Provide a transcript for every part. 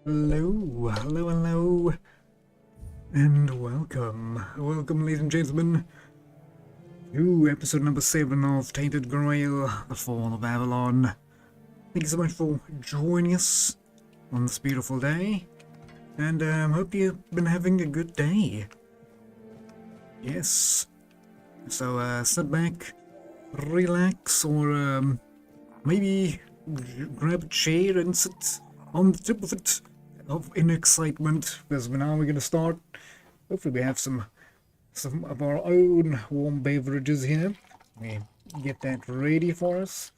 Hello, hello, hello, and welcome, ladies and gentlemen, to episode number 7 of Tainted Grail, the Fall of Avalon. Thank you so much for joining us on this beautiful day, and hope you've been having a good day. Yes, so sit back, relax, or maybe grab a chair and sit on the tip of it in excitement, because now we're going to start. Hopefully we have some of our own warm beverages here. We get that ready for us.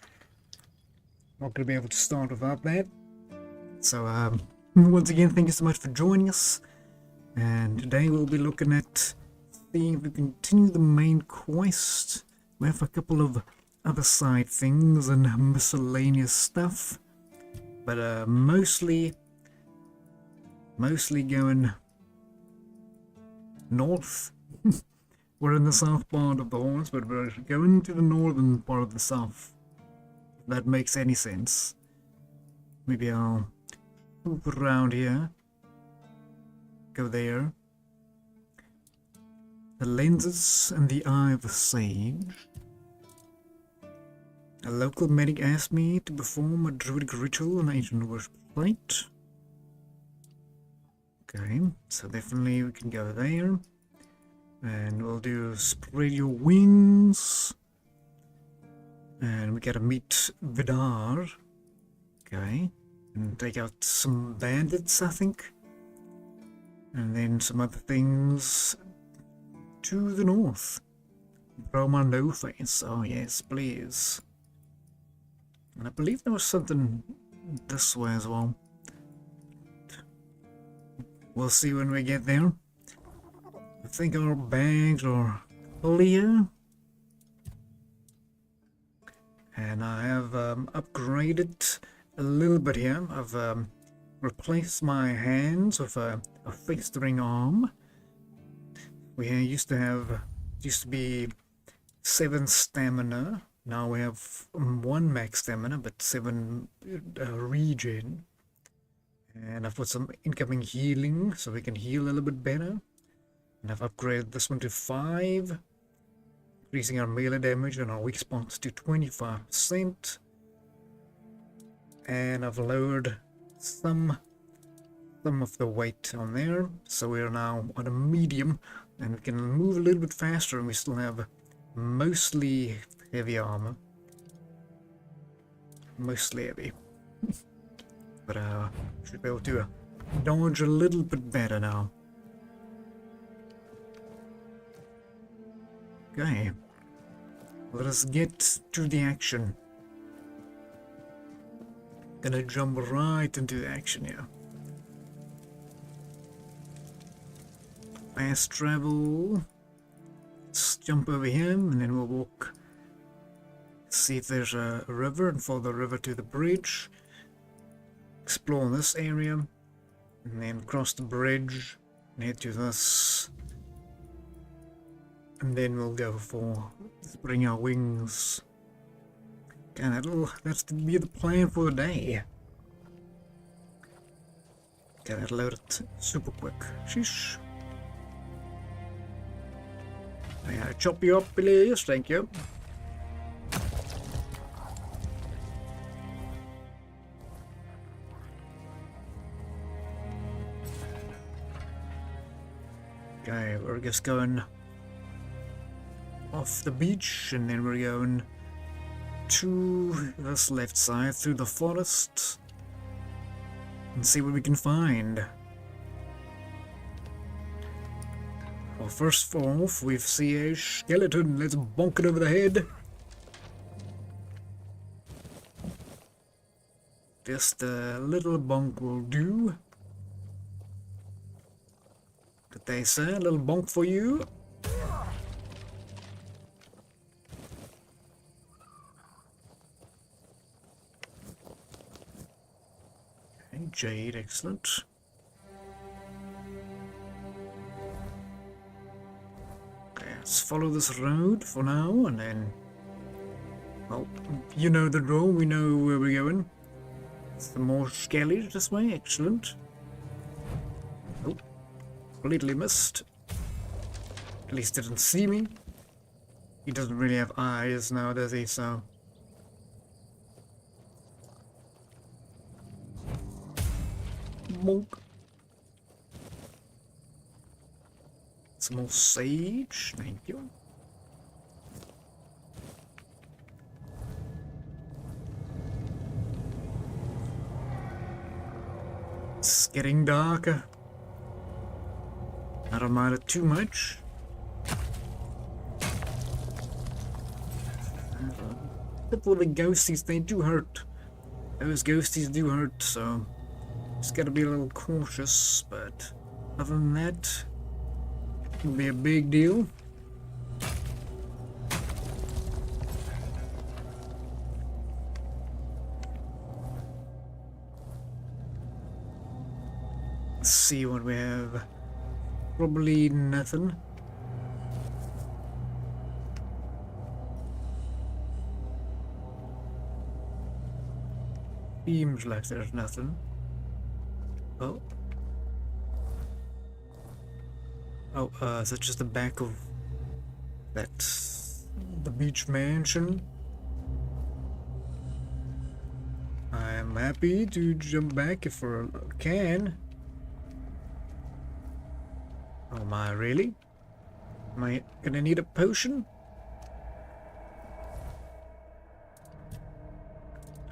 Not going to be able to start without that. So once again, thank you so much for joining us, and today we'll be looking at seeing if we continue the main quest. We have a couple of other side things and miscellaneous stuff, but mostly going north. We're in the south part of the horse, but we're going to the northern part of the south. If that makes any sense. Maybe I'll loop around here. Go there. The lenses and the eye of the sage. A local medic asked me to perform a druidic ritual on ancient worship site. Okay, so definitely we can go there. And we'll do spread your wings. And we gotta meet Vidar. Okay, and take out some bandits, I think. And then some other things to the north. Throw my no face. Oh yes, please. And I believe there was something this way as well. We'll see when we get there. I think our bags are clear. And I have upgraded a little bit here. I've replaced my hands with a fixed-ring arm. We used to be 7 stamina. Now we have 1 max stamina, but 7 regen. And I've put some incoming healing, so we can heal a little bit better. And I've upgraded this one to 5, increasing our melee damage and our weak spots to 25%. And I've lowered some of the weight on there, so we are now on a medium, and we can move a little bit faster, and we still have mostly heavy armor. Mostly heavy. But should be able to dodge a little bit better now. Okay, let us get to the action. Gonna jump right into the action here. Fast travel. Let's jump over here and then we'll walk. See if there's a river and follow the river to the bridge. Explore this area, and then cross the bridge and head to this, and then we'll go for spreading our wings. Okay, that's to be the plan for the day. Okay, that loaded super quick. Sheesh. Yeah, chop you up, please. Thank you. Okay, we're just going off the beach, and then we're going to this left side through the forest and see what we can find. Well, first off, we see a skeleton. Let's bonk it over the head. Just a little bonk will do. They say a little bonk for you. Okay, jade, excellent. Okay, let's follow this road for now, and then, well, you know the drill. We know where we're going. Some more skellies this way, excellent. completely missed. At least didn't see me. He doesn't really have eyes now, does he? So... Monk. Some more sage, thank you. It's getting darker. I don't mind it too much. But for the ghosties, they do hurt. Those ghosties do hurt, so just gotta be a little cautious. But other than that, it can be a big deal. Let's see what we have. Probably nothing. Seems like there's nothing. Oh. Oh, is that just the back of the beach mansion? I'm happy to jump back if I can. Oh, am I really? Am I gonna need a potion?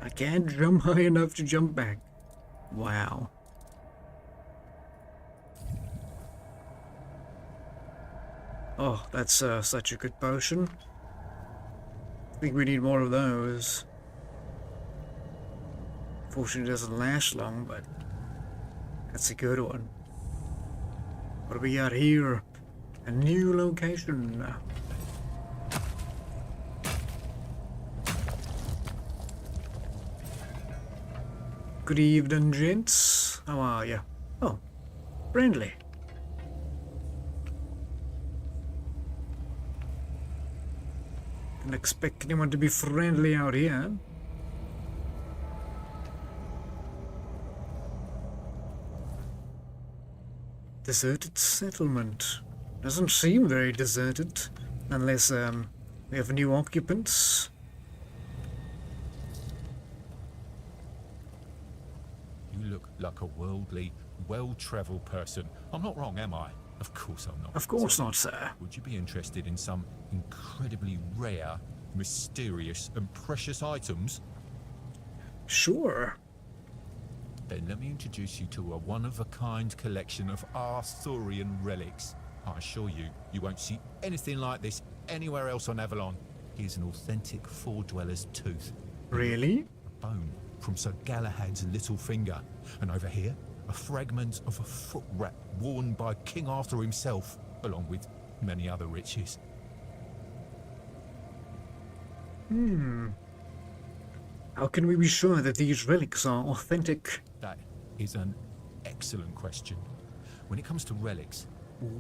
I can't jump high enough to jump back. Wow. Oh, that's such a good potion. I think we need more of those. Unfortunately, it doesn't last long, but that's a good one. What do we got here? A new location. Good evening, gents. How are you? Oh, friendly. Didn't expect anyone to be friendly out here. Deserted settlement. Doesn't seem very deserted, unless we have new occupants. You look like a worldly, well-travelled person. I'm not wrong, am I? Of course I'm not. Of course not, sir. Would you be interested in some incredibly rare, mysterious and precious items? Sure. Then let me introduce you to a one-of-a-kind collection of Arthurian relics. I assure you, you won't see anything like this anywhere else on Avalon. Here's an authentic Four-Dweller's tooth. Really? A bone from Sir Galahad's little finger. And over here, a fragment of a foot wrap worn by King Arthur himself, along with many other riches. How can we be sure that these relics are authentic? That is an excellent question. When it comes to relics,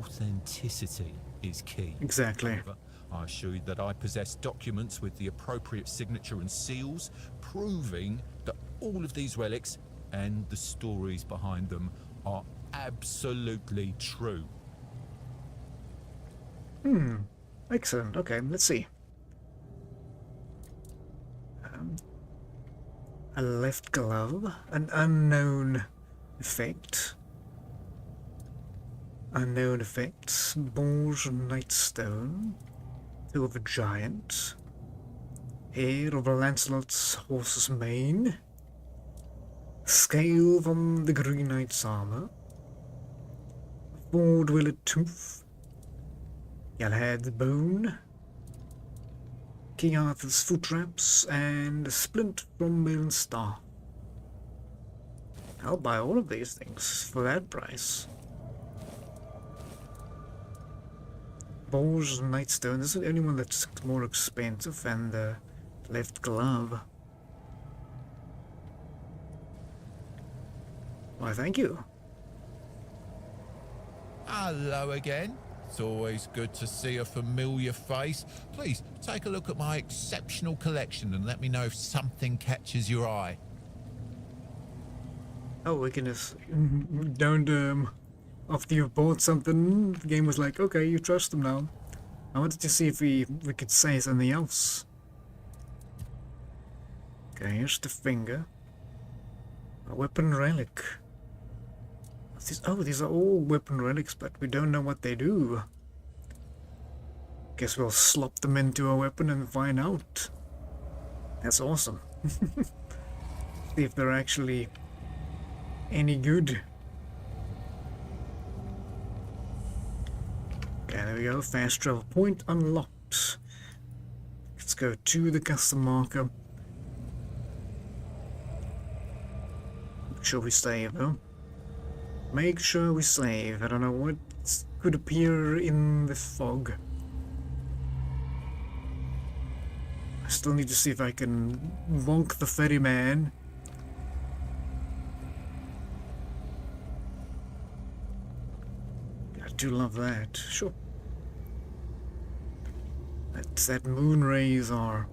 authenticity is key. Exactly. However, I assure you that I possess documents with the appropriate signature and seals, proving that all of these relics and the stories behind them are absolutely true. Excellent. Okay, let's see. A left glove, an unknown effect. Unknown effects. Boar's Nightstone. Toe of a giant. Hair of a Lancelot's horse's mane. Scale from the Green Knight's armor. Four-Dweller tooth. Galahad's bone. King Arthur's foot wraps, and a splint from Merlin's staff. I'll buy all of these things for that price. Boar's Nightstone. This is the only one that's more expensive, and the left glove. Why, thank you. Hello again. It's always good to see a familiar face. Please, take a look at my exceptional collection and let me know if something catches your eye. Oh, we can just don't after you bought something, the game was like, okay, you trust them now. I wanted to see if we could say something else. Okay, here's the finger. A weapon relic. These are all weapon relics, but we don't know what they do. Guess we'll slop them into a weapon and find out. That's awesome. See if they're actually any good. Okay, there we go. Fast travel point unlocked. Let's go to the custom marker. Make sure we save though. Make sure we save. I don't know what could appear in the fog. I still need to see if I can bonk the ferryman. I do love that. Sure. That moon rays are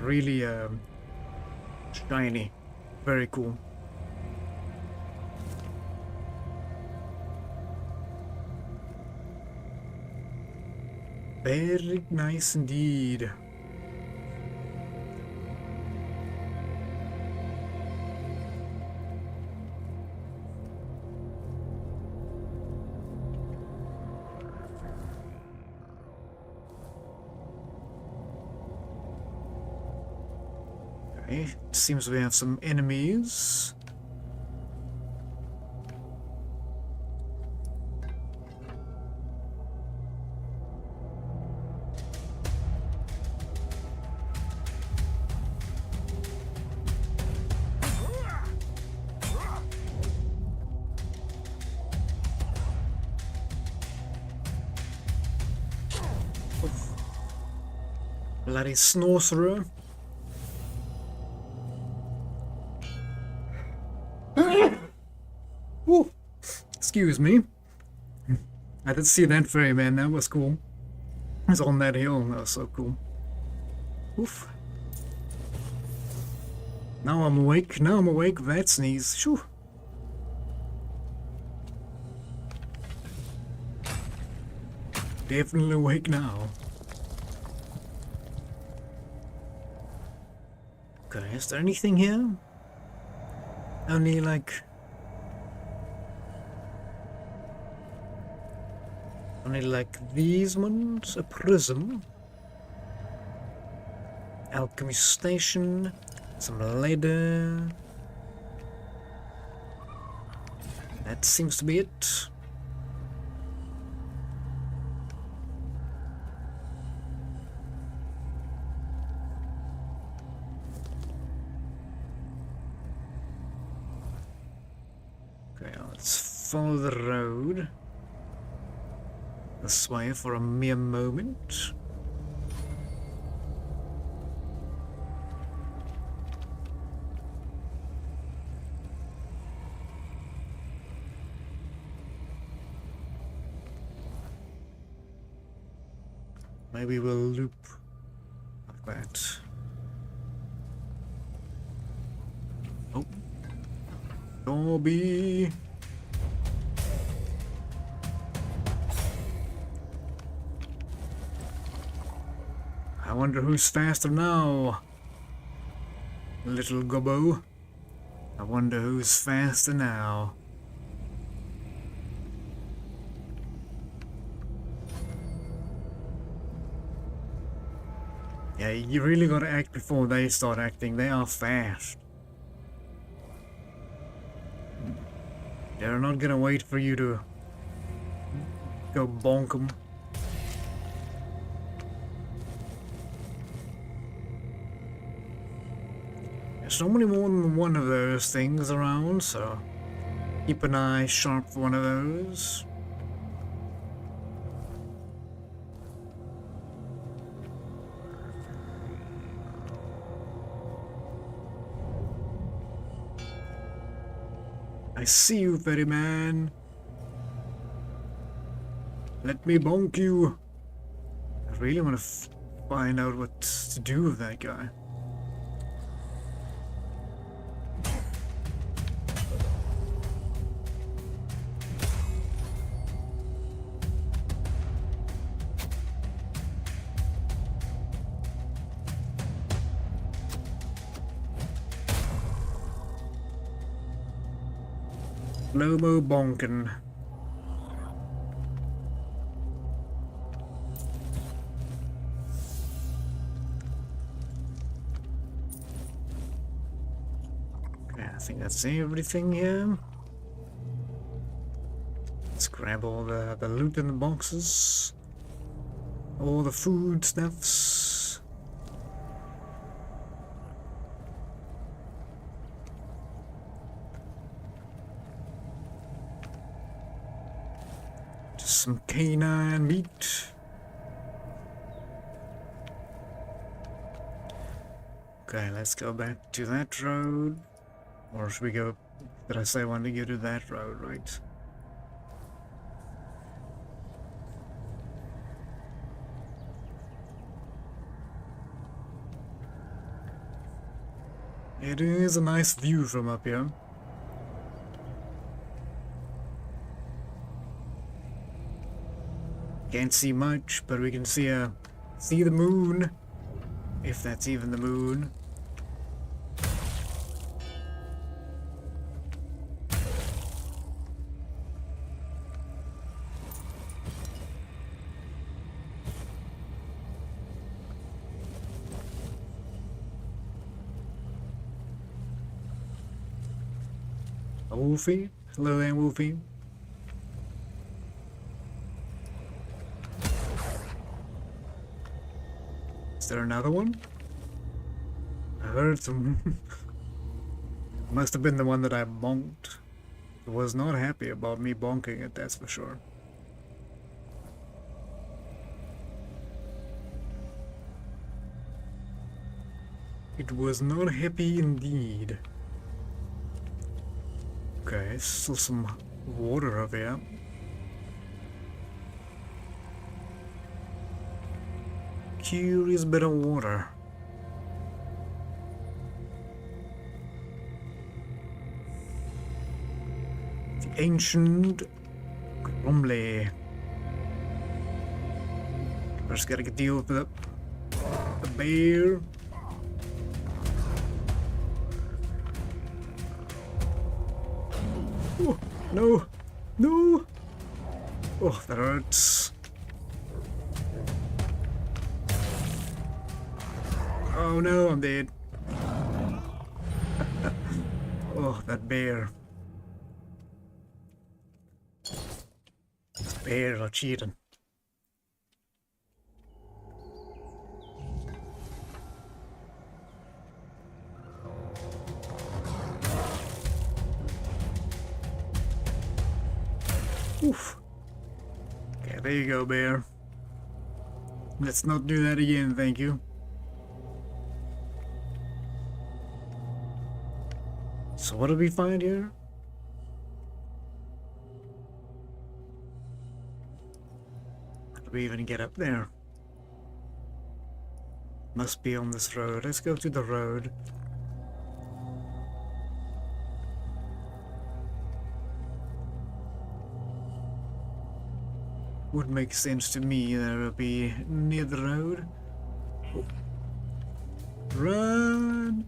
really shiny. Very cool. Very nice indeed. Okay, it seems we have some enemies. Bloody sorcerer. Ooh, excuse me. I did see that ferryman, that was cool. It was on that hill, that was so cool. Oof. Now I'm awake, that sneeze. Shoo. Definitely awake now. Okay, is there anything here? Only like these ones? A prism? Alchemy station, some leather. That seems to be it. Okay, let's follow the road this way for a mere moment. Maybe we'll loop like that. Oh. Dobby. I wonder who's faster now. Little gobbo. I wonder who's faster now. Yeah, you really gotta act before they start acting. They are fast. They're not gonna wait for you to go bonk them. There's normally more than one of those things around, so keep an eye sharp for one of those. I see you, ferryman. Let me bonk you. I really want to find out what to do with that guy. Slow-mo bonkin'. Okay, I think that's everything here. Let's grab all the loot in the boxes. All the food stuffs. Just some canine meat. Okay, let's go back to that road. Or should we go... Did I say I wanted to go to that road, right? It is a nice view from up here. Can't see much, but we can see the moon, if that's even the moon. A Wolfie? Hello there, Wolfie. Is there another one? I heard some... Must have been the one that I bonked. It was not happy about me bonking it, that's for sure. It was not happy indeed. Okay, still some water over here. Curious bit of water. The ancient Gromley. First gotta get deal with the bear. Oh, no! No! Oh, that hurts. Oh no, I'm dead. Oh, that bear. This bear are cheating. Oof. Okay, there you go, bear. Let's not do that again, thank you. So what did we find here? How do we even get up there? Must be on this road. Let's go to the road. Would make sense to me that it would be near the road. Oh. Run!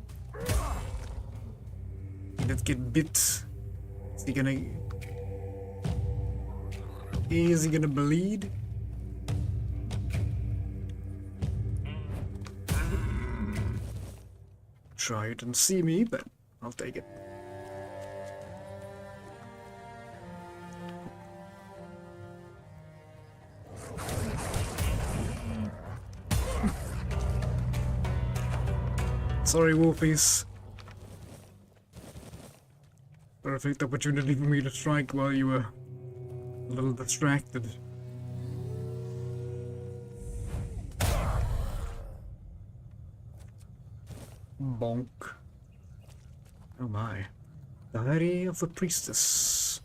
Let's get bit. Is he gonna... Is he gonna bleed? Try it and see me, but I'll take it. Sorry, Wolfies. Perfect opportunity for me to strike while you were a little distracted. Bonk. Oh my. Diary of the Priestess.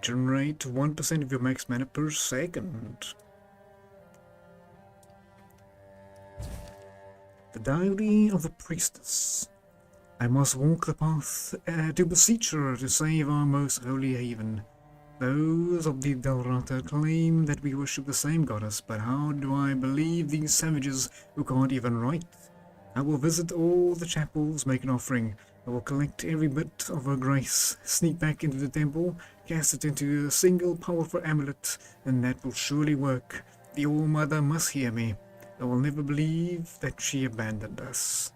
Generate 1% of your max mana per second. The Diary of the Priestess. I must walk the path to beseech her to save our most holy haven. Those of the Delrata claim that we worship the same goddess, but how do I believe these savages who can't even write? I will visit all the chapels, make an offering. I will collect every bit of her grace, sneak back into the temple, cast it into a single powerful amulet, and that will surely work. The All-Mother must hear me. I will never believe that she abandoned us.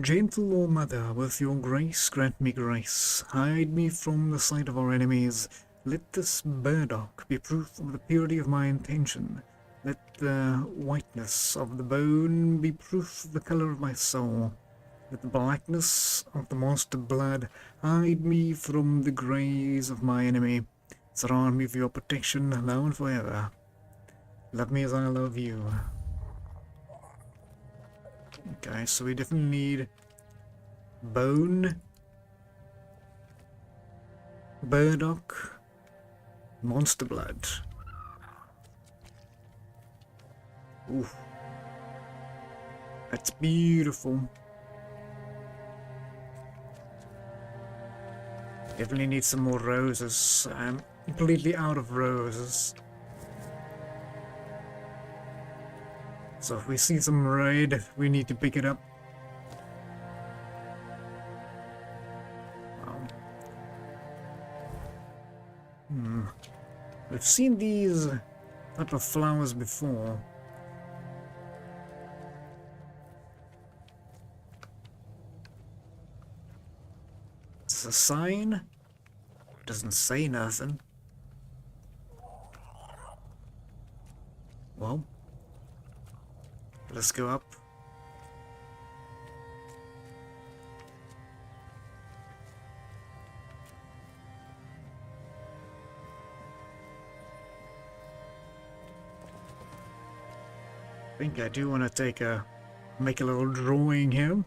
Gentle All-Mother, with your grace, grant me grace. Hide me from the sight of our enemies. Let this burdock be proof of the purity of my intention. Let the whiteness of the bone be proof of the color of my soul. Let the blackness of the monster blood hide me from the grays of my enemy. Surround me with your protection now and forever. Love me as I love you. Okay, so we definitely need bone, burdock, monster blood. Ooh, that's beautiful. Definitely need some more roses. I'm completely out of roses. So if we see some red, we need to pick it up. We've seen these type of flowers before. It's a sign. It doesn't say nothing. Well, let's go up. I think I do want to make a little drawing here.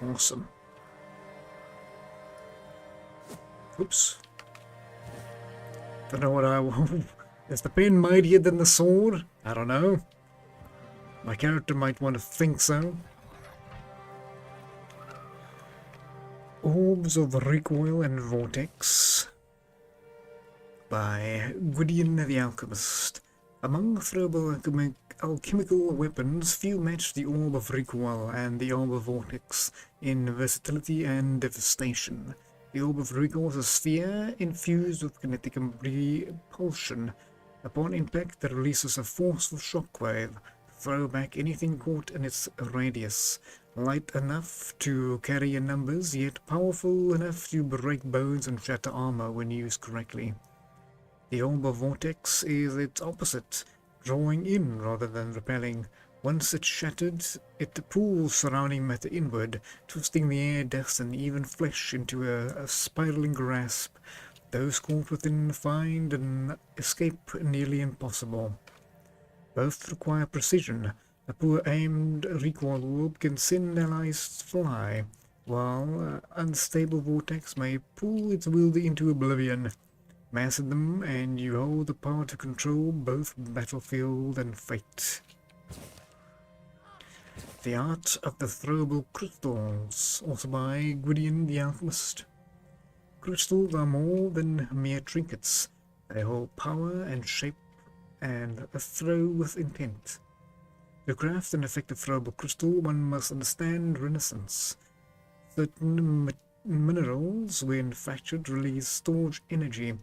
Awesome. Oops. Don't know what I want. Is the pen mightier than the sword? I don't know. My character might want to think so. Orbs of Recoil and Vortex by Gwydien the Alchemist. Among throwable alchemical weapons, few match the Orb of Recoil and the Orb of Vortex in versatility and devastation. The Orb of Recoil is a sphere infused with kinetic repulsion. Upon impact, it releases a forceful shockwave to throw back anything caught in its radius. Light enough to carry in numbers, yet powerful enough to break bones and shatter armor when used correctly. The Orb of Vortex is its opposite, drawing in rather than repelling. Once it's shattered, it pulls surrounding matter inward, twisting the air, dust, and even flesh into a spiraling grasp. Those caught within find an escape nearly impossible. Both require precision. A poor aimed recoil orb can send allies fly, while unstable vortex may pull its wielder into oblivion. Master them, and you hold the power to control both battlefield and fate. The Art of the Throwable Crystals, also by Gwydien the Alchemist. Crystals are more than mere trinkets. They hold power and shape and a throw with intent. To craft an effective throwable crystal, one must understand Renaissance. Certain minerals, when fractured, release storage energy.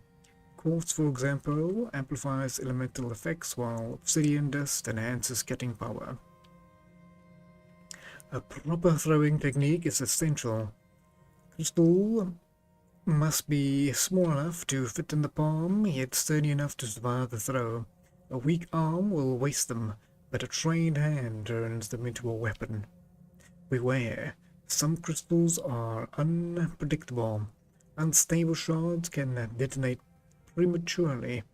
Quartz, for example, amplifies elemental effects, while obsidian dust enhances cutting power. A proper throwing technique is essential. Crystal must be small enough to fit in the palm, yet sturdy enough to survive the throw. A weak arm will waste them, but a trained hand turns them into a weapon. Beware, Some crystals are unpredictable. Unstable shards can detonate prematurely,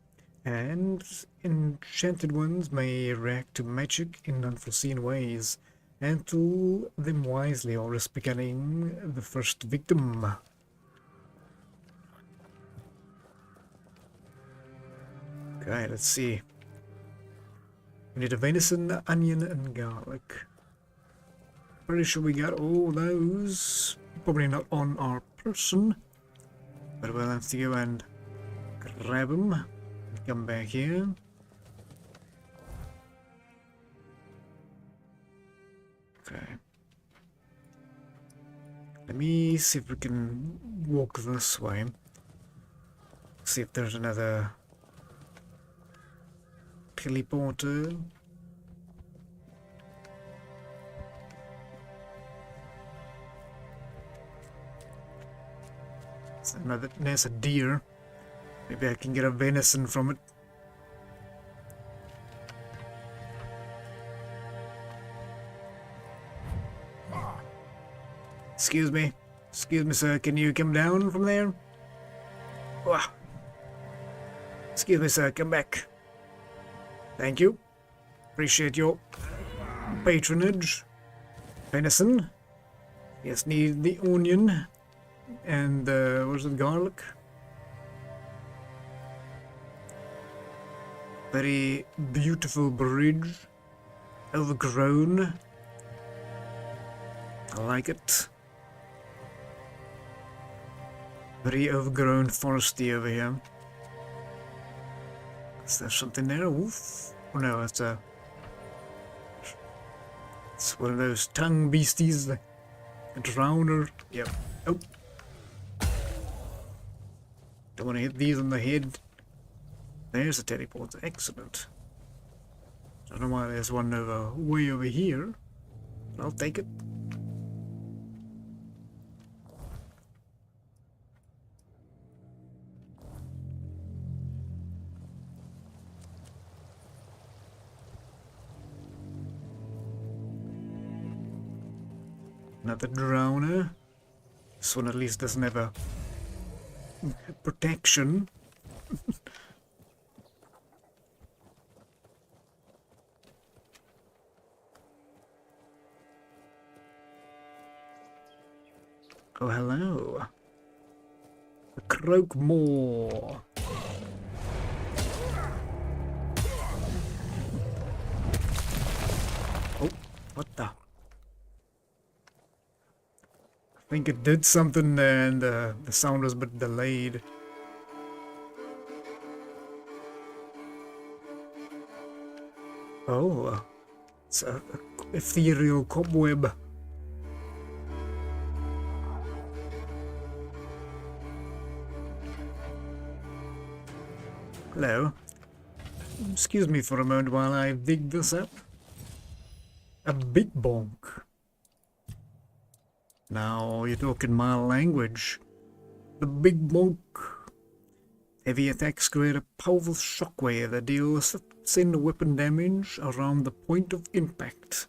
and enchanted ones may react to magic in unforeseen ways. Handle them wisely or risk becoming the first victim. Okay, let's see. We need a venison, onion, and garlic. Pretty sure we got all those. Probably not on our person, but we'll have to go and grab them and come back here. Okay. Let me see if we can walk this way. See if there's another teleporter. There's a deer. Maybe I can get a venison from it. Excuse me, sir. Can you come down from there? Wah. Excuse me, sir. Come back. Thank you. Appreciate your patronage. Venison. Yes, need the onion. And, what's it, garlic? Very beautiful bridge. Overgrown. I like it. Very overgrown foresty over here. Is there something there? Oof. Oh no, it's one of those tongue beasties. A drowner. Yep. Oh. Don't want to hit these on the head. There's a teleporter. Excellent. Don't know why there's one way over here. I'll take it. Another drowner. This one at least doesn't have a protection. Oh, hello. A Croakmore. Oh, what the? I think it did something there and the sound was a bit delayed. Oh, it's a ethereal cobweb. Hello. Excuse me for a moment while I dig this up. A big bonk. Now you're talking my language. The big bonk. Heavy attacks create a powerful shockwave that deals send weapon damage around the point of impact.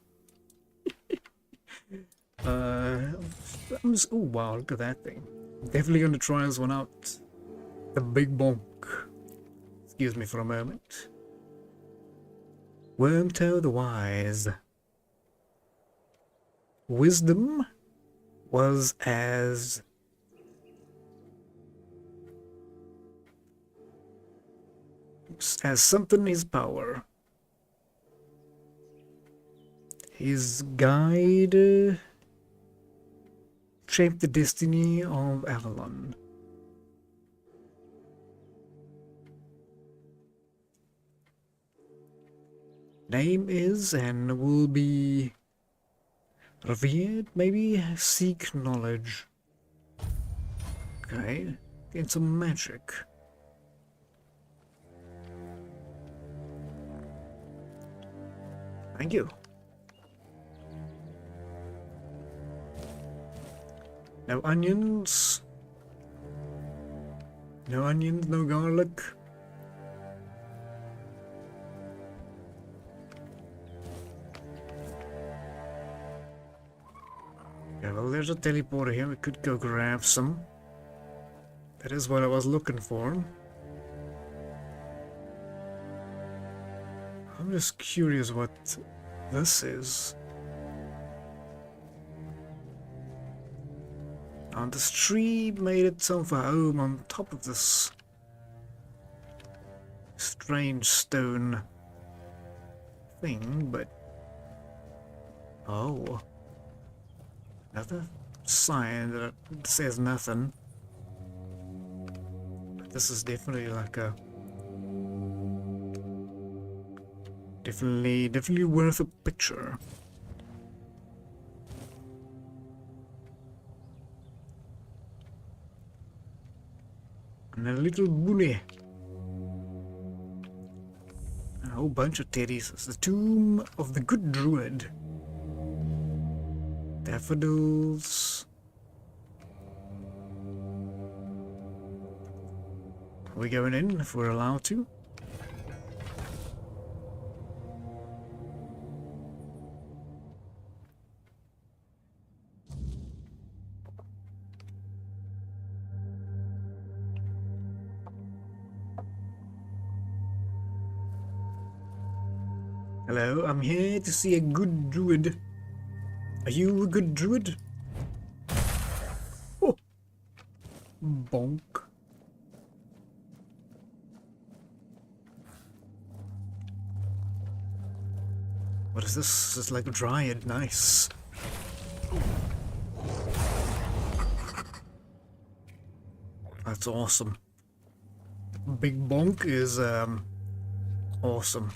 Oh wow, look at that thing. Definitely gonna try this one out. The big bonk. Excuse me for a moment. Wormtoe the Wise. Wisdom was as something his power. His guide shaped the destiny of Avalon. Name is and will be revered, maybe seek knowledge. Okay, get some magic. Thank you. No onions. No onions, no garlic. Okay, well, there's a teleporter here. We could go grab some. That is what I was looking for. I'm just curious what this is. And this tree made itself a home on top of this strange stone thing, but... Oh. Another sign that says nothing. But this is definitely like a... Definitely worth a picture. And a little bully. A whole bunch of teddies. It's the tomb of the good druid. Daffodils. Are we going in if we're allowed to? Hello, I'm here to see a good druid. Are you a good druid? Oh! Bonk. What is this? It's like a dryad. Nice. That's awesome. Big bonk is, awesome.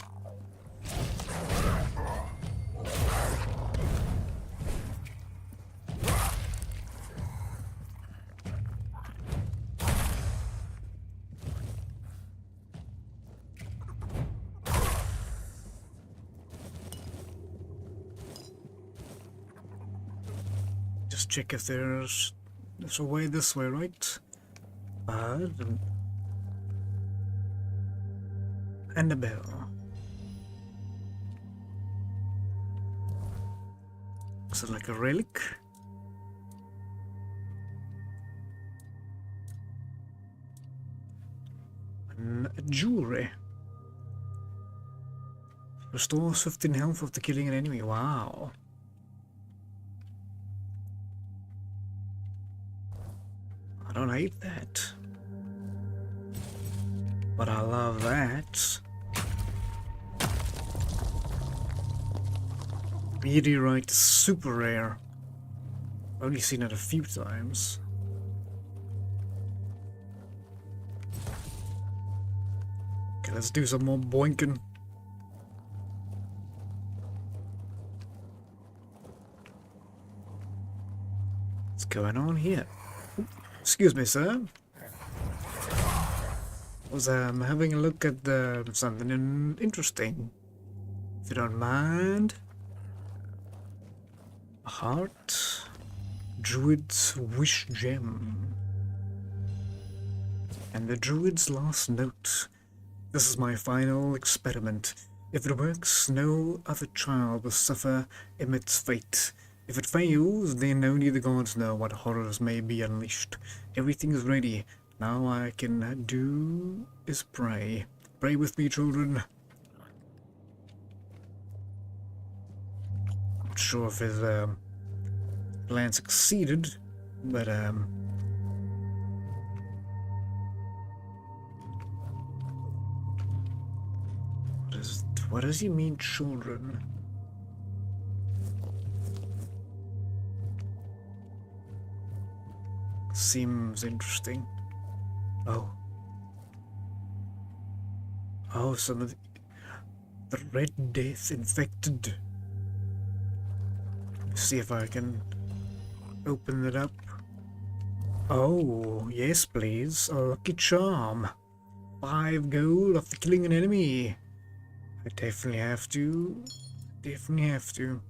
Just check if there's a way this way, right? And a bell. Is it like a relic? And a jewelry. Restores 15 health after killing an enemy. Wow. I don't hate that. But I love that. Meteorite is super rare. I've only seen it a few times. Okay, let's do some more boinking. What's going on here? Excuse me, sir. I was having a look at something interesting. If you don't mind. A heart. Druid's wish gem. And the druid's last note. This is my final experiment. If it works, no other child will suffer Emmett's fate. If it fails, then only the gods know what horrors may be unleashed. Everything is ready. Now all I can do is pray. Pray with me, children. Not sure if his plan succeeded, but what does he mean, children? Seems interesting. Oh, some of the Red Death infected. Let's see if I can open it up. Oh, yes, please. A lucky charm. 5 gold after killing an enemy. I definitely have to. Definitely have to.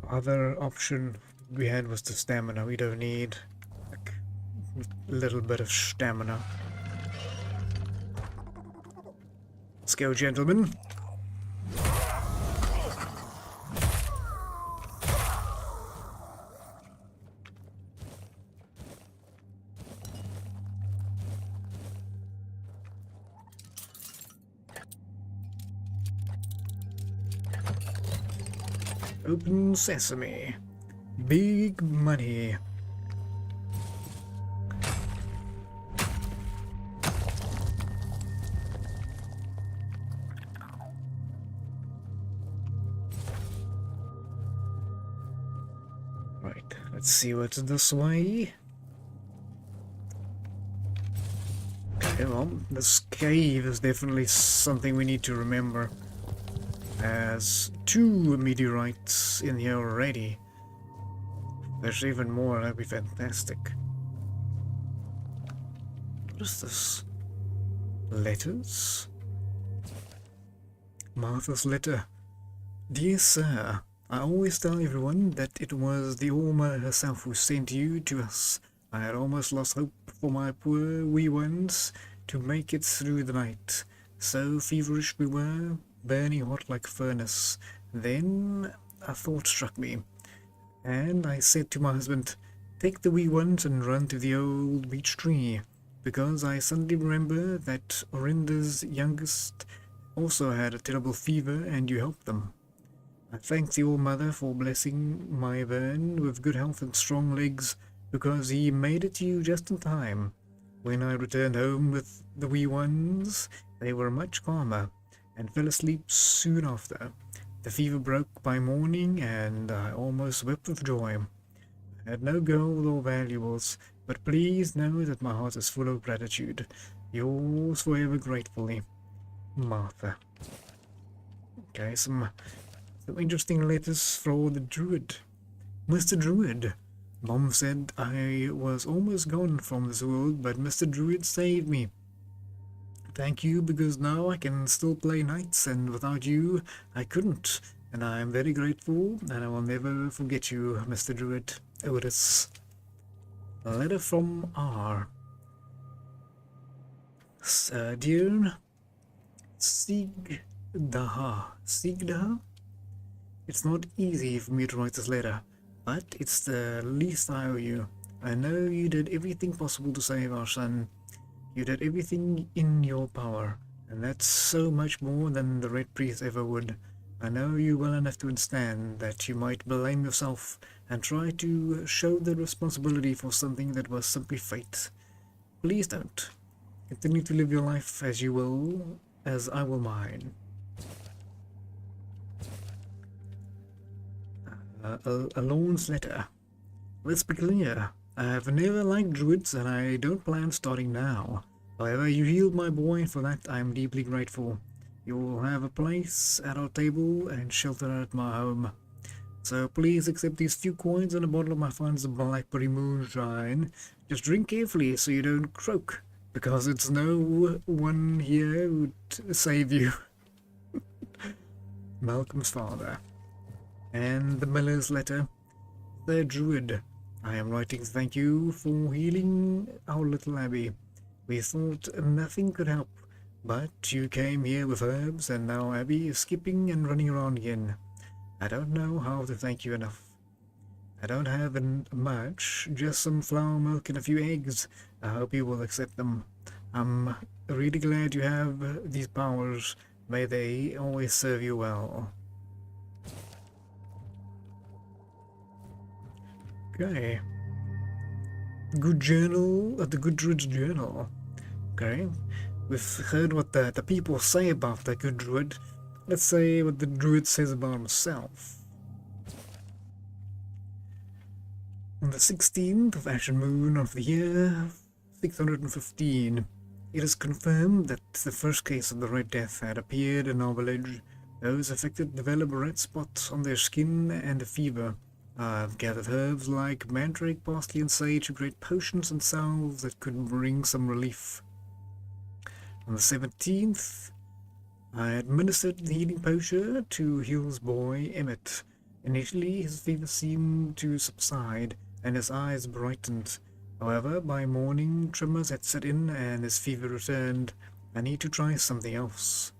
Other option we had was the stamina. We don't need like a little bit of stamina. Let's go, gentlemen. Open sesame. Big money. Right, let's see what's this way. Okay, well, this cave is definitely something we need to remember. There's 2 meteorites in here already. There's even more, that'd be fantastic. What is this? Letters? Martha's letter. Dear Sir, I always tell everyone that it was the Alma herself who sent you to us. I had almost lost hope for my poor wee ones to make it through the night. So feverish we were, burning hot like a furnace. Then a thought struck me, and I said to my husband, take the wee ones and run to the old beech tree, because I suddenly remember that Orinda's youngest also had a terrible fever and you helped them. I thank the All Mother for blessing my Vern with good health and strong legs, because he made it to you just in time. When I returned home with the wee ones, they were much calmer, and fell asleep soon after. The fever broke by morning, and I almost wept with joy. I had no gold or valuables, but please know that my heart is full of gratitude. Yours forever gratefully, Martha. Okay, some interesting letters for the Druid. Mr. Druid, Mom said I was almost gone from this world, but Mr. Druid saved me. Thank you, because now I can still play knights, and without you, I couldn't. And I am very grateful, and I will never forget you, Mr. Druid. Otis. A letter from R. Dear Sigdaha? It's not easy for me to write this letter, but it's the least I owe you. I know you did everything possible to save our son. You did everything in your power, and that's so much more than the Red Priest ever would. I know you well enough to understand that you might blame yourself and try to show the responsibility for something that was simply fate. Please don't. Continue to live your life as you will, as I will mine. A Lorne's letter. Let's be clear. I have never liked druids, and I don't plan starting now. However, you healed my boy, and for that I am deeply grateful. You will have a place at our table and shelter at my home. So please accept these few coins and a bottle of my finest blackberry moonshine. Just drink carefully so you don't croak, because it's no one here who'd save you. Malcolm's father. And the miller's letter. The Druid, I am writing to thank you for healing our little Abbey. We thought nothing could help, but you came here with herbs, and now Abby is skipping and running around again. I don't know how to thank you enough. I don't have much, just some flour, milk, and a few eggs. I hope you will accept them. I'm really glad you have these powers. May they always serve you well. Okay. Good journal, the Good Druid's journal. Okay. We've heard what the people say about the Good Druid. Let's say what the Druid says about himself. On the 16th of Ashen Moon of the year 615, it is confirmed that the first case of the Red Death had appeared in our village. Those affected develop red spots on their skin and a fever. I've gathered herbs like mandrake, parsley, and sage to create potions and salves that could bring some relief. On the 17th, I administered the healing potion to Hill's boy, Emmett. Initially, his fever seemed to subside, and his eyes brightened. However, by morning, tremors had set in, and his fever returned. I need to try something else.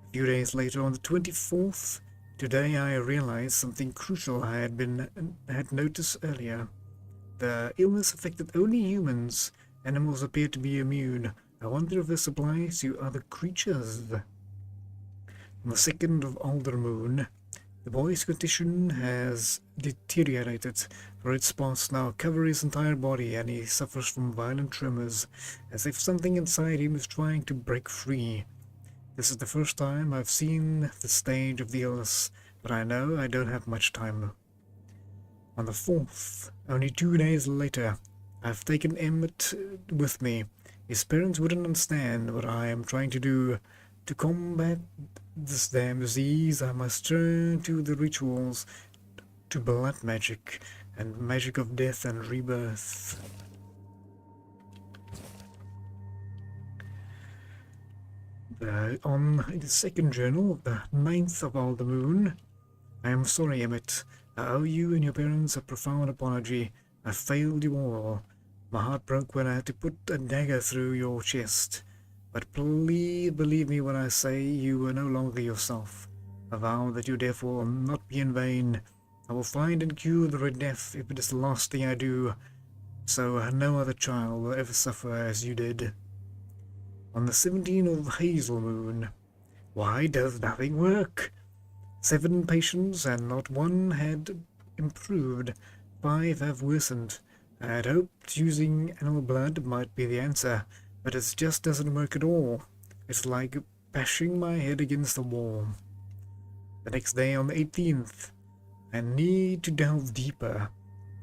A few days later, on the 24th, today I realized something crucial I had noticed earlier. The illness affected only humans. Animals appeared to be immune. I wonder if this applies to other creatures. On the 2nd of Alder Moon, The boy's condition has deteriorated, for its spots now cover his entire body, and he suffers from violent tremors, as if something inside him is trying to break free. This is the first time I've seen the stage of the illness, but I know I don't have much time. On the 4th, only 2 days later, I've taken Emmett with me. His parents wouldn't understand what I am trying to do. To combat this damn disease, I must turn to the rituals, to blood magic, and magic of death and rebirth. On the second journal, the 9th of all the moon, I am sorry, Emmett. I owe you and your parents a profound apology. I failed you all. My heart broke when I had to put a dagger through your chest. But please believe me when I say you are no longer yourself. I vow that your death will not be in vain. I will find and cure the Red Death if it is the last thing I do, so no other child will ever suffer as you did. On the 17th of Hazel Moon, why does nothing work? 7 patients and not one had improved. 5 have worsened. I had hoped using animal blood might be the answer, but it just doesn't work at all. It's like bashing my head against the wall. The next day, on the 18th, I need to delve deeper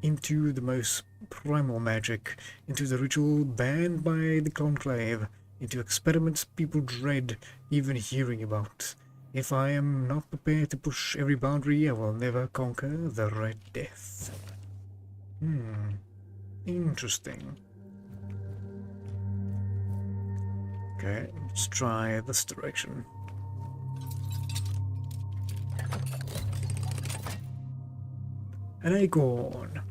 into the most primal magic, into the ritual banned by the Conclave, into experiments people dread even hearing about. If I am not prepared to push every boundary, I will never conquer the Red Death. Interesting. Okay, let's try this direction. An acorn.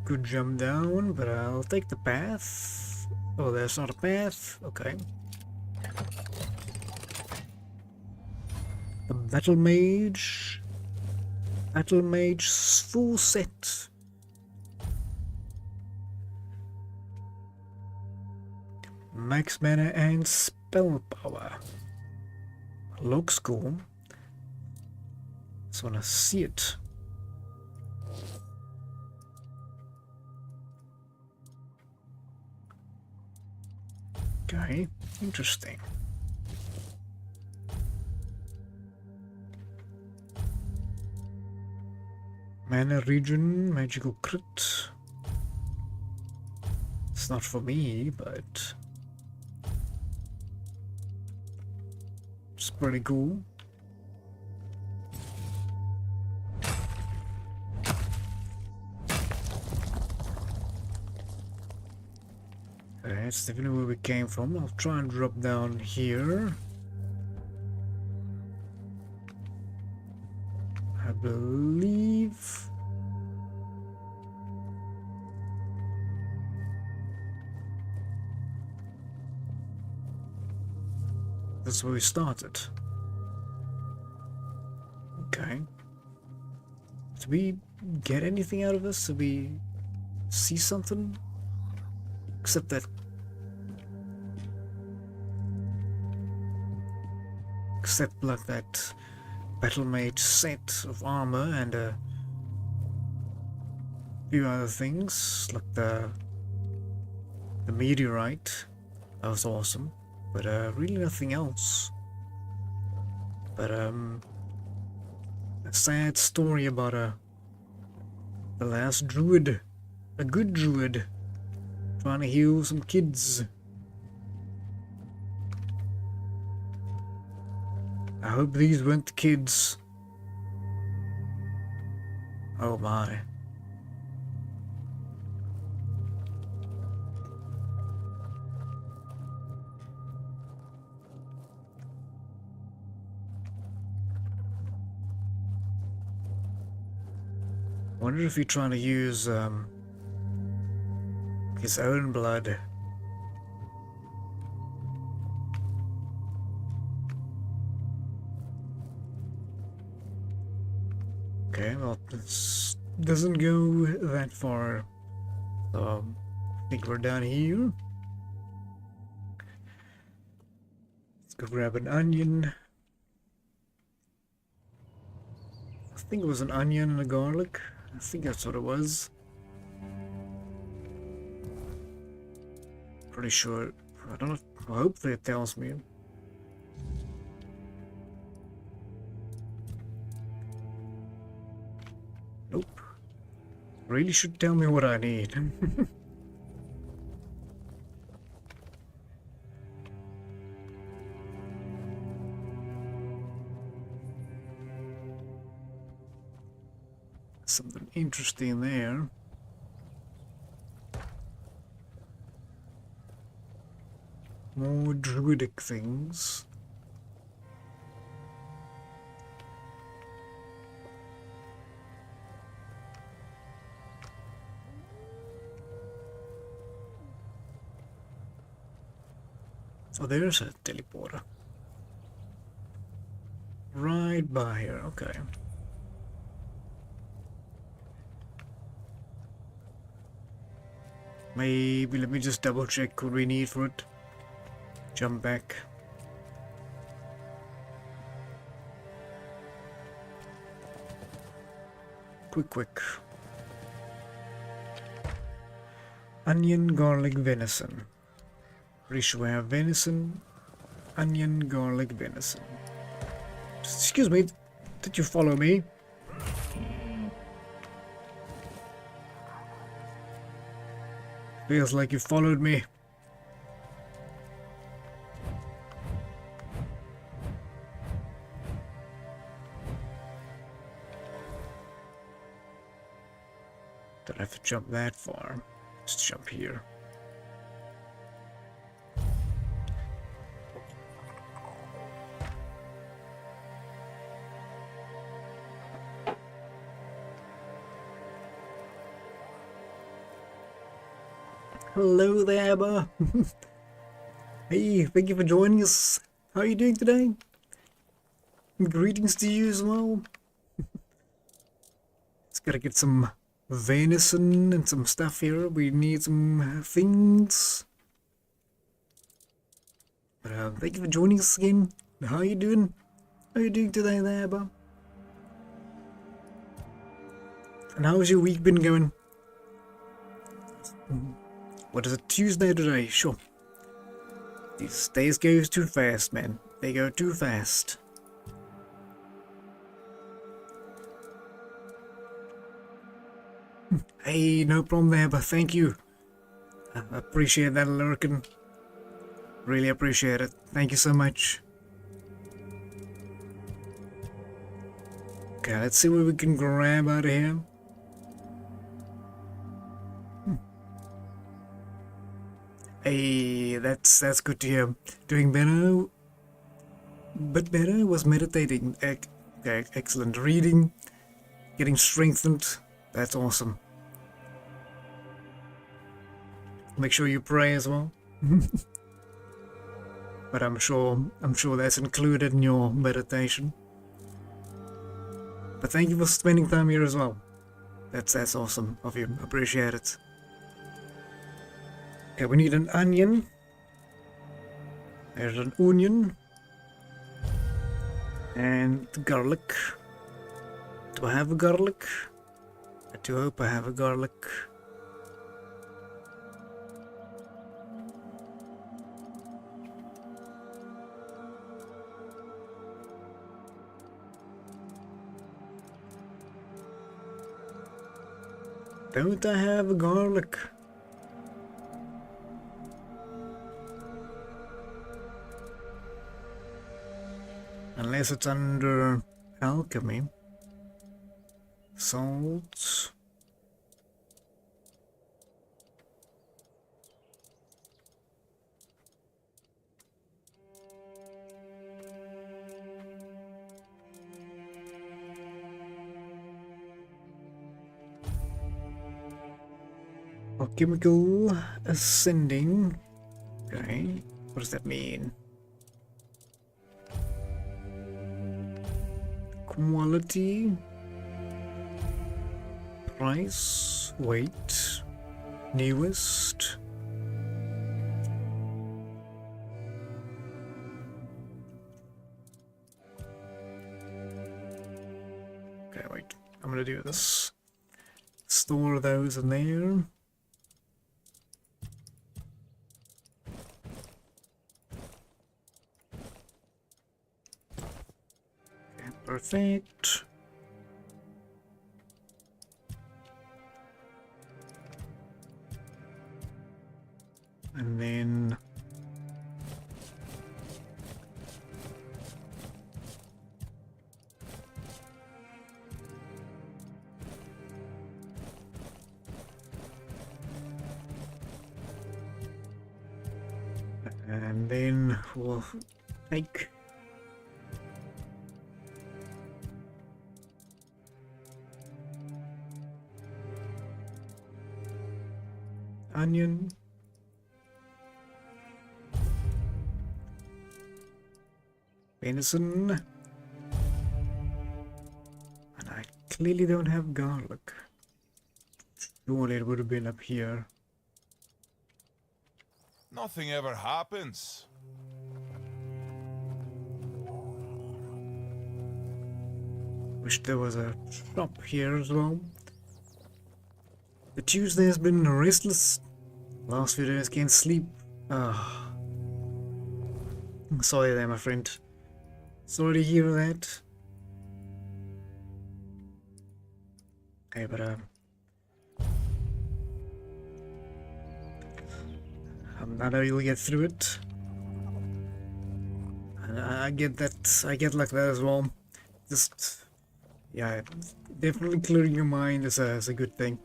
Could jump down, but I'll take the path. Oh, there's not a path. Okay. The Battle Mage. Battle Mage full set. Max mana and spell power. Looks cool. Just wanna see it. Okay, interesting. Mana regen, magical crit. It's not for me, but it's pretty cool. That's definitely where we came from. I'll try and drop down here. I believe that's where we started. Okay. Did we get anything out of this? Did we see something? Except that like that Battle Mage set of armor and a few other things, like the meteorite. That was awesome, but really nothing else. But a sad story about the last druid, a good druid, trying to heal some kids. I hope these weren't kids. Oh my. I wonder if he's trying to use his own blood. Okay, well, this doesn't go that far. So, I think we're down here. Let's go grab an onion. I think it was an onion and a garlic. I think that's what it was. Pretty sure. I don't know. Hopefully it tells me. Nope. Really should tell me what I need. Something interesting there. More druidic things. Oh, there's a teleporter. Right by here, okay. Maybe let me just double check what we need for it. Jump back. Quick. Onion, garlic, venison. Pretty sure we have venison, onion, garlic, venison. Excuse me, did you follow me? Feels like you followed me. Don't have to jump that far. Just jump here. Hello there, Abba. Hey, thank you for joining us. How are you doing today? Greetings to you as well. Just gotta get some venison and some stuff here. We need some things. But thank you for joining us again. How are you doing? How are you doing today there, Abba? And how's your week been going? What is it, Tuesday today? Sure. These days go too fast, man. They go too fast. Hey, no problem there, but thank you. I appreciate that, Lurkin. Really appreciate it. Thank you so much. Okay, let's see what we can grab out of here. Hey, that's good to hear. Doing better, but better was meditating. Okay, excellent. Reading, getting strengthened. That's awesome. Make sure you pray as well. But I'm sure that's included in your meditation. But thank you for spending time here as well. That's awesome of you. Appreciate it. Okay, we need an onion. There's an onion. And garlic. Do I have a garlic? I do hope I have a garlic. Don't I have a garlic? Unless it's under alchemy. Salt. Alchemical ascending. Okay, what does that mean? Quality, price, weight, newest. Okay, Okay, wait. I'm gonna do this. Store those in there. Okay, perfect. And then we'll take onion, venison, and I clearly don't have garlic. Surely it would have been up here. Nothing ever happens. Wish there was a shop here as well. The Tuesday has been restless. Last few days can't sleep. Ah. Sorry there, my friend. Sorry to hear that. Hey, but I know you'll get through it. And I get that. I get like that as well. Just, yeah, definitely clearing your mind is a good thing.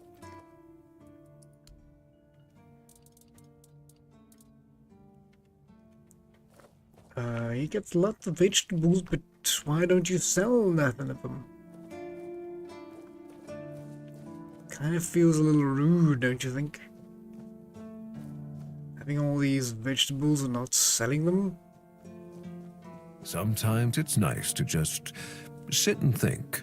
You get lots of vegetables, but why don't you sell nothing of them? Kind of feels a little rude, don't you think? Having all these vegetables and not selling them? Sometimes it's nice to just sit and think.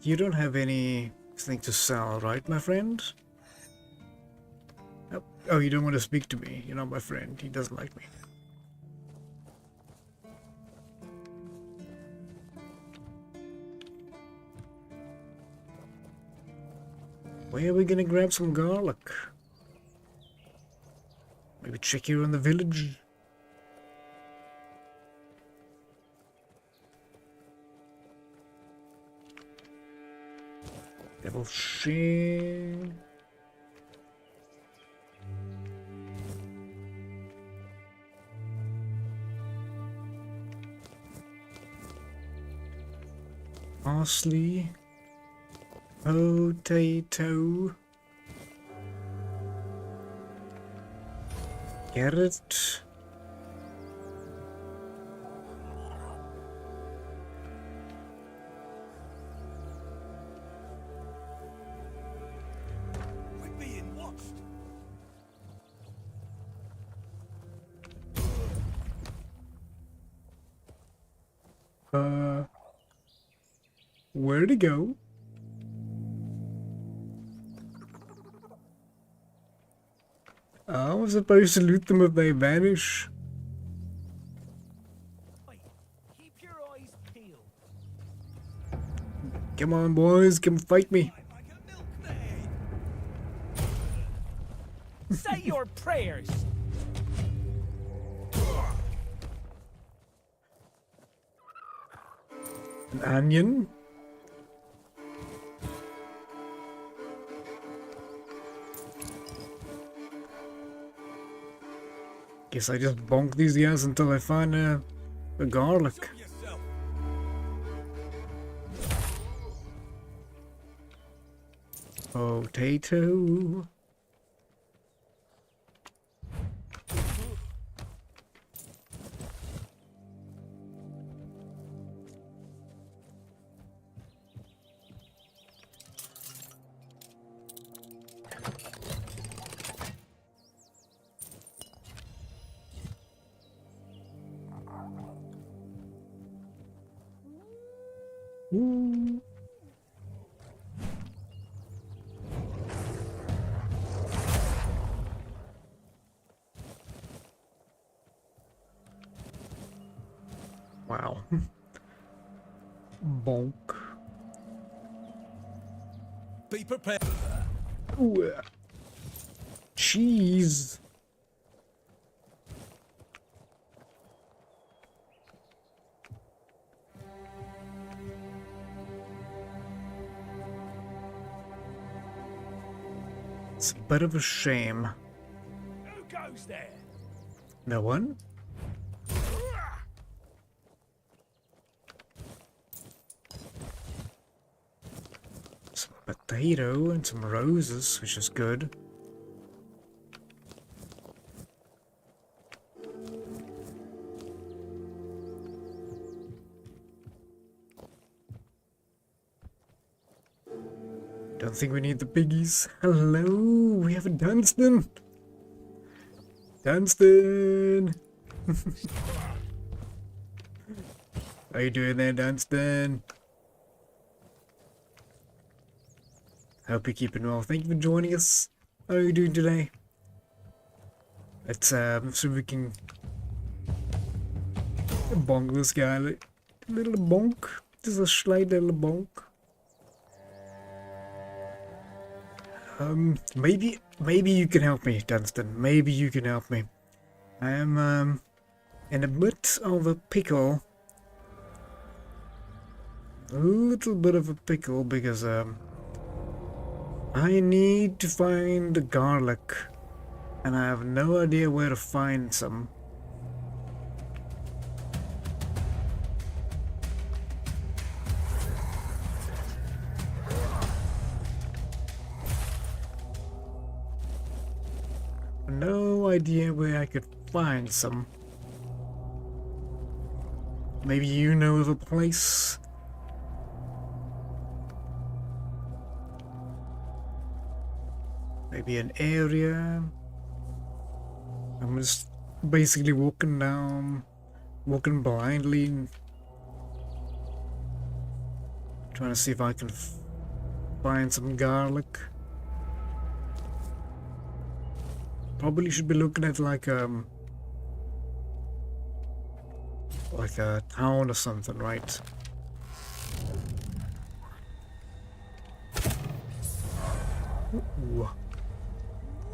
You don't have anything to sell, right, my friend? Oh, you don't want to speak to me. You're not my friend. He doesn't like me. Where are we gonna grab some garlic? Maybe check here in the village. Devil shit. Parsley. Potato. Carrot. We're being watched. Where'd it go? I was supposed to loot them if they vanish. Keep your eyes peeled. Come on, boys, come fight me. Like a milkmaid. Say your prayers. An onion. Guess I just bonk these guys until I find a garlic. Yourself. Potato. Ooh. Bonk. Be prepared. Ooh. Cheese. It's a bit of a shame. Who goes there? No one? Some potato and some roses, which is good. Don't think we need the piggies. Hello, we have a Dunstan. Dunstan. How you doing there, Dunstan? Hope you're keeping well. Thank you for joining us. How are you doing today? Let's see if we can bonk this guy. A little bonk. Just a slight little bonk. Maybe you can help me, Dunstan. Maybe you can help me. I am in a bit of a pickle. A little bit of a pickle because I need to find the garlic, and I have no idea where to find some. No idea where I could find some. Maybe you know of a place? Maybe an area? I'm just basically walking blindly, and trying to see if I can find some garlic. Probably should be looking at like a town or something, right? Ooh.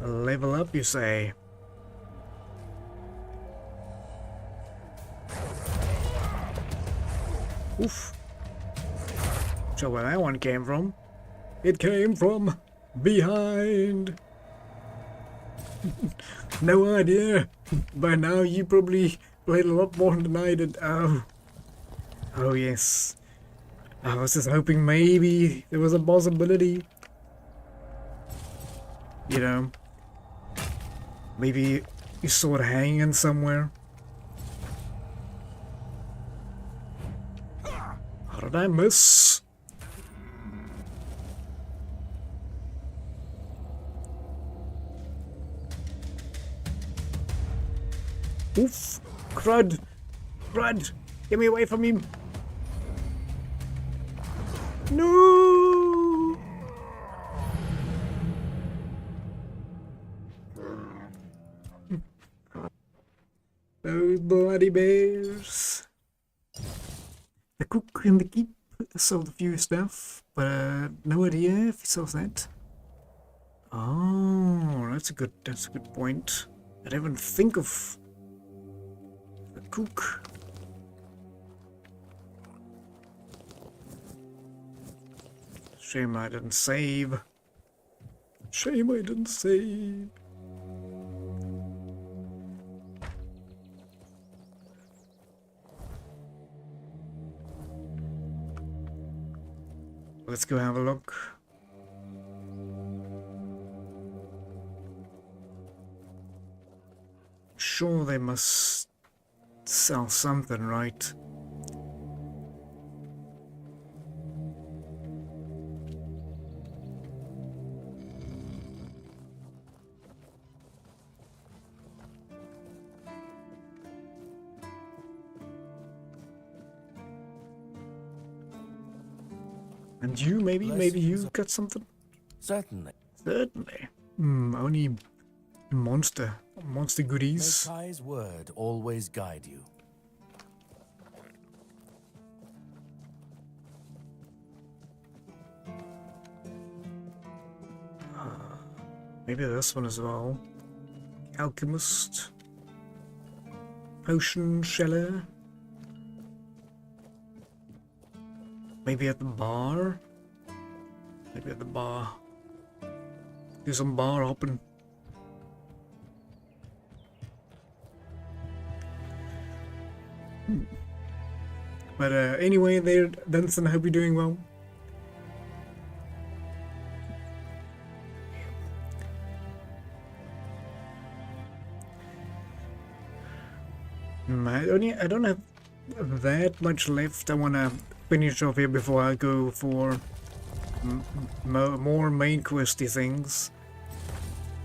A level up, you say? Oof. So where that one came from? It came from behind. No idea. By now you probably played a lot more than I did. Oh yes. I was just hoping maybe there was a possibility. You know, maybe you saw it hanging somewhere. How did I miss? Oof! Crud! Crud! Get me away from him! No! Those bloody bears! The cook and the keep sold a few stuff, but no idea if he sells that. Oh, that's a good point. I didn't even think of the cook. Shame I didn't save. Shame I didn't save. Let's go have a look. Sure, they must sell something, right? And you, maybe you got something? Certainly. Certainly. Only monster goodies. May Kai's word always guide you. Maybe this one as well. Alchemist. Potion seller. Maybe at the bar. Maybe at the bar. Do some bar hopping. But anyway, there, Dunson, I hope you're doing well. I don't have that much left. I wanna finish off here before I go for more main questy things.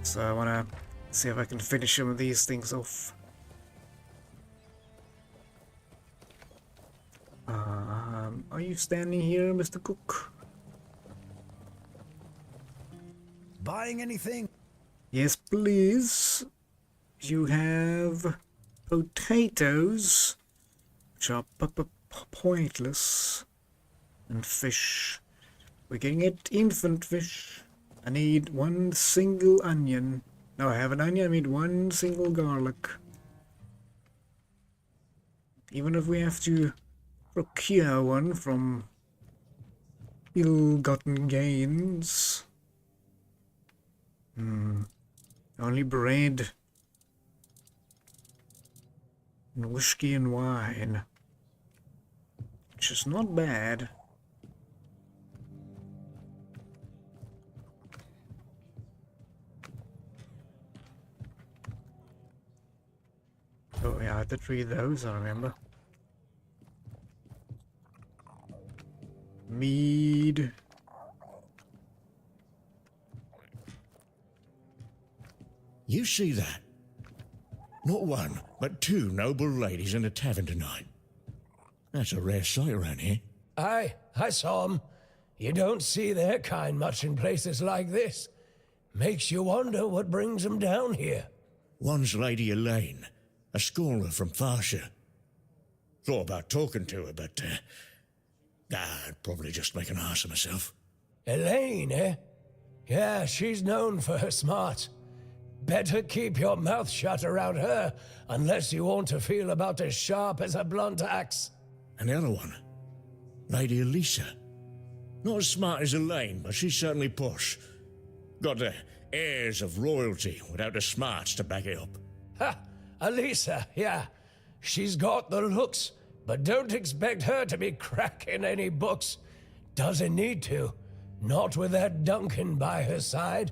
So I wanna see if I can finish some of these things off. Are you standing here, Mr. Cook? Buying anything? Yes, please. You have potatoes, which are pointless, and fish. We're getting it infant fish. I need one single onion. No, I have an onion. I need one single garlic. Even if we have to procure one from ill-gotten gains. Only bread. And whiskey and wine. Which is not bad. Oh yeah, I did read those, I remember. Mead. You see that? Not one, but two noble ladies in a tavern tonight. That's a rare sight around here. Aye, I saw 'em. You don't see their kind much in places like this. Makes you wonder what brings 'em down here. One's Lady Elaine, a scholar from Farshire. Thought about talking to her, but I'd probably just make an ass of myself. Elaine, eh? Yeah, she's known for her smart. Better keep your mouth shut around her, unless you want to feel about as sharp as a blunt axe. And the other one, Lady Elisa. Not as smart as Elaine, but she's certainly posh. Got the airs of royalty without the smarts to back it up. Ha! Elisa, yeah. She's got the looks, but don't expect her to be cracking any books. Doesn't need to. Not with that Duncan by her side.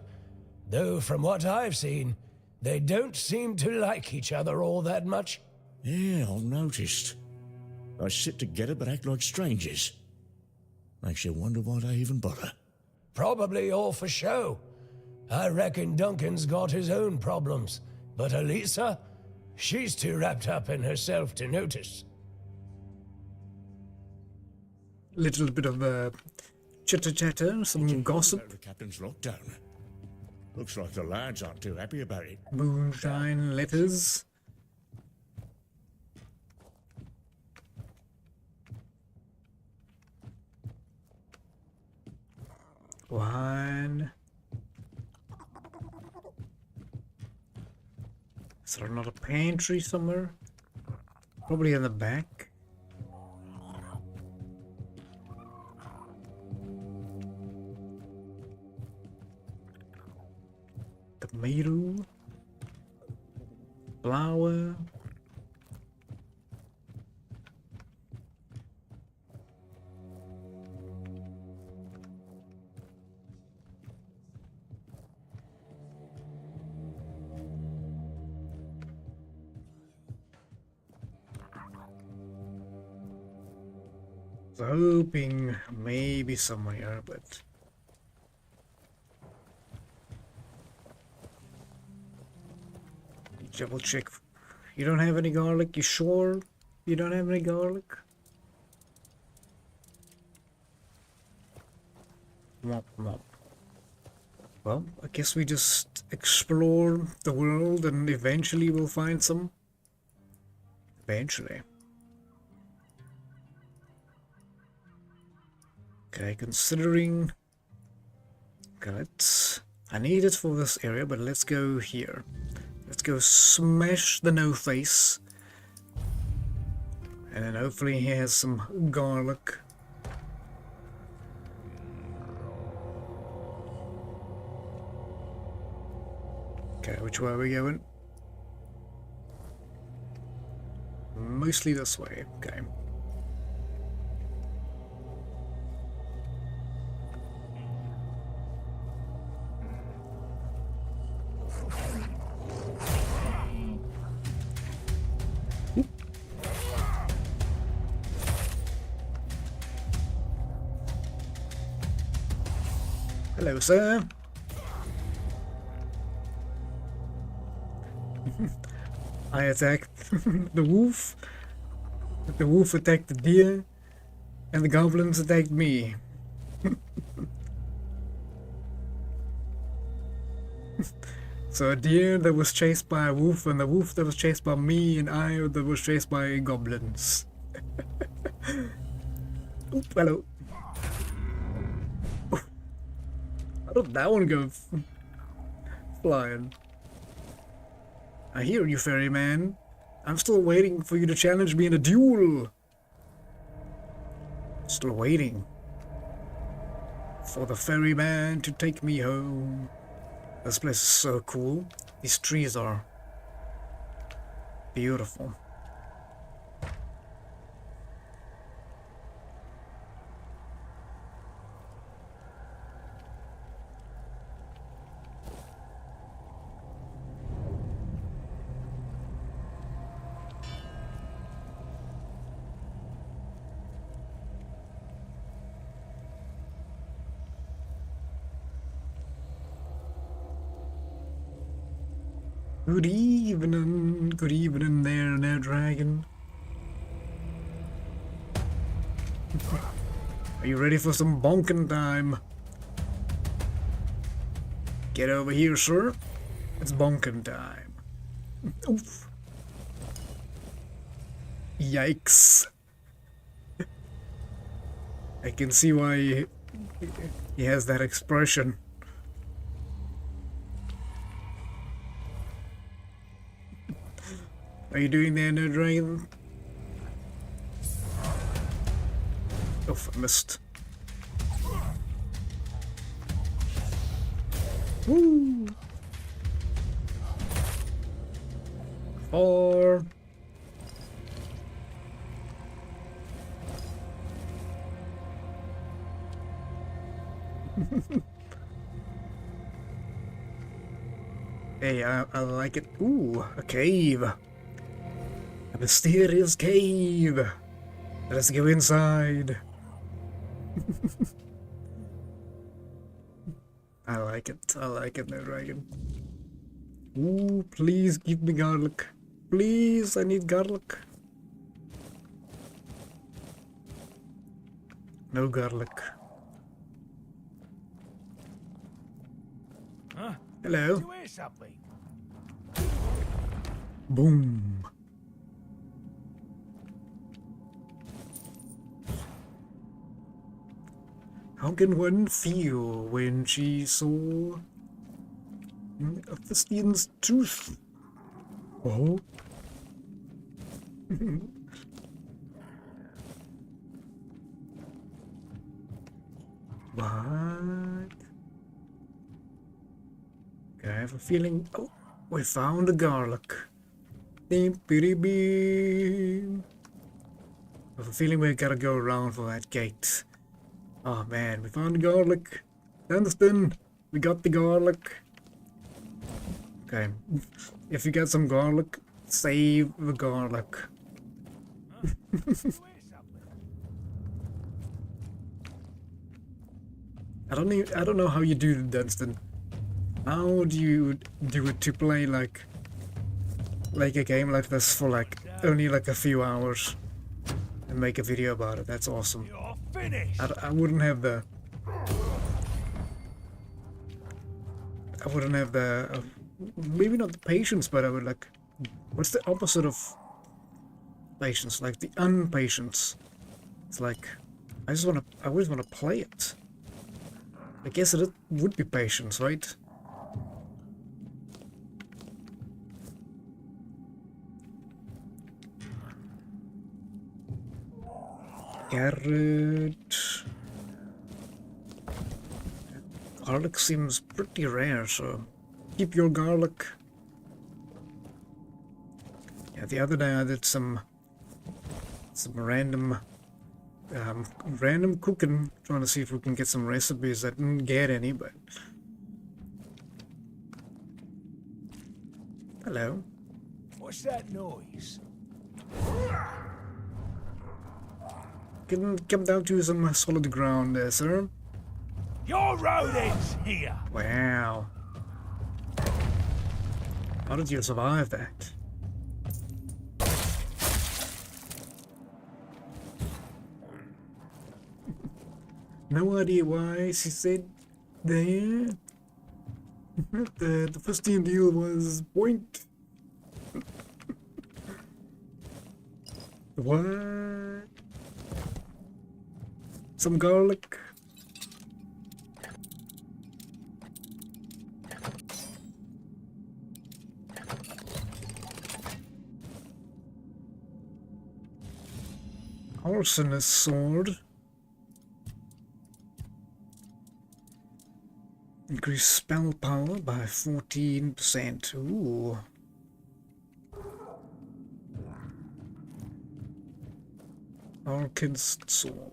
Though from what I've seen, they don't seem to like each other all that much. Yeah, I've noticed. They sit together but act like strangers. Makes you wonder why they even bother. Probably all for show. I reckon Duncan's got his own problems, but Elisa, she's too wrapped up in herself to notice. Little bit of chitter-chatter, some gossip. The captain's lockdown. Looks like the lads aren't too happy about it. Moonshine letters. Wine. Is there not a pantry somewhere? Probably in the back. Tomato. Flour. Was hoping maybe somewhere, but double check. You don't have any garlic? You sure you don't have any garlic? Mop, mop. Well, I guess we just explore the world and eventually we'll find some. Eventually. Okay, considering... Okay, let's I need it for this area, but let's go here. Let's go smash the no-face. And then hopefully he has some garlic. Okay, which way are we going? Mostly this way, okay. Hello, sir. I attacked the wolf. The wolf attacked the deer, and the goblins attacked me. So a deer that was chased by a wolf, and a wolf that was chased by me, and I that was chased by goblins. Oop, hello. How did that one go flying? I hear you, ferryman. I'm still waiting for you to challenge me in a duel. Still waiting for the ferryman to take me home. This place is so cool. These trees are beautiful. Good evening there, dragon. Are you ready for some bonking time? Get over here, sir. It's bonking time. Oof. Yikes. I can see why he has that expression. Are you doing there, no dragon? Oh, I missed. Woo! 4. Hey, I like it. Ooh, a cave. A mysterious cave. Let's go inside. I like it, no dragon. Ooh, please give me garlic. Please, I need garlic. No garlic. Huh? Hello. You hear something? Boom. How can one feel when she saw a Thistian's tooth? Oh. What? Okay, I have a feeling. Oh, we found the garlic. Beep, beep, beep. I have a feeling we gotta go around for that gate. Oh man, we found the garlic. Dunstan, we got the garlic. Okay, if you got some garlic, save the garlic. I don't know how you do it, Dunstan. How do you do it to play like a game like this for like only like a few hours and make a video about it? That's awesome. You're finished. I wouldn't have the maybe not the patience, but I would like, what's the opposite of patience? Like the unpatience. It's like I always want to play it. I guess it would be patience, right? Carrot. Garlic seems pretty rare, so keep your garlic. Yeah, the other day I did some random cooking, trying to see if we can get some recipes. I didn't get any, but hello. What's that noise? Can come down to some solid ground there, sir. Your rodents here! Wow. How did you survive that? No idea why she said there. The first deal was point. What? Some garlic. Arsonist sword. Increase spell power by 14%. Ooh. Alchemist sword.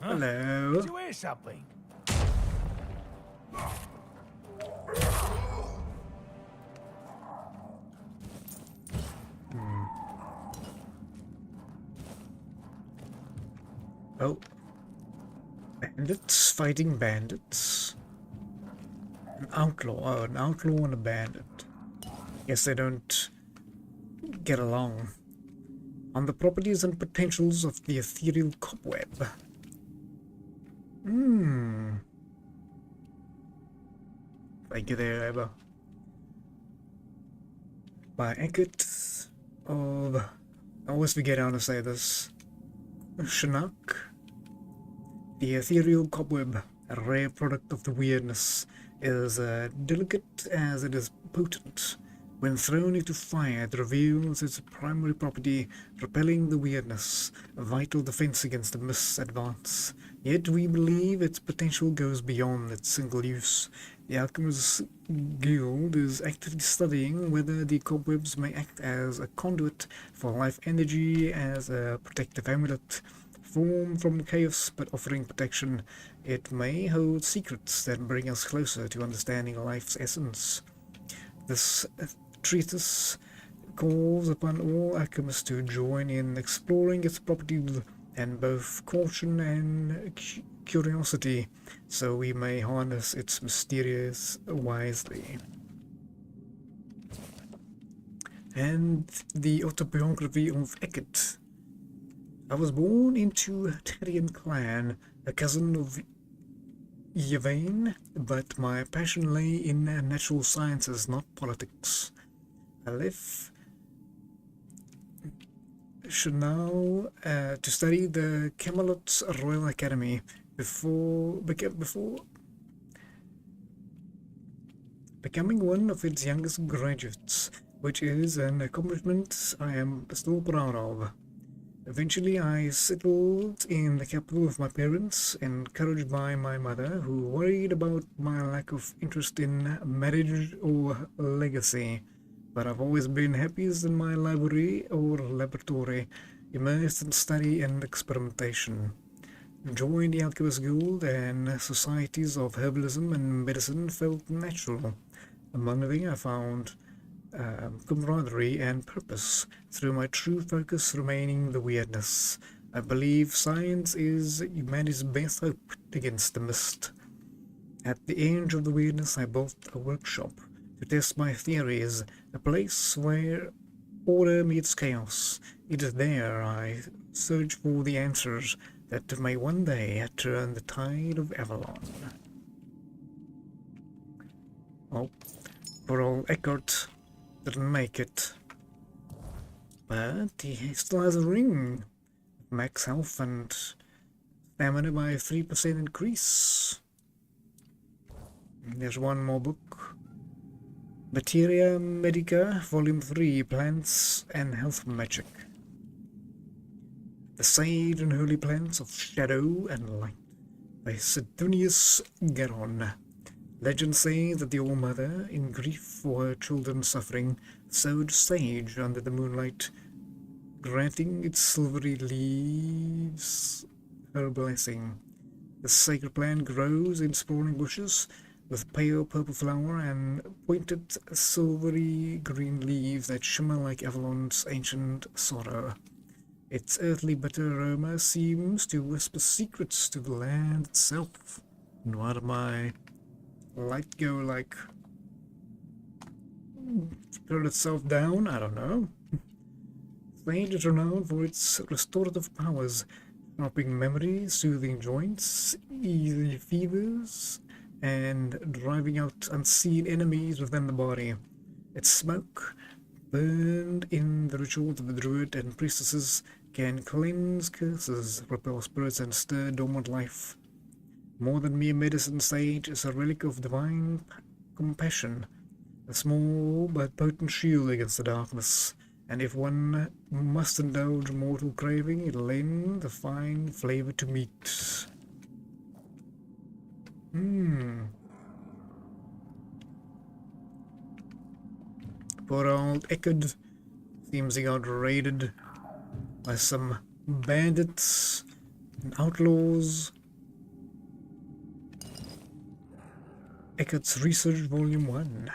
Hello. Did you hear something? Oh. Bandits fighting bandits. An outlaw. Oh, an outlaw and a bandit. Guess they don't get along. On the properties and potentials of the ethereal cobweb. Thank you there, Eber. By Eckert of... I always forget how to say this. Shinnok. The ethereal cobweb, a rare product of the Wyrdness, is delicate as it is potent. When thrown into fire, it reveals its primary property, repelling the Wyrdness, a vital defense against the mist's advance. Yet we believe its potential goes beyond its single use. The Alchemist's Guild is actively studying whether the cobwebs may act as a conduit for life energy, as a protective amulet. Formed from chaos but offering protection, it may hold secrets that bring us closer to understanding life's essence. This treatise calls upon all alchemists to join in exploring its properties and both caution and curiosity, so we may harness its mysterious wisely. And the autobiography of Eckert. I was born into a Arthurian clan, a cousin of Yvain, but my passion lay in natural sciences, not politics. I left Chanel to study the Camelot's Royal Academy before becoming one of its youngest graduates, which is an accomplishment I am still proud of. Eventually, I settled in the capital of my parents, encouraged by my mother, who worried about my lack of interest in marriage or legacy. But I've always been happiest in my library or laboratory, immersed in study and experimentation. Joined the Alchemist Guild, and societies of herbalism and medicine felt natural. Among them, I found camaraderie and purpose, through my true focus remaining the Wyrdness. I believe science is humanity's best hope against the mist. At the end of the Wyrdness, I built a workshop to test my theories, a place where order meets chaos. It is there I search for the answers that may one day turn the tide of Avalon. Oh, poor old Eckert didn't make it, but he still has a ring. Max health and stamina by 3% increase. There's one more book. Materia Medica, Volume 3, Plants and Health Magic. The Sage and Holy Plants of Shadow and Light by Sidonius Garon. Legends say that the All-Mother, in grief for her children's suffering, sowed sage under the moonlight, granting its silvery leaves her blessing. The sacred plant grows in sprawling bushes with pale purple flower and pointed silvery green leaves that shimmer like Avalon's ancient sorrow. Its earthly bitter aroma seems to whisper secrets to the land itself. And why did my light go like turn itself down? I don't know. Sage is renowned for its restorative powers, sharpening memory, soothing joints, easy fevers, and driving out unseen enemies within the body. Its smoke, burned in the rituals of the druid and priestesses, can cleanse curses, repel spirits, and stir dormant life. More than mere medicine, sage is a relic of divine compassion, a small but potent shield against the darkness, and if one must indulge mortal craving, it'll lend a fine flavor to meat. Poor old Eckerd seems he got raided by some bandits and outlaws. Eckerd's Research Volume 1.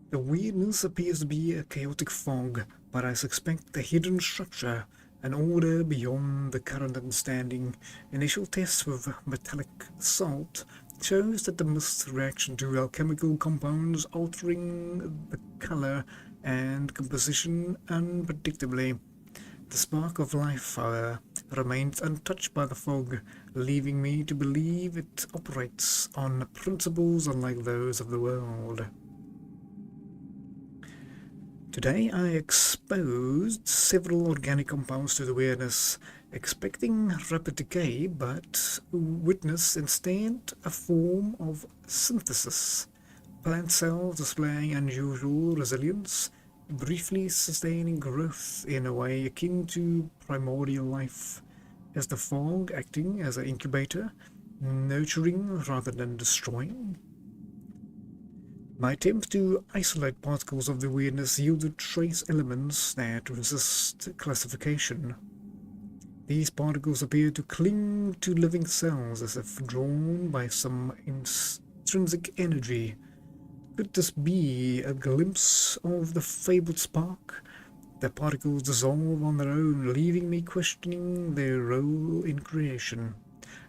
The Wyrdness appears to be a chaotic fog, but I suspect a hidden structure, an order beyond the current understanding. Initial tests with metallic salt shows that the mist's reaction to alchemical compounds altering the color and composition unpredictably. The spark of life, however, remains untouched by the fog, leaving me to believe it operates on principles unlike those of the world. Today I exposed several organic compounds to the Wyrdness, expecting rapid decay, but witness instead a form of synthesis. Plant cells displaying unusual resilience, briefly sustaining growth in a way akin to primordial life. Is the fog acting as an incubator, nurturing rather than destroying? My attempt to isolate particles of the Wyrdness yielded trace elements that resist classification. These particles appear to cling to living cells as if drawn by some intrinsic energy. Could this be a glimpse of the fabled spark? The particles dissolve on their own, leaving me questioning their role in creation.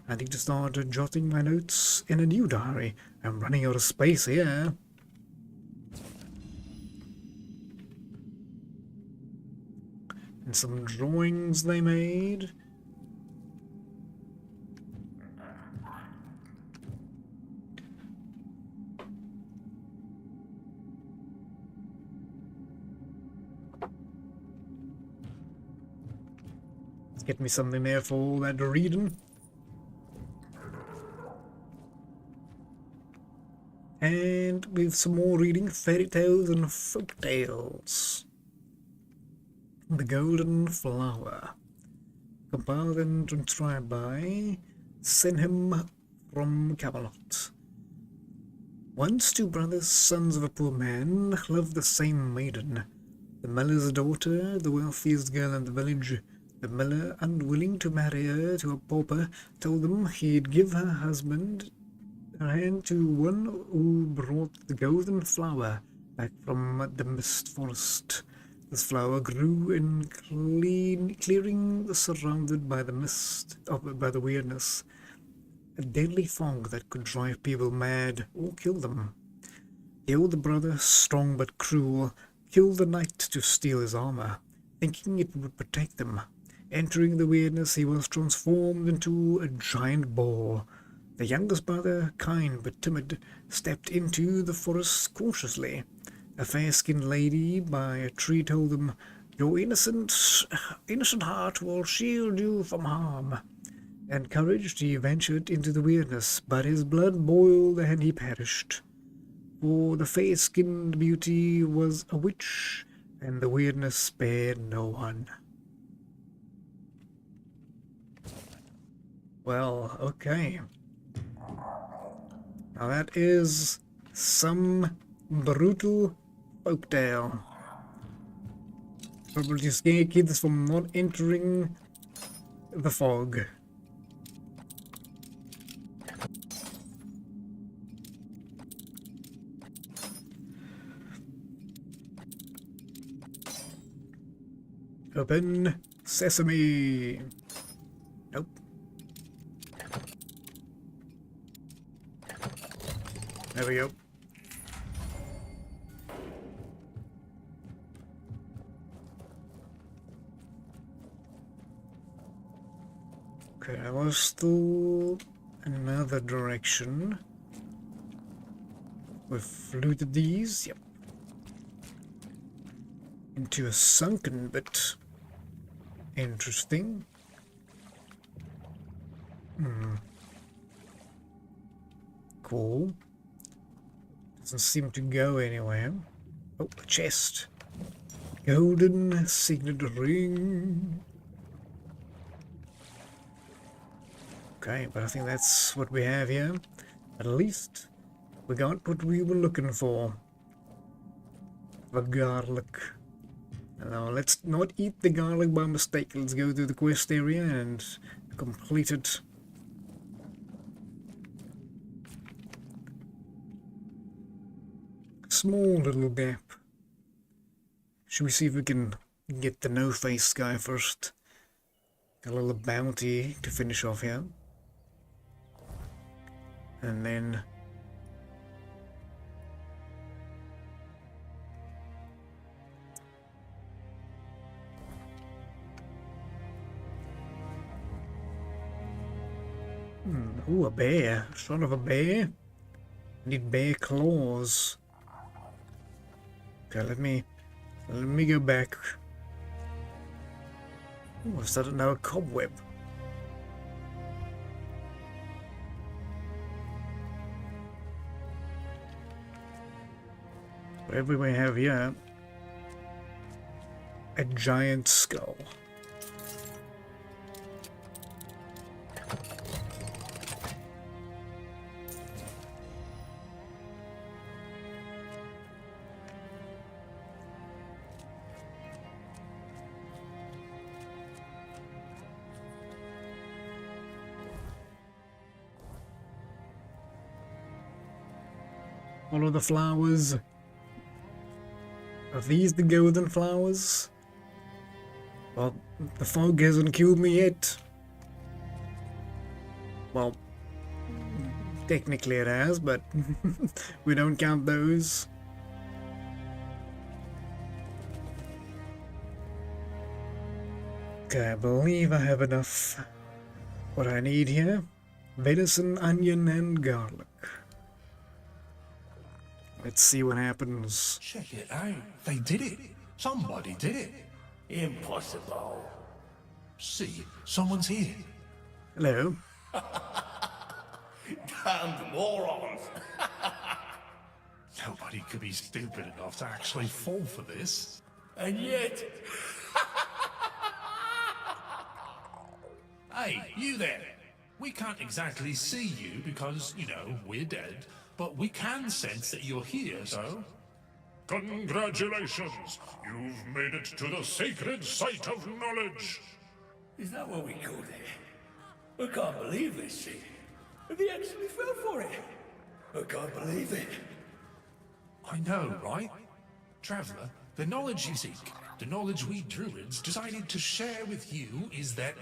I need to start jotting my notes in a new diary. I'm running out of space here. And some drawings they made. Let's get me something there for all that reading. And with some more reading, fairy tales and folk tales. The Golden Flower, compiled and transcribed by Senhim from Camelot. Once two brothers, sons of a poor man, loved the same maiden. The miller's daughter, the wealthiest girl in the village. The miller, unwilling to marry her to a pauper, told them he'd give her husband her hand to one who brought the golden flower back from the mist forest. This flower grew in clearing surrounded by the mist, by the Wyrdness, a deadly fog that could drive people mad or kill them. The older brother, strong but cruel, killed the knight to steal his armor, thinking it would protect them. Entering the Wyrdness, he was transformed into a giant boar. The youngest brother, kind but timid, stepped into the forest cautiously. A fair-skinned lady by a tree told him, "Your innocent heart will shield you from harm." Encouraged, he ventured into the Wyrdness, but his blood boiled and he perished. For the fair-skinned beauty was a witch, and the weirdness spared no one. Well, okay. Now that is some brutal folktale. Probably to scare kids from not entering the fog. Open sesame. Nope. There we go. Okay, I was still another direction. We've looted these, yep. Into a sunken bit. Interesting. Cool. Doesn't seem to go anywhere. Oh, a chest. Golden signet ring. Okay, but I think that's what we have here. At least we got what we were looking for. The garlic. Now let's not eat the garlic by mistake. Let's go to the quest area and complete it. Small little gap. Should we see if we can get the no-face guy first? A little bounty to finish off here. And then ooh, a bear. Son of a bear. Need bear claws. Okay, let me go back. Ooh, I've started now a cobweb. Whatever we have here, a giant skull. Follow the flowers. Are these the golden flowers? Well, the fog hasn't killed me yet. Well, technically it has, but we don't count those. Okay, I believe I have enough. What I need here: venison, onion, and garlic. Let's see what happens. Check it out. They did it. Somebody did it. Impossible. See, someone's here. Hello. Damned morons. Nobody could be stupid enough to actually fall for this. And yet, Hey, you there. We can't exactly see you because, you know, we're dead, but we can sense that you're here, so... Congratulations! You've made it to the sacred site of knowledge! is that what we called it? I can't believe this shit. They actually fell for it. I can't believe it. I know, right? Traveller, the knowledge you seek, the knowledge we druids decided to share with you is that...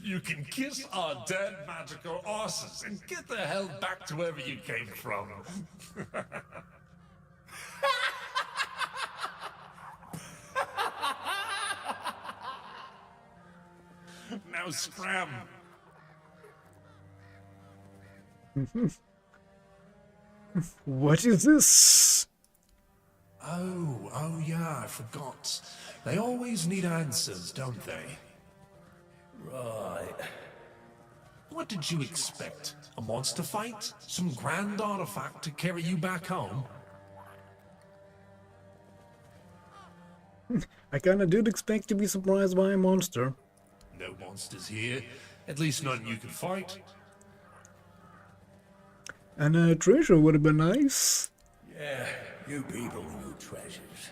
You can kiss our dead magical asses and get the hell back to wherever you came from. Now scram. What is this? Oh yeah, I forgot. They always need answers, don't they? Right. What did you expect? A monster fight? Some grand artifact to carry you back home? I kinda did expect to be surprised by a monster. No monsters here. At least none you can fight. And a treasure would have been nice. Yeah, you people and your treasures.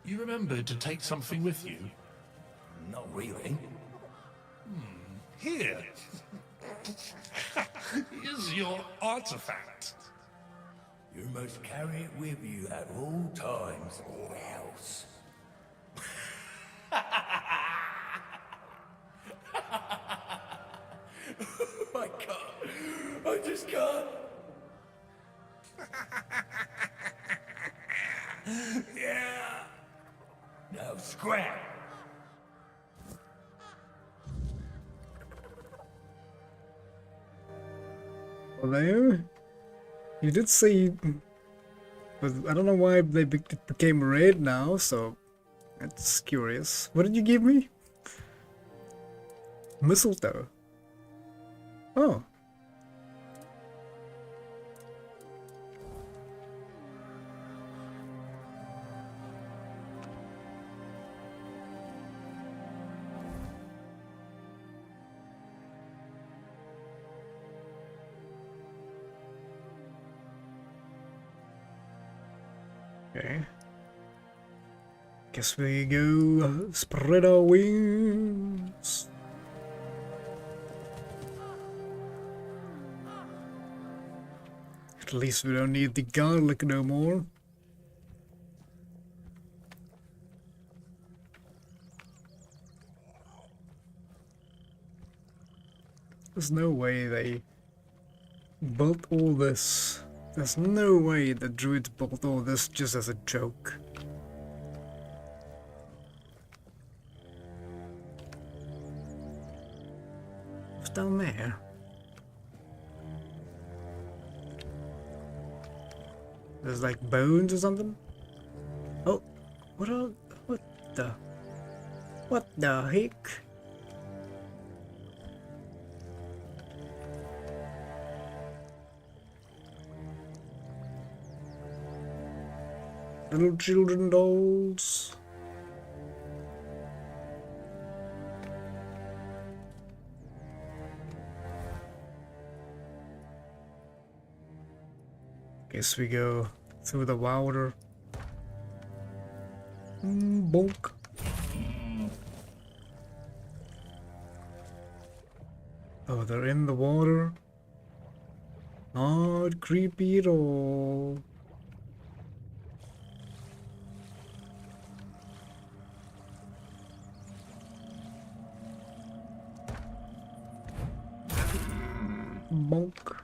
You remembered to take something with you? Not really. Here. Here's your artifact. You must carry it with you at all times or else. I can't. I just can't. Yeah. Now scrap. Although, you did say, but I don't know why they it became red now, so that's curious. What did you give me? Mistletoe. Oh. Okay. Guess we go spread our wings. At least we don't need the garlic no more. There's no way they built all this. There's no way the druids built all this just as a joke. What's down there? There's like bones or something? Oh, what the heck? Little children dolls. Guess we go through the water. Bonk. Oh, they're in the water. Not creepy at all. Bonk.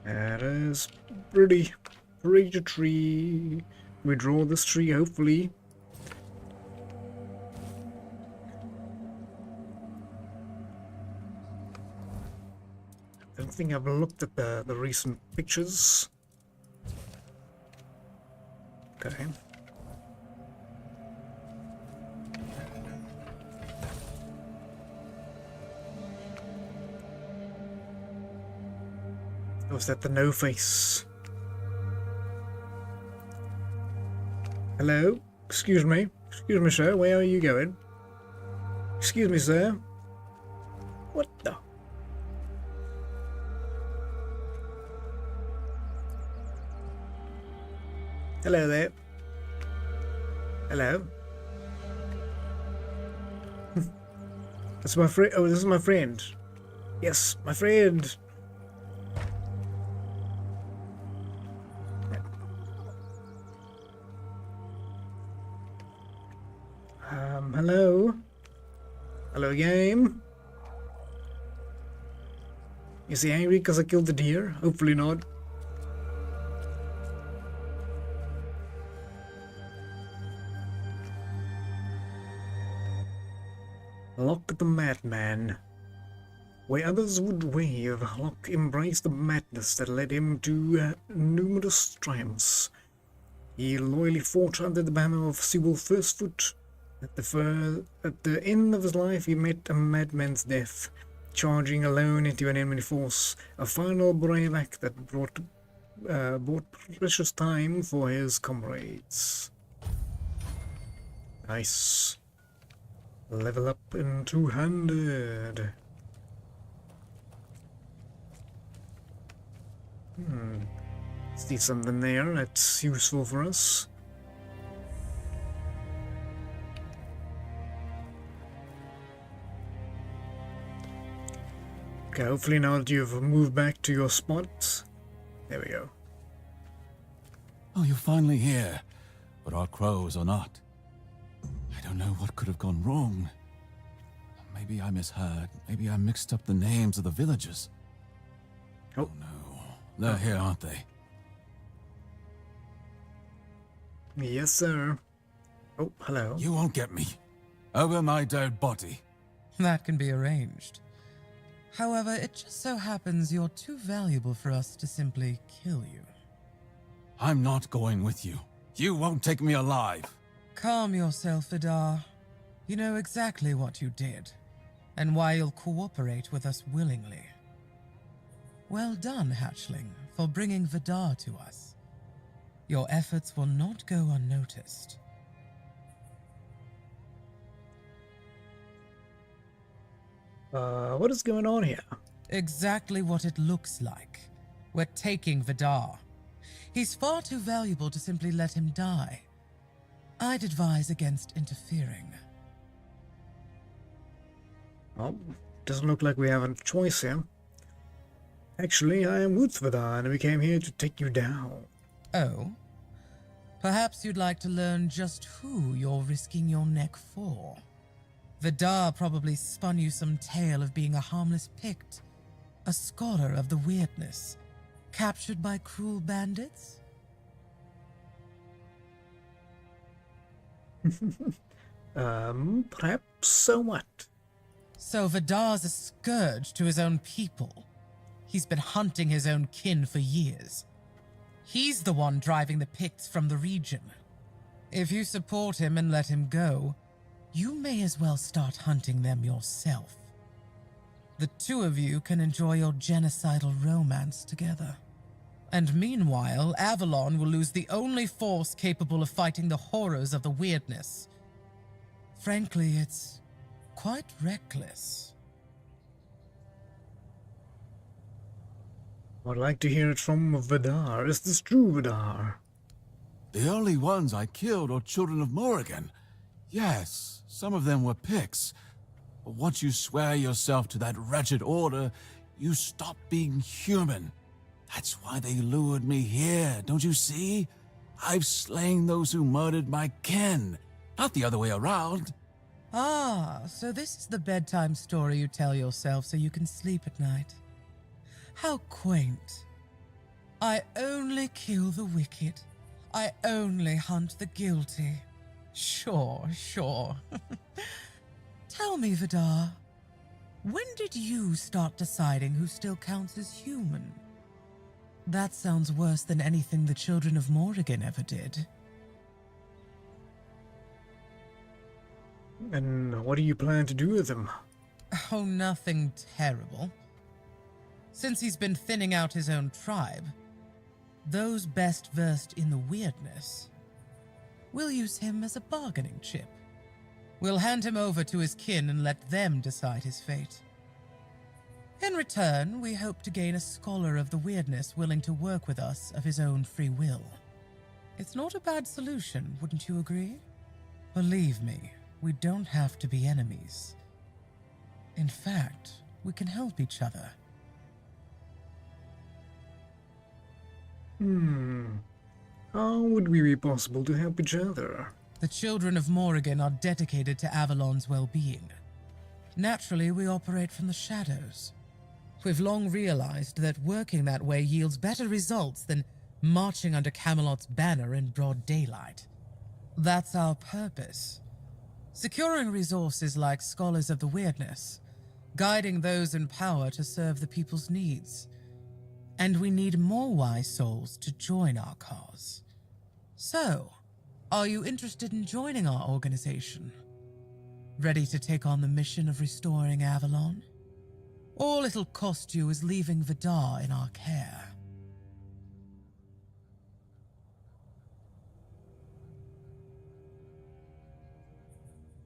That is pretty tree. We draw this tree, hopefully. I don't think I've looked at the recent pictures. Okay. Or was that the no face? Hello? Excuse me, sir, where are you going? Excuse me, sir. What the? Hello there. Hello. That's my friend. Oh, this is my friend. Yes, my friend. Hello. Hello, game. Is he angry because I killed the deer? Hopefully not. Look at the madman. Where others would wave, Locke embraced the madness that led him to numerous triumphs. He loyally fought under the banner of Sewell Firstfoot. At the end of his life, he met a madman's death, charging alone into an enemy force, a final brave act that brought precious time for his comrades. Nice. Level up in 200. See something there that's useful for us. Okay, hopefully now that you've moved back to your spot. There we go. Oh, you're finally here. But our crows are not. I don't know what could have gone wrong. Maybe I misheard. Maybe I mixed up the names of the villagers. Oh no. They're here, aren't they? Yes, sir. Oh, hello. You won't get me. Over my dead body. That can be arranged. However, it just so happens you're too valuable for us to simply kill you. I'm not going with you. You won't take me alive. Calm yourself, Vidar. You know exactly what you did, and why you'll cooperate with us willingly. Well done, Hatchling, for bringing Vidar to us. Your efforts will not go unnoticed. What is going on here? Exactly what it looks like. We're taking Vidar. He's far too valuable to simply let him die. I'd advise against interfering. Well, doesn't look like we have a choice here. Actually, I am with Vidar, and we came here to take you down. Oh? Perhaps you'd like to learn just who you're risking your neck for. Vidar probably spun you some tale of being a harmless Pict, a scholar of the Wyrdness, captured by cruel bandits? Perhaps so what? So Vidar's a scourge to his own people. He's been hunting his own kin for years. He's the one driving the Picts from the region. If you support him and let him go, you may as well start hunting them yourself. The two of you can enjoy your genocidal romance together. And meanwhile, Avalon will lose the only force capable of fighting the horrors of the Wyrdness. Frankly, it's quite reckless. I'd like to hear it from Vidar. Is this true, Vidar? The only ones I killed are children of Morrigan. Yes, some of them were Picts. But once you swear yourself to that wretched order, you stop being human. That's why they lured me here, don't you see? I've slain those who murdered my kin, not the other way around. Ah, so this is the bedtime story you tell yourself so you can sleep at night. How quaint. I only kill the wicked. I only hunt the guilty. Sure. Tell me, Vidar, when did you start deciding who still counts as human? That sounds worse than anything the children of Morrigan ever did. And what do you plan to do with him? Oh, nothing terrible. Since he's been thinning out his own tribe, those best versed in the Wyrdness, we'll use him as a bargaining chip. We'll hand him over to his kin and let them decide his fate. In return, we hope to gain a scholar of the Wyrdness willing to work with us of his own free will. It's not a bad solution, wouldn't you agree? Believe me, we don't have to be enemies. In fact, we can help each other. How would we be possible to help each other? The children of Morrigan are dedicated to Avalon's well-being. Naturally, we operate from the shadows. We've long realized that working that way yields better results than marching under Camelot's banner in broad daylight. That's our purpose. Securing resources like scholars of the Wyrdness, guiding those in power to serve the people's needs. And we need more wise souls to join our cause. So, are you interested in joining our organization? Ready to take on the mission of restoring Avalon? All it'll cost you is leaving Vidar in our care.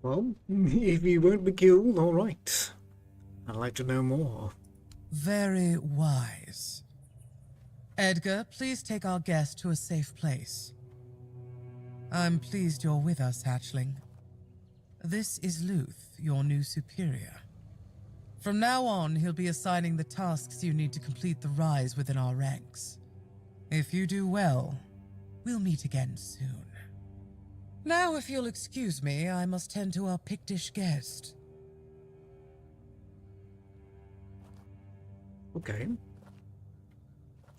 Well, if you won't be killed, all right. I'd like to know more. Very wise. Edgar, please take our guest to a safe place. I'm pleased you're with us, Hatchling. This is Luth, your new superior. From now on, he'll be assigning the tasks you need to complete the rise within our ranks. If you do well, we'll meet again soon. Now, if you'll excuse me, I must tend to our Pictish guest. Okay.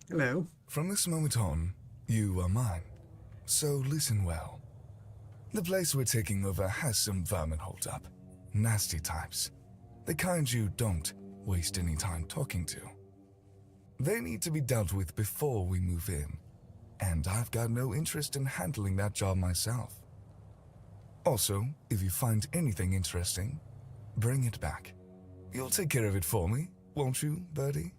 Hello. From this moment on, you are mine. So listen well. The place we're taking over has some vermin holed up. Nasty types. The kind you don't waste any time talking to. They need to be dealt with before we move in. And I've got no interest in handling that job myself. Also, if you find anything interesting, bring it back. You'll take care of it for me, won't you, Birdie?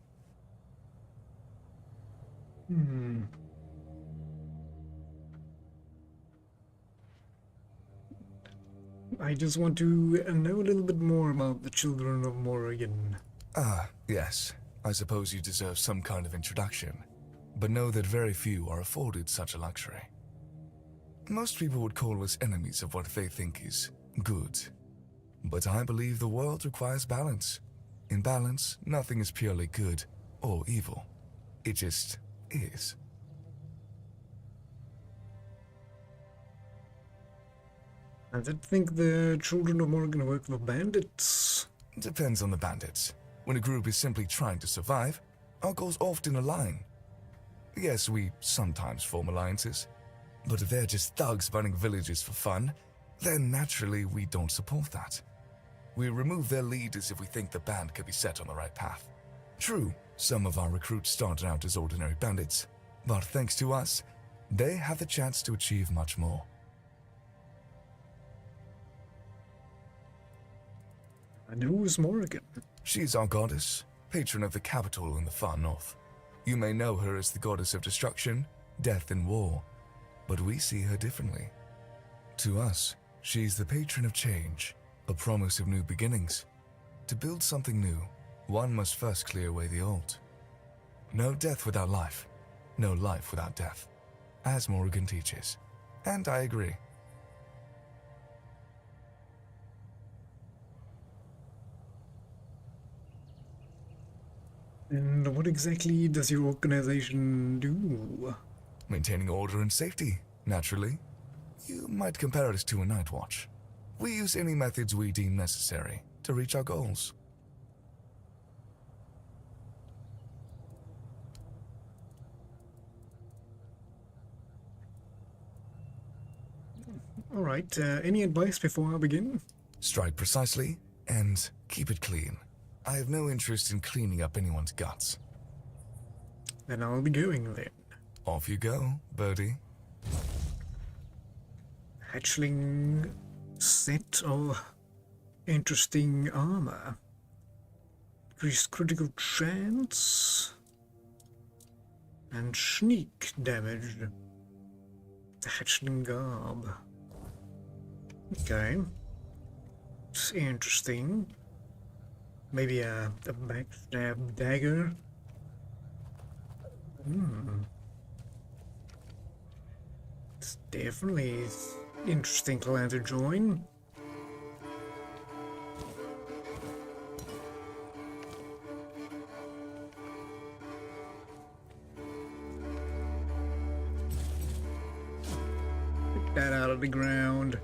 I just want to know a little bit more about the children of Morrigan. Ah, yes. I suppose you deserve some kind of introduction. But know that very few are afforded such a luxury. Most people would call us enemies of what they think is good. But I believe the world requires balance. In balance, nothing is purely good or evil. It just is. I did think the children of Morrigan work for bandits. Depends on the bandits. When a group is simply trying to survive, our goals often align. Yes, we sometimes form alliances, but if they're just thugs burning villages for fun, then naturally we don't support that. We remove their leaders if we think the band could be set on the right path. True, some of our recruits started out as ordinary bandits, but thanks to us, they have the chance to achieve much more. And who's Morrigan? She's our goddess, patron of the capital in the far north. You may know her as the goddess of destruction, death, and war, but we see her differently. To us, she's the patron of change, a promise of new beginnings. To build something new, one must first clear away the old. No death without life, no life without death, as Morrigan teaches. And I agree. And what exactly does your organization do? Maintaining order and safety, naturally. You might compare us to a night watch. We use any methods we deem necessary to reach our goals. Alright, any advice before I begin? Strike precisely and keep it clean. I have no interest in cleaning up anyone's guts. Then I'll be going then. Off you go, Birdie. Hatchling set of interesting armor. Increased critical chance. And sneak damage. The hatchling garb. Okay. It's interesting. Maybe a backstab dagger. It's definitely interesting clan to join. Get that out of the ground.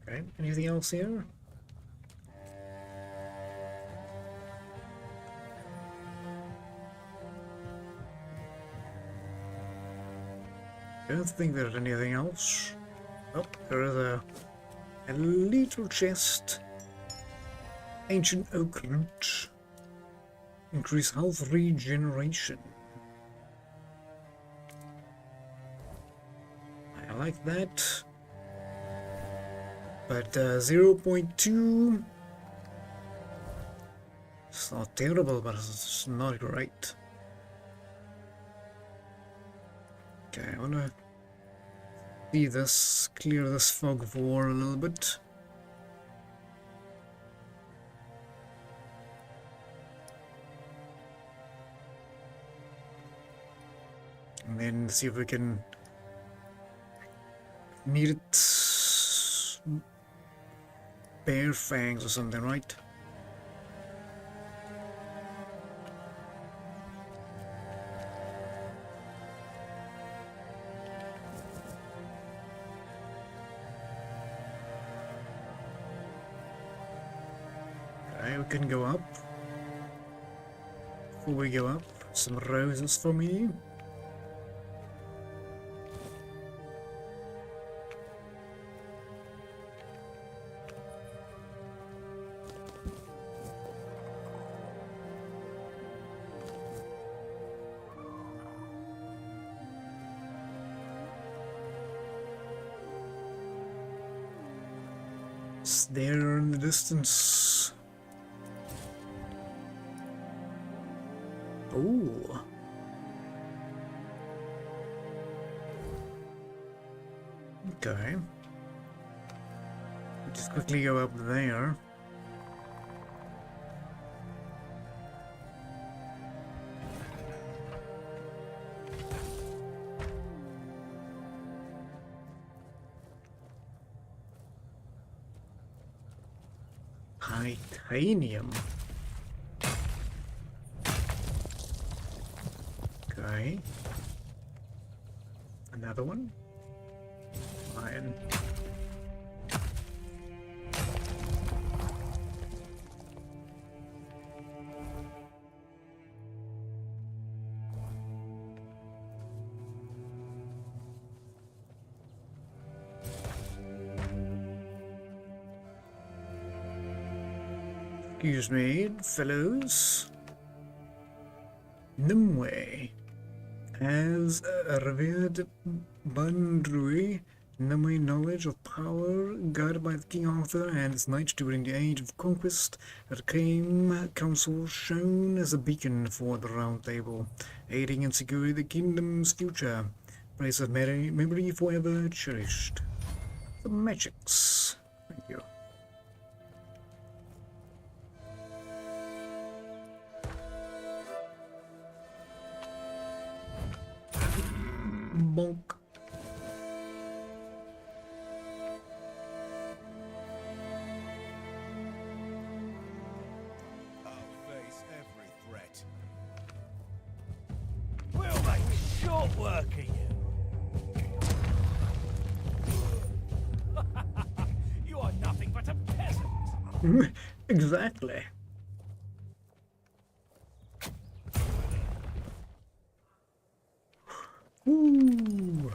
Okay, anything else here? don't think there's anything else. Oh, there is a little chest. Ancient oak root. Increase health regeneration. I like that. But 0.2. It's not terrible, but it's not great. Okay, I wanna see this, clear this fog of war a little bit. And then see if we can meet it bear fangs or something, right? Okay, we can go up. Before we go up, some roses for me. It's there in the distance. Oh. Okay. Just quickly go up there. Titanium. Okay. Another one. Iron. Excuse me, fellows. Nimue. As a revered Bandrui, Nimue knowledge of power guarded by the King Arthur and his knights during the Age of Conquest, that came council shown as a beacon for the Round Table, aiding and securing the kingdom's future. Place of memory forever cherished. The magics. Thank you. Bonk. I'll face every threat. We'll make short work of you. You are nothing but a peasant. Exactly. Ooh.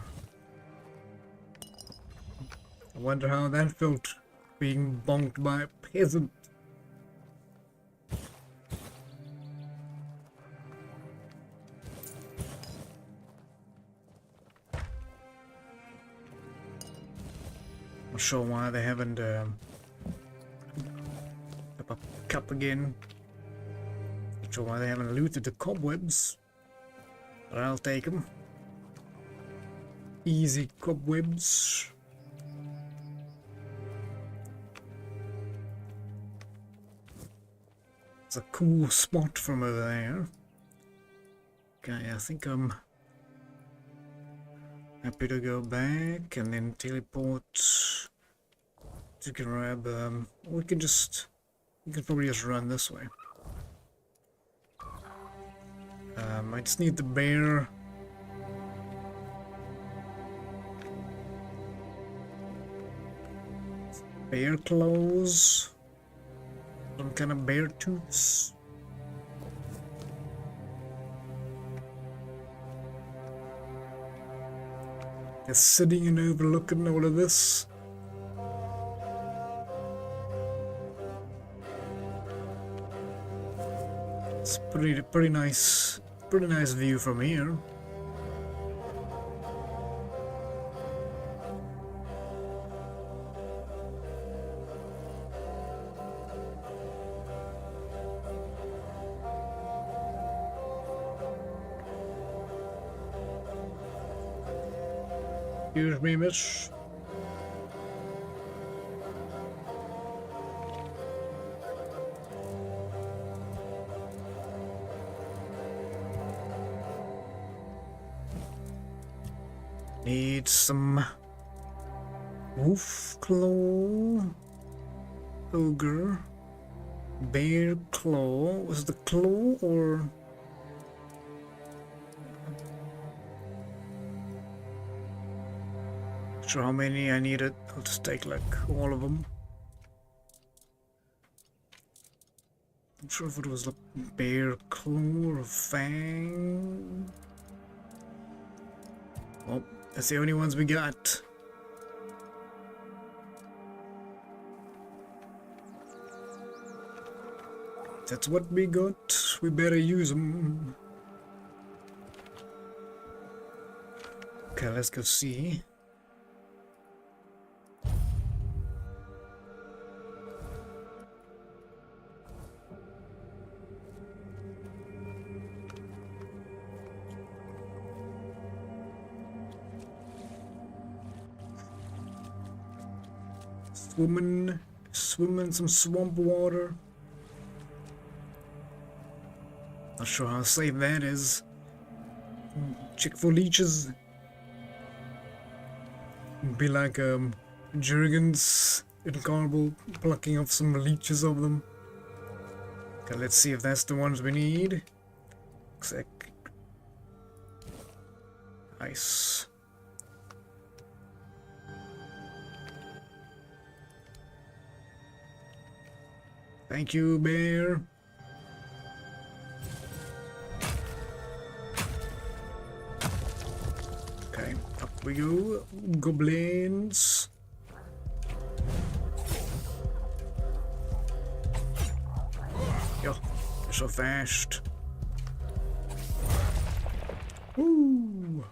I wonder how that felt, being bonked by a peasant. Not sure why they haven't up a cup again. Not sure why they haven't looted the cobwebs, but I'll take them. Easy cobwebs. It's a cool spot from over there. Okay, I think I'm happy to go back and then teleport to grab. We can probably just run this way. I just need the bear. Bear claws. Some kind of bear tooths. Just sitting and overlooking all of this. It's pretty nice view from here. Excuse me, miss. Need some wolf claw, ogre, bear claw. Was it the claw or? Not sure how many I needed. I'll just take like all of them. Not sure if it was like bear claw or fang. Well, that's the only ones we got. That's what we got. We better use them. Okay, let's go see. Swim in some swamp water. Not sure how safe that is. Check for leeches. Be like Jurgens in Carnival, plucking off some leeches of them. Okay, let's see if that's the ones we need. Looks like nice. Thank you, bear. Okay, up we go. Goblins. Yo, they're so fast. Woo!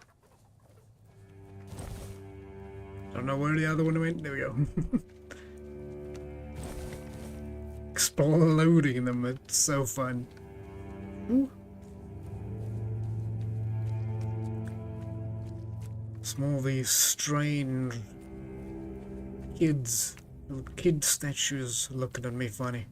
Don't know where the other one went. There we go. Exploding them, it's so fun. Ooh. Some of these strange kids, little kid statues looking at me funny.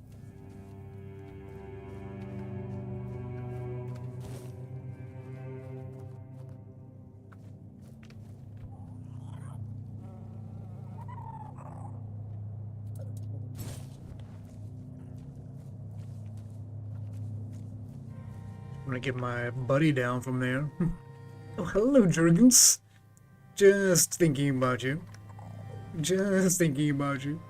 I'm gonna get my buddy down from there. Oh, hello, Jurgens. Just thinking about you. Just thinking about you.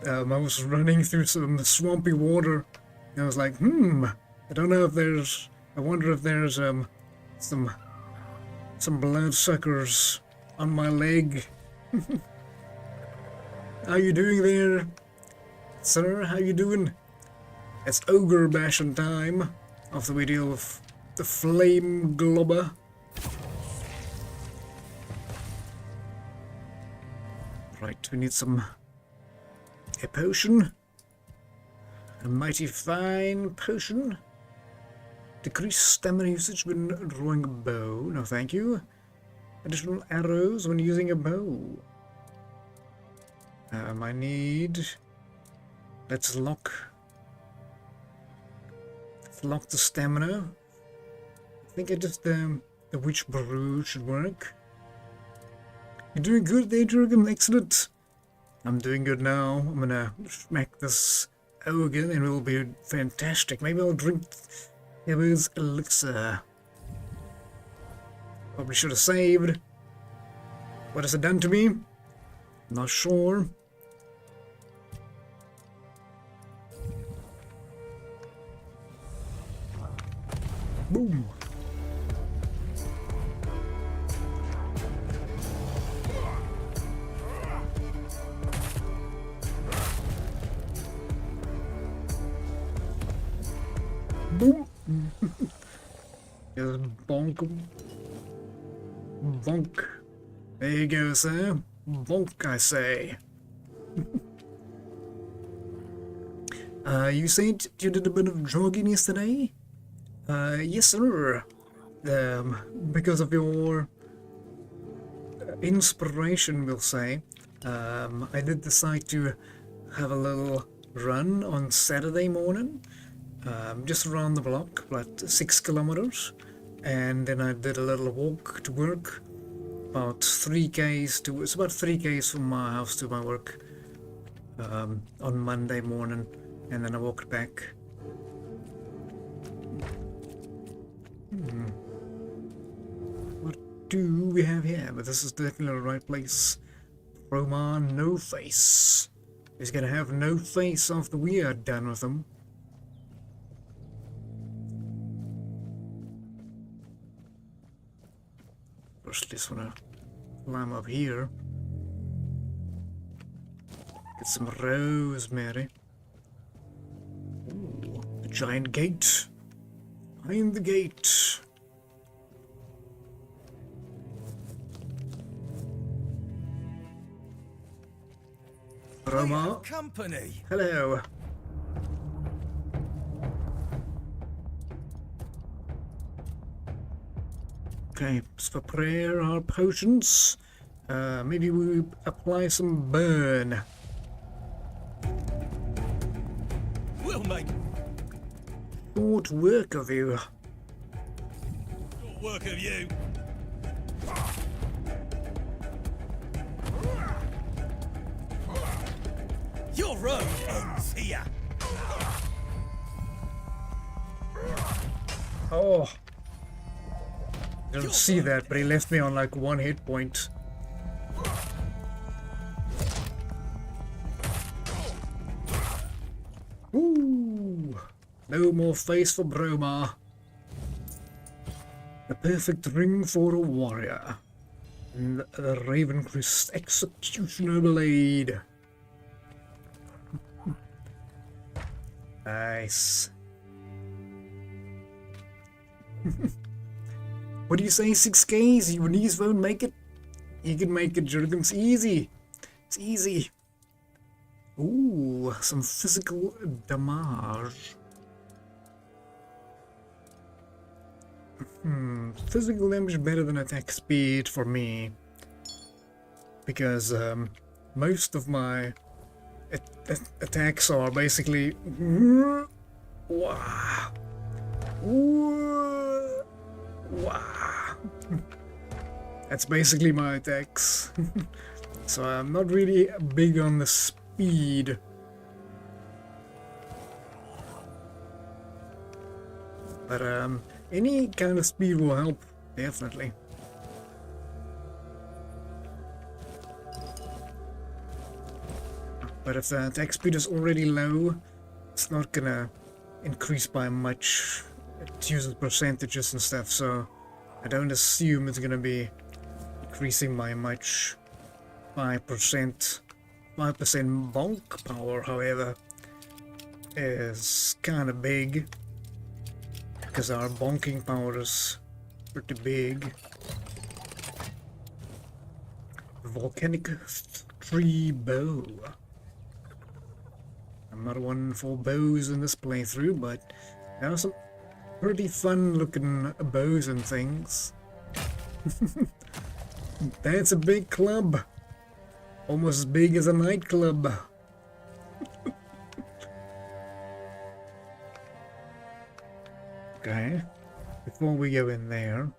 I was running through some swampy water, and I was like, I don't know if there's. I wonder if there's some bloodsuckers on my leg. How you doing there, sir? How you doing? It's ogre bashing time after we deal with the flame globber. Right, we need a potion. A mighty fine potion. Decrease stamina usage when drawing a bow. No, thank you. Additional arrows when using a bow. I need. Let's lock the stamina. I think the witch brew should work. You're doing good there, Jurgen. Excellent. I'm doing good now. I'm gonna smack this ogre and it'll be fantastic. Maybe I'll drink his elixir. Probably should have saved. What has it done to me? Not sure. Boom. Boom! Just bonk 'em. Bonk. There you go, sir. Bonk, I say. You said you did a bit of jogging yesterday? Yes, sir. Because of your inspiration, we'll say, I did decide to have a little run on Saturday morning, just around the block, about 6 kilometers, and then I did a little walk to work, about 3Ks to, it's about 3Ks from my house to my work, on Monday morning, and then I walked back. What do we have here? But this is definitely the right place. Roma No Face. He's gonna have no face after we are done with him. First, just wanna climb up here. Get some rosemary. Ooh, the giant gate. Behind the gate. Roma. Company. Hello. Okay, let's prepare our potions. Maybe we apply some burn. We'll make Good work of you. short work of you. Your road ends here. Oh. Didn't see that, but he left me on like 1 hit point. Ooh. No more face for Broma. The perfect ring for a warrior. And the Ravencrest Executioner Blade. Nice. What do you say, 6Ks? Your knees won't make it? You can make it, Jurgen. It's easy. It's easy. Ooh, some physical damage. Physical damage better than attack speed for me. Because most of my attacks are basically... Wow. Wow. That's basically my attacks. So I'm not really big on the speed. But any kind of speed will help, definitely. But if the attack speed is already low, it's not gonna increase by much. It uses percentages and stuff, so I don't assume it's gonna be increasing by much. 5%. 5% bonk power, however, is kinda big. Because our bonking power is pretty big. Volcanic tree bow. I'm not one for bows in this playthrough, but there are some pretty fun looking bows and things. That's a big club. Almost as big as a nightclub. Okay, before we go in there,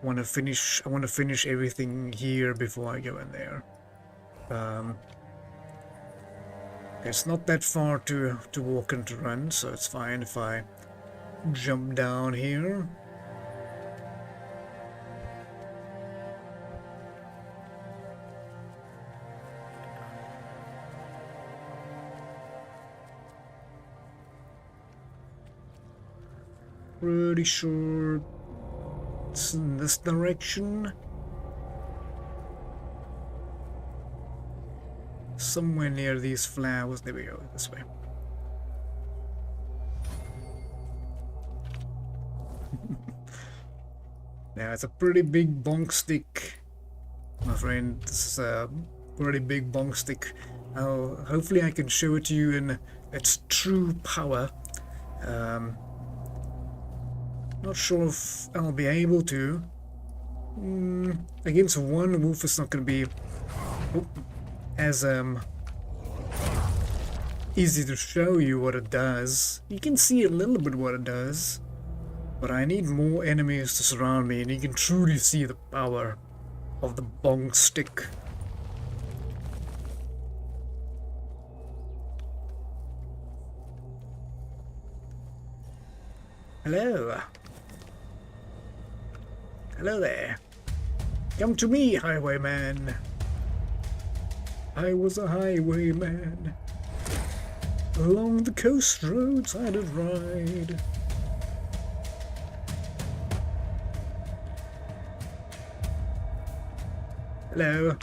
I want to finish everything here before I go in there. It's not that far to walk and to run, so it's fine if I jump down here. Pretty sure it's in this direction. somewhere near these flowers. There we go, this way. Now it's a pretty big bonk stick, my friend. This is a pretty big bonk stick. Hopefully I can show it to you in its true power. Not sure if I'll be able to. Against one wolf it's not going to be as easy to show you what it does. You can see a little bit what it does, but I need more enemies to surround me and you can truly see the power of the bonk stick. Hello. Hello there. Come to me, highwayman. I was a highwayman. Along the coast roads I did ride. Hello.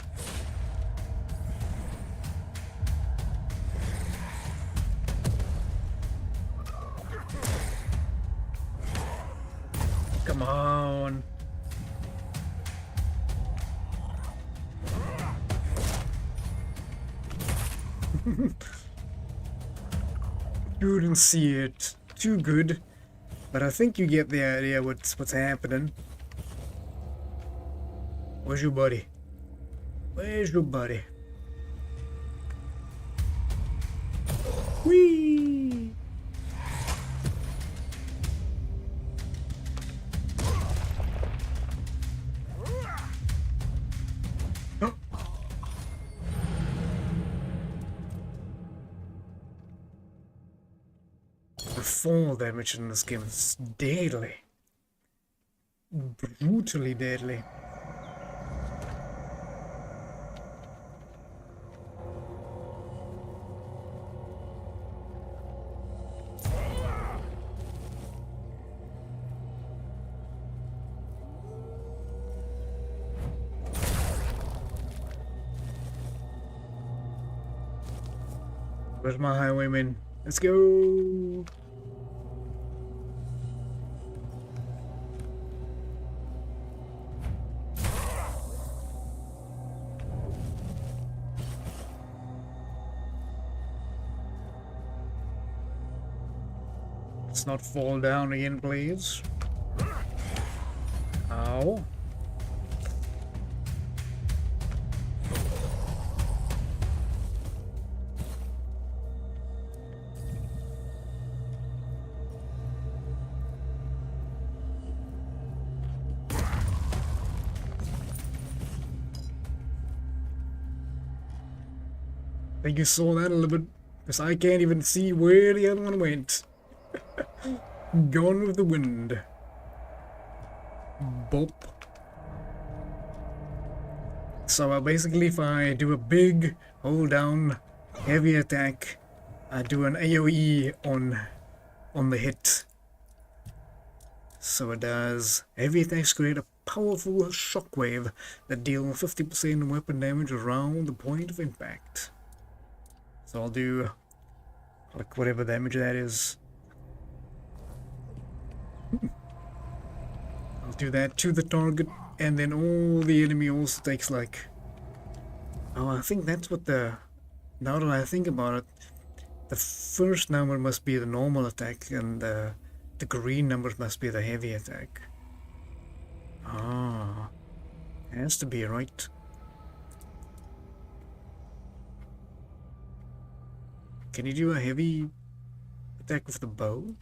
Come on. You didn't see it too good, but I think you get the idea what's happening. Where's your buddy? Where's your buddy? Whee! Oh. The fall damage in this game is deadly. Brutally deadly. Where's my highwayman? Let's go! Let's not fall down again, please. Ow. I think you saw that a little bit, because I can't even see where the other one went. Gone with the wind. Bop. So basically if I do a big hold down heavy attack, I do an AoE on the hit. So it does. Heavy attacks create a powerful shockwave that deal 50% weapon damage around the point of impact. So I'll do like whatever damage that is. I'll do that to the target, and then all the enemy also takes like... Oh, I think that's what the... Now that I think about it, the first number must be the normal attack, and the green numbers must be the heavy attack. Ah, has to be right. Can you do a heavy attack with the bow?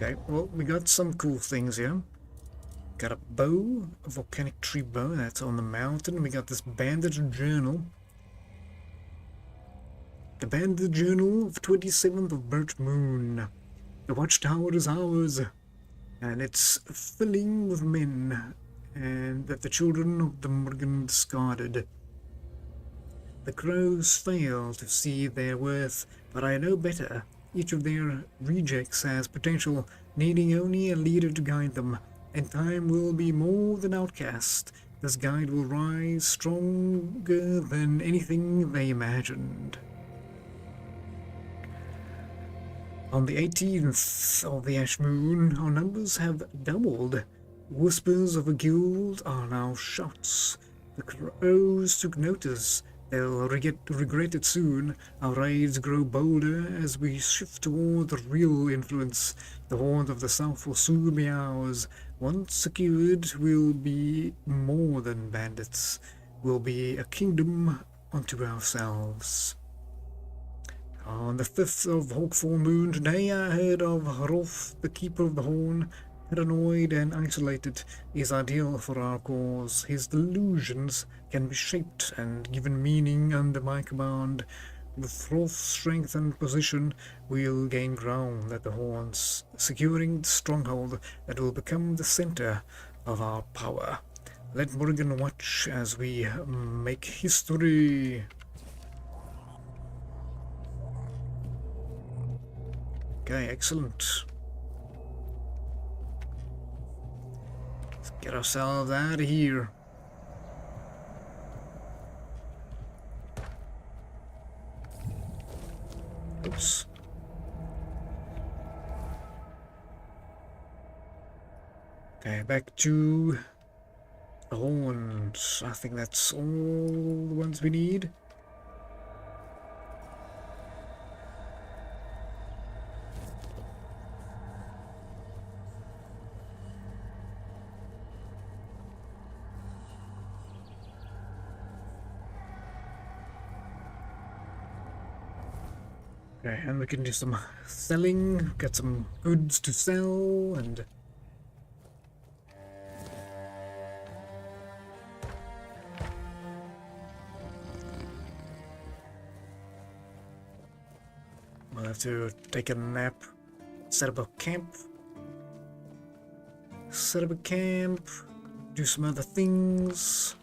Okay, well, we got some cool things here. Got a bow, a volcanic tree bow, that's on the mountain. We got this bandage journal. The bandage journal of 27th of Birch Moon. The watchtower is ours, and it's filling with men, and that the children of the Morgan discarded. The crows fail to see their worth, but I know better. Each of their rejects has potential, needing only a leader to guide them. and time will be more than outcast. This guide will rise stronger than anything they imagined. On the 18th of the Ash Moon, our numbers have doubled. Whispers of a guild are now shouts. The crows took notice. They'll regret it soon. Our raids grow bolder as we shift toward the real influence. The Horde of the South will soon be ours. Once secured, we'll be more than bandits. We'll be a kingdom unto ourselves. On the 5th of Hawkfall Moon, today I heard of Rolf, the Keeper of the Horn. Paranoid and isolated, is ideal for our cause. His delusions can be shaped and given meaning under my command. With Rolf's strength and position, we'll gain ground at the Horns, securing the stronghold that will become the center of our power. Let Morrigan watch as we make history. Okay, excellent. Let's get ourselves out of here. Oops. Okay, back to the horns. I think that's all the ones we need. Okay, and we can do some selling, get some goods to sell, and we'll have to take a nap, set up a camp, do some other things,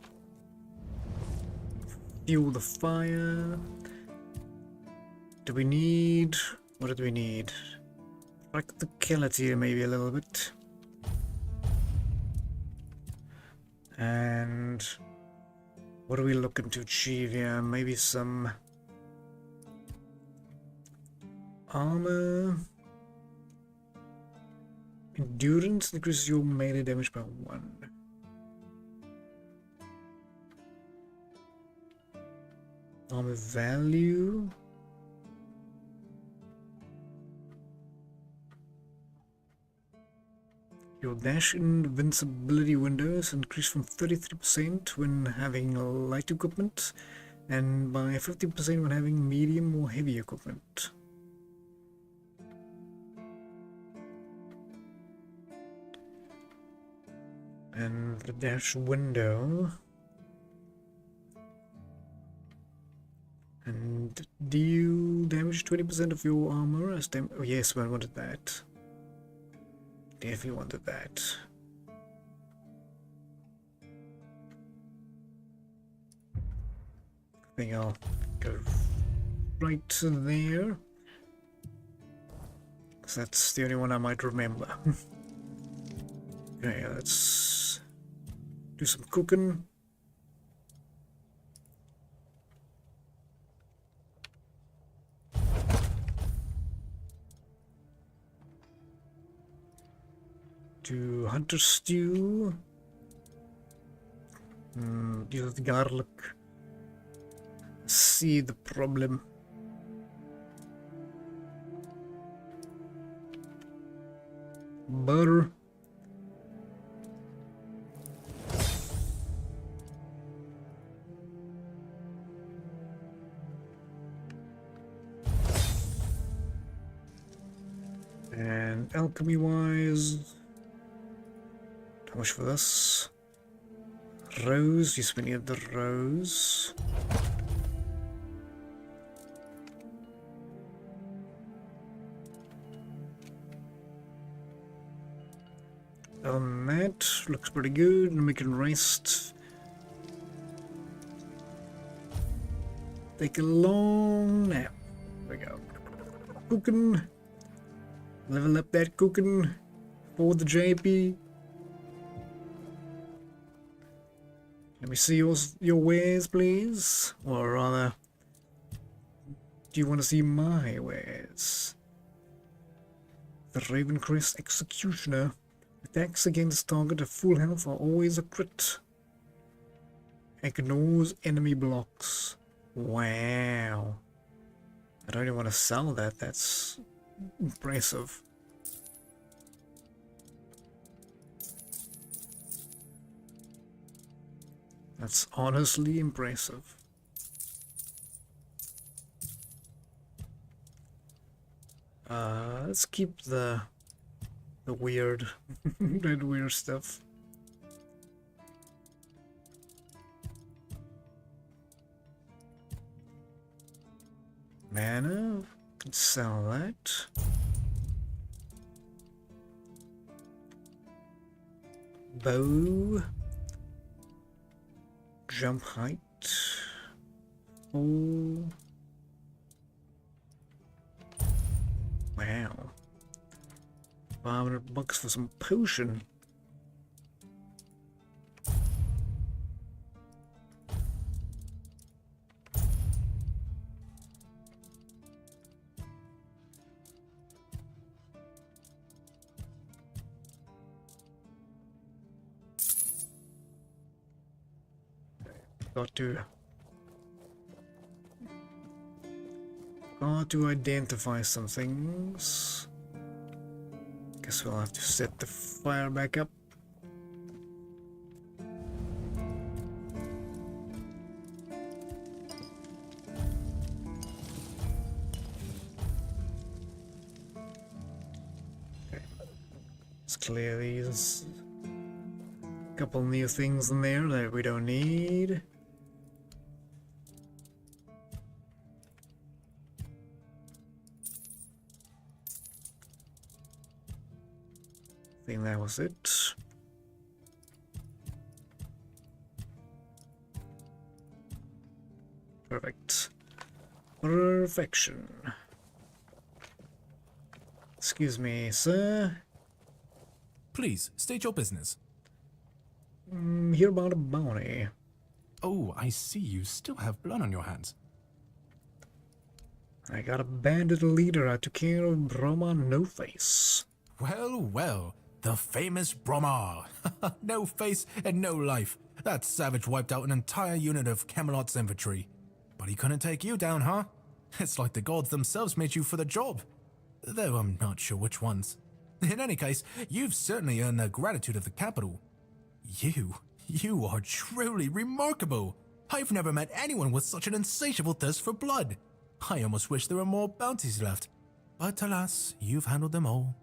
fuel the fire. Do we need... what do we need? Practicality maybe a little bit. And what are we looking to achieve here? Maybe some armor. Endurance increases your melee damage by 1. Armor value. Your dash invincibility windows increase from 33% when having light equipment and by 50% when having medium or heavy equipment. And the dash window. And deal damage 20% of your armor as oh yes, I wanted that. Definitely wanted that. I think I'll go right there. Because that's the only one I might remember. Okay, let's do some cooking. Do hunter stew. Deal with garlic. See the problem. Butter. And alchemy wise, how much for this? Rose, yes, we need the rose. On that, looks pretty good, and we can rest. Take a long nap. There we go. Cooking. Level up that cooking for the JP. Let me see your wares, please. Or rather, do you want to see my wares? The Ravencrest Executioner. Attacks against target at full health are always a crit. Ignores enemy blocks. Wow. I don't even want to sell that. That's impressive. That's honestly impressive. Let's keep the weird, that weird stuff. Mana, can sell that. Bow. Jump height. Oh. Wow. $500 for some potion. Got to identify some things. Guess we'll have to set the fire back up. Okay. Let's clear these. Couple new things in there that we don't need. I think that was it. Perfect. Perfection. Excuse me, sir. Please, state your business. Hear about a bounty. Oh, I see you still have blood on your hands. I got a bandit leader. I took care of Brahma No Face. Well, well. The famous Bromar. No face and no life. That savage wiped out an entire unit of Camelot's infantry. But he couldn't take you down, huh? It's like the gods themselves made you for the job. Though I'm not sure which ones. In any case, you've certainly earned the gratitude of the capital. You are truly remarkable. I've never met anyone with such an insatiable thirst for blood. I almost wish there were more bounties left. But alas, you've handled them all.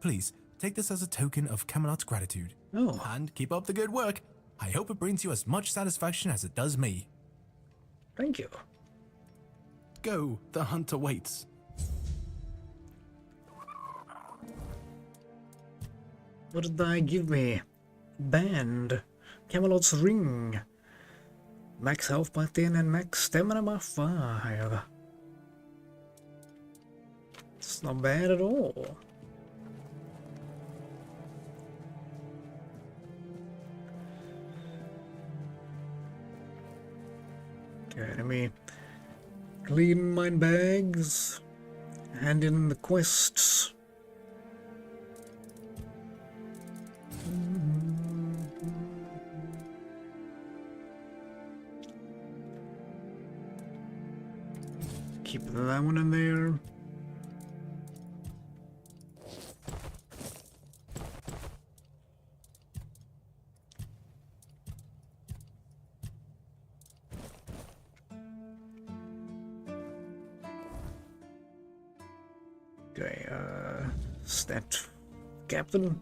Please, take this as a token of Camelot's gratitude. Oh. And keep up the good work. I hope it brings you as much satisfaction as it does me. Thank you. Go, the hunter waits. What did I give me? Band. Camelot's ring. Max health by 10 and max stamina by 5. It's not bad at all. Okay, let me clean my bags, hand in the quests. Keep that one in there. Okay, stat captain.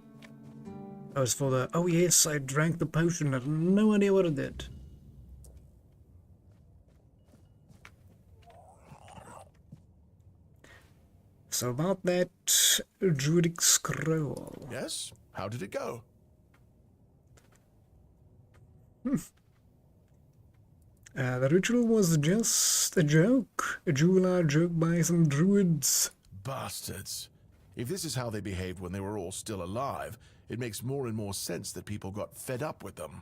That was for the. Oh yes, I drank the potion. I have no idea what it did. So about that druidic scroll. Yes? How did it go? The ritual was just a joke. A juvenile joke by some druids. Bastards. If this is how they behaved when they were all still alive, it makes more and more sense that people got fed up with them.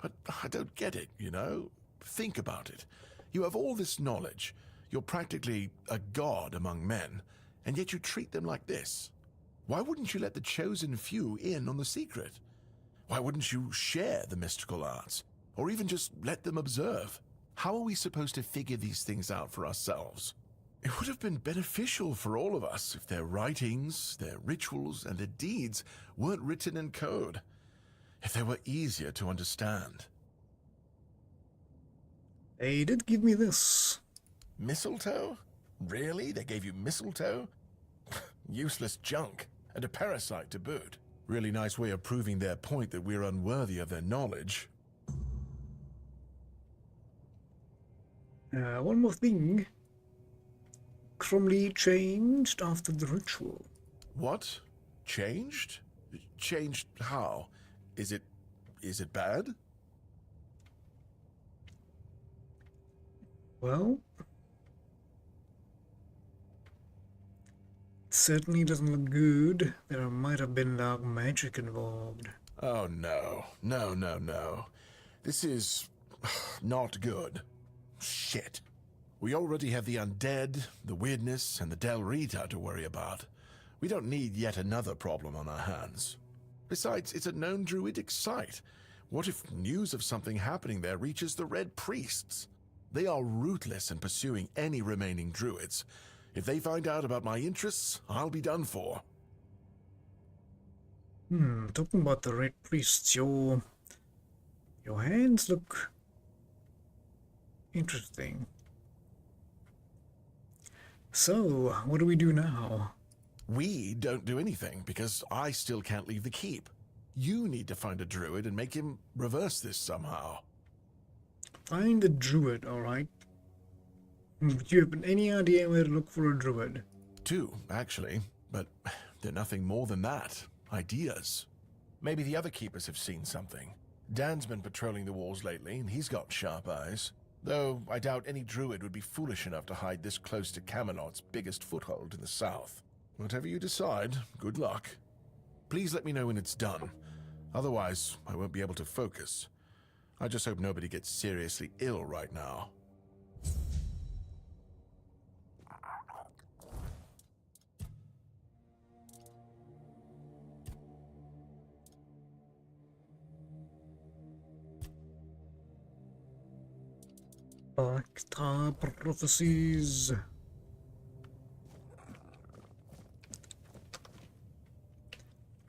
But I don't get it, you know? Think about it. You have all this knowledge. You're practically a god among men, and yet you treat them like this. Why wouldn't you let the chosen few in on the secret? Why wouldn't you share the mystical arts? Or even just let them observe? How are we supposed to figure these things out for ourselves? It would have been beneficial for all of us if their writings, their rituals, and their deeds weren't written in code. If they were easier to understand. They did give me this. Mistletoe? Really? They gave you mistletoe? Useless junk, and a parasite to boot. Really nice way of proving their point that we're unworthy of their knowledge. One more thing. Cromley changed after the ritual. What? Changed? Changed how? Is it bad? Well, it certainly doesn't look good. There might have been dark magic involved. Oh no. No. This is not good. Shit. We already have the undead, the Wyrdness, and the Del Rita to worry about. We don't need yet another problem on our hands. Besides, it's a known druidic site. What if news of something happening there reaches the Red Priests? They are ruthless in pursuing any remaining druids. If they find out about my interests, I'll be done for. Talking about the Red Priests, your hands look interesting. So, what do we do now? We don't do anything, because I still can't leave the keep. You need to find a druid and make him reverse this somehow. Find a druid, alright. Do you have any idea where to look for a druid? 2, actually, but they're nothing more than that. Ideas. Maybe the other keepers have seen something. Dan's been patrolling the walls lately, and he's got sharp eyes. Though I doubt any druid would be foolish enough to hide this close to Camelot's biggest foothold in the south. Whatever you decide, good luck. Please let me know when it's done. Otherwise, I won't be able to focus. I just hope nobody gets seriously ill right now. Bacta prophecies.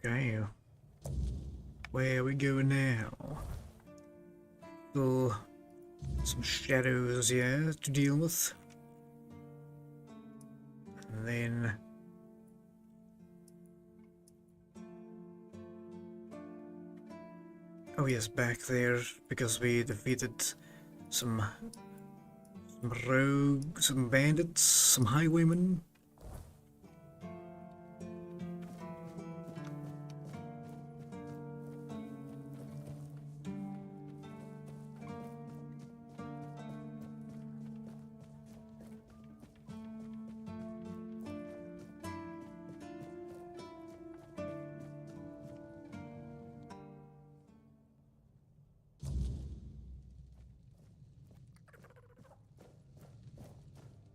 Okay. Where we go now? Still some shadows here to deal with. And then oh yes, back there because we defeated some rogues, some bandits, some highwaymen.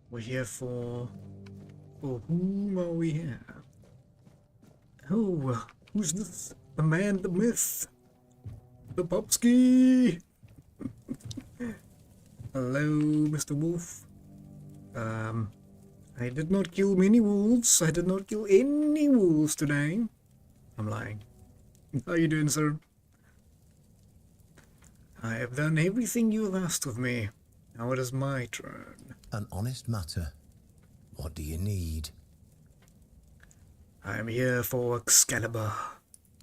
We're here for whom are we here? Oh, who's this? The man, the myth, the Popski. Hello, Mr. Wolf. I did not kill many wolves. I did not kill any wolves today. I'm lying. How you doing, sir? I have done everything you have asked of me. Now it is my turn. An honest matter. What do you need? I am here for Excalibur.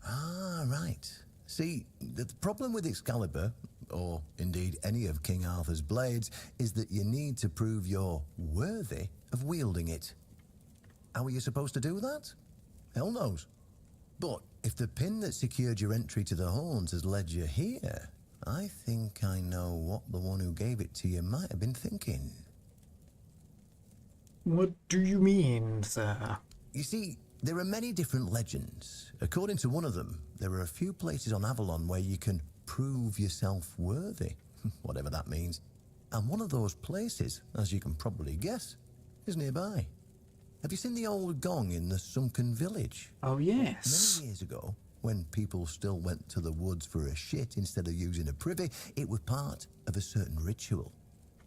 Ah, right. See, the problem with Excalibur, or indeed any of King Arthur's blades, is that you need to prove you're worthy of wielding it. How are you supposed to do that? Hell knows. But if the pin that secured your entry to the horns has led you here, I think I know what the one who gave it to you might have been thinking. What do you mean, sir? You see, there are many different legends. According to one of them, there are a few places on Avalon where you can prove yourself worthy, whatever that means. And one of those places, as you can probably guess, is nearby. Have you seen the old gong in the sunken village? Oh, yes. Many years ago, when people still went to the woods for a shit instead of using a privy, it was part of a certain ritual.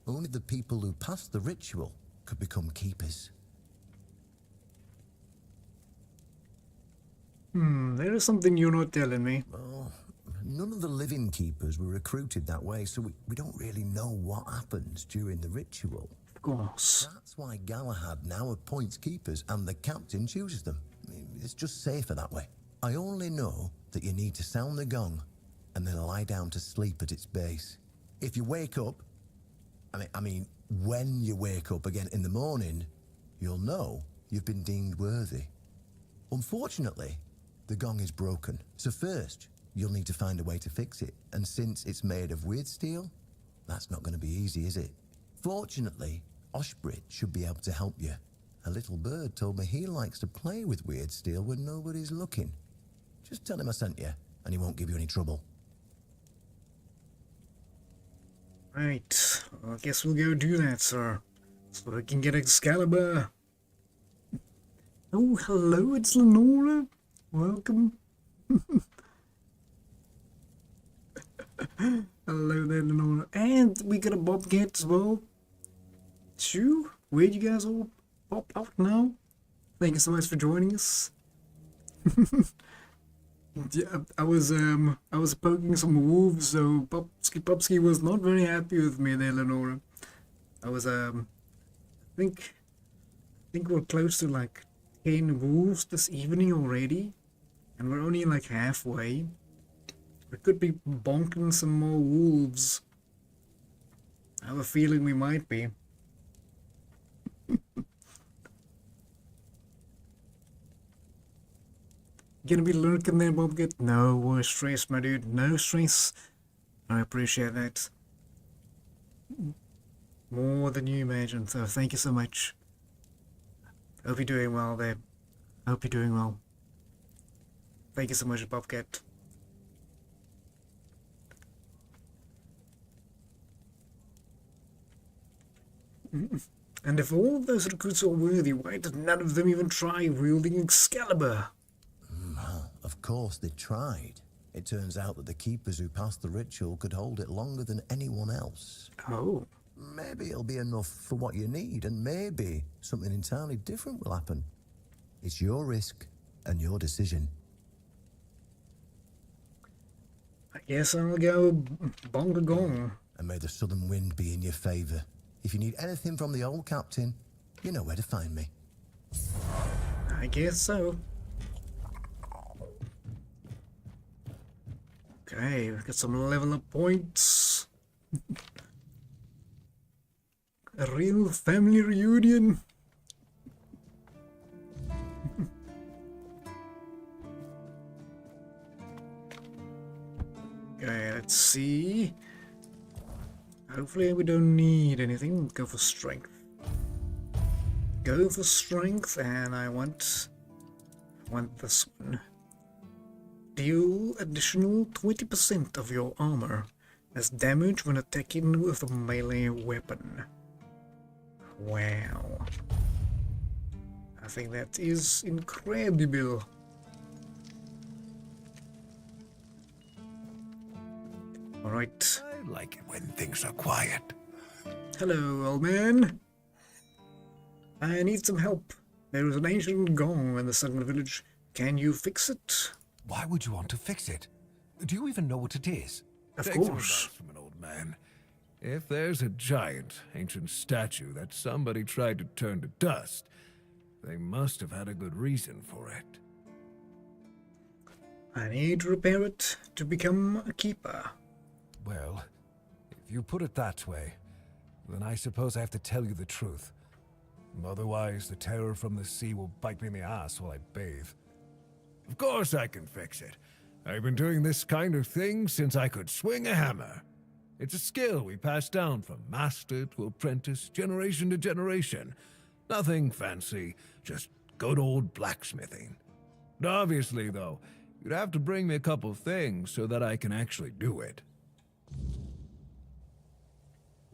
Only the people who passed the ritual could become keepers. There is something you're not telling me. Well, none of the living keepers were recruited that way, so we don't really know what happens during the ritual. Of course. That's why Galahad now appoints keepers and the captain chooses them. It's just safer that way. I only know that you need to sound the gong and then lie down to sleep at its base. If you wake up, I mean, when you wake up again in the morning, you'll know you've been deemed worthy. Unfortunately, the gong is broken, so first you'll need to find a way to fix it, and since it's made of weird steel, that's not going to be easy, is it? Fortunately, Oshbrit should be able to help you. A little bird told me he likes to play with weird steel when nobody's looking. Just tell him I sent you, and he won't give you any trouble. Right, well, I guess we'll go do that, sir. So we can get Excalibur. Oh, hello, it's Lenora. Welcome. Hello there, Lenora. And we got a Bobcat as well. Shoo, where'd you guys all pop out now? Thank you so much for joining us. Yeah, I was poking some wolves, so Popsky was not very happy with me there, Lenora. I was I think we're close to like 10 wolves this evening already, and we're only like halfway. We could be bonking some more wolves. I have a feeling we might be. Gonna be lurking there, Bobcat? No stress, my dude. No stress. I appreciate that. More than you imagine, so thank you so much. Hope you're doing well there. Hope you're doing well. Thank you so much, Bobcat. And if all of those recruits are worthy, why did none of them even try wielding Excalibur? Of course they tried. It turns out that the keepers who passed the ritual could hold it longer than anyone else. Oh. Maybe it'll be enough for what you need, and maybe something entirely different will happen. It's your risk and your decision. I guess I'll go bonga gong. And may the southern wind be in your favor. If you need anything from the old captain, you know where to find me. I guess so. Okay, we've got some level up points. A real family reunion. Okay, let's see. Hopefully we don't need anything. Go for strength. Go for strength, and I want this one. Deal additional 20% of your armor as damage when attacking with a melee weapon. Wow. I think that is incredible. Alright. I like it when things are quiet. Hello, old man. I need some help. There is an ancient gong in the southern village. Can you fix it? Why would you want to fix it? Do you even know what it is? Of Take some course. advice from an old man. If there's a giant, ancient statue that somebody tried to turn to dust, they must have had a good reason for it. I need to repair it to become a keeper. Well, if you put it that way, then I suppose I have to tell you the truth. Otherwise, the terror from the sea will bite me in the ass while I bathe. Of course I can fix it. I've been doing this kind of thing since I could swing a hammer. It's a skill we pass down from master to apprentice, generation to generation. Nothing fancy, just good old blacksmithing. Obviously, though, You'd have to bring me a couple things so that I can actually do it.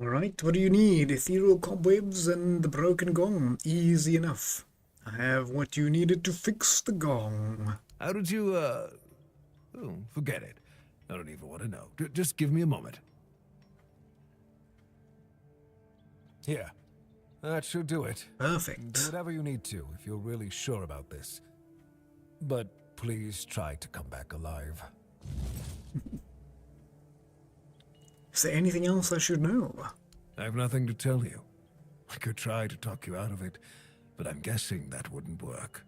Alright, what do you need? Ethereal cobwebs and the broken gong. Easy enough. I have what you needed to fix the gong. How did you, Oh, forget it. I don't even want to know. Just give me a moment. Here. That should do it. Perfect. Do whatever you need to if you're really sure about this. But please try to come back alive. Is there anything else I should know? I have nothing to tell you. I could try to talk you out of it, but I'm guessing that wouldn't work.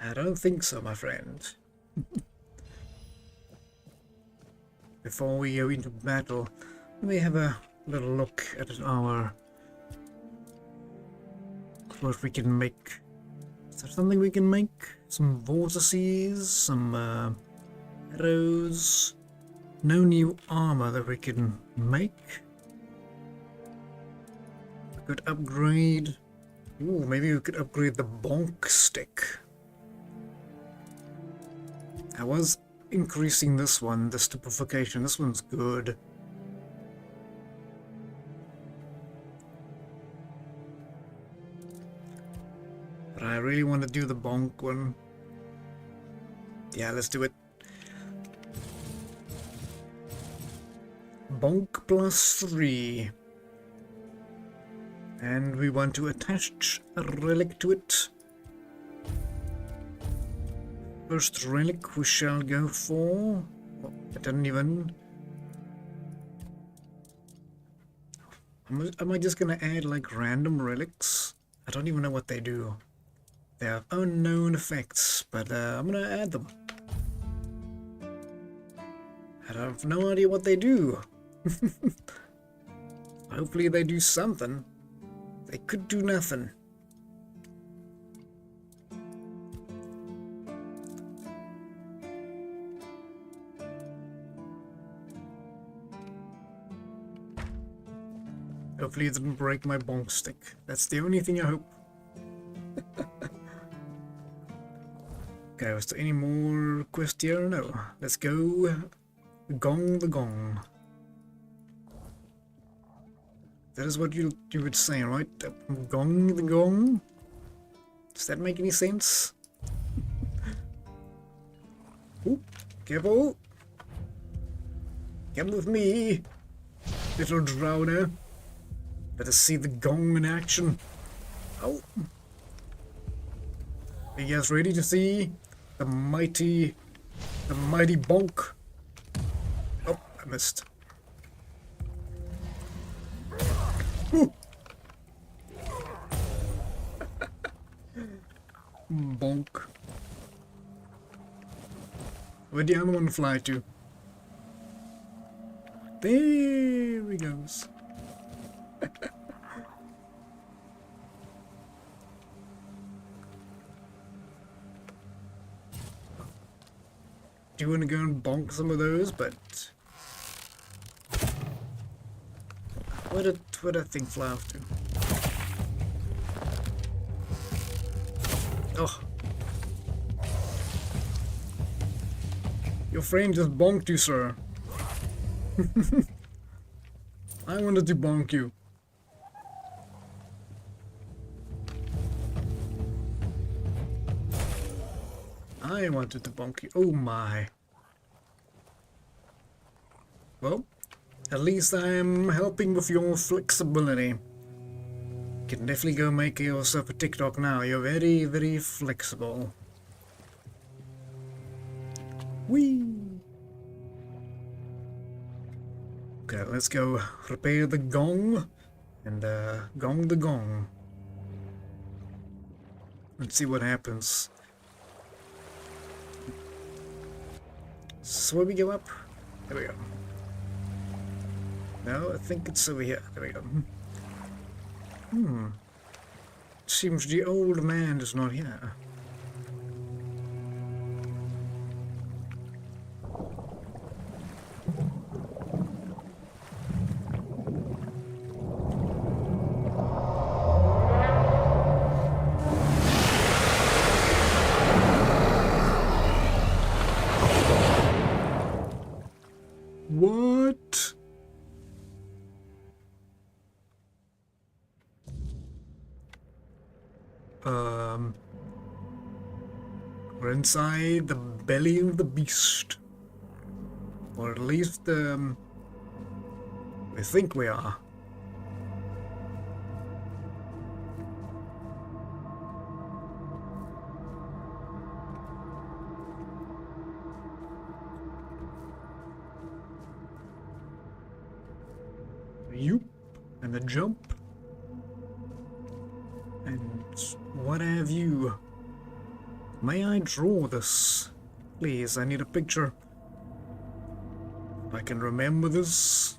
I don't think so, my friend. Before we go into battle, let me have a little look at our... what we can make. Is there something we can make? Some vortices, some arrows. No new armor that we can make. We could upgrade... Ooh, maybe we could upgrade the bonk stick. I was increasing this one, the stupefaction. This one's good. But I really want to do the bonk one. Yeah, let's do it. Bonk +3. And we want to attach a relic to it. First relic we shall go for... Oh, I didn't even... Am I just gonna add like random relics? I don't even know what they do. They have unknown effects, but I'm gonna add them. I have no idea what they do. Hopefully they do something. They could do nothing. Hopefully it didn't break my bonk stick. That's the only thing I hope. Okay, was there any more quest here? No. Let's go gong the gong. That is what you would say, right? Gong the gong? Does that make any sense? Ooh, careful! Come with me, little drowner. Let us see the gong in action. Oh! Are you guys ready to see the mighty bonk? Oh, I missed. Ooh. Bonk. Where'd the other one fly to? There he goes. Do you want to go and bonk some of those? But where did that thing fly off to? Oh, your friend just bonked you, sir. I wanted to bonk you. I wanted to bonk you. Oh my. Well, at least I am helping with your flexibility. You can definitely go make yourself a TikTok now. You're very, very flexible. Whee! Okay, let's go repair the gong and gong the gong. Let's see what happens. So where we go up? There we go. No, I think it's over here. There we go. Seems the old man is not here. What? We're inside the belly of the beast. Or at least, we think we are. Yoop, and a jump. And what have you? May I draw this? Please, I need a picture. I can remember this.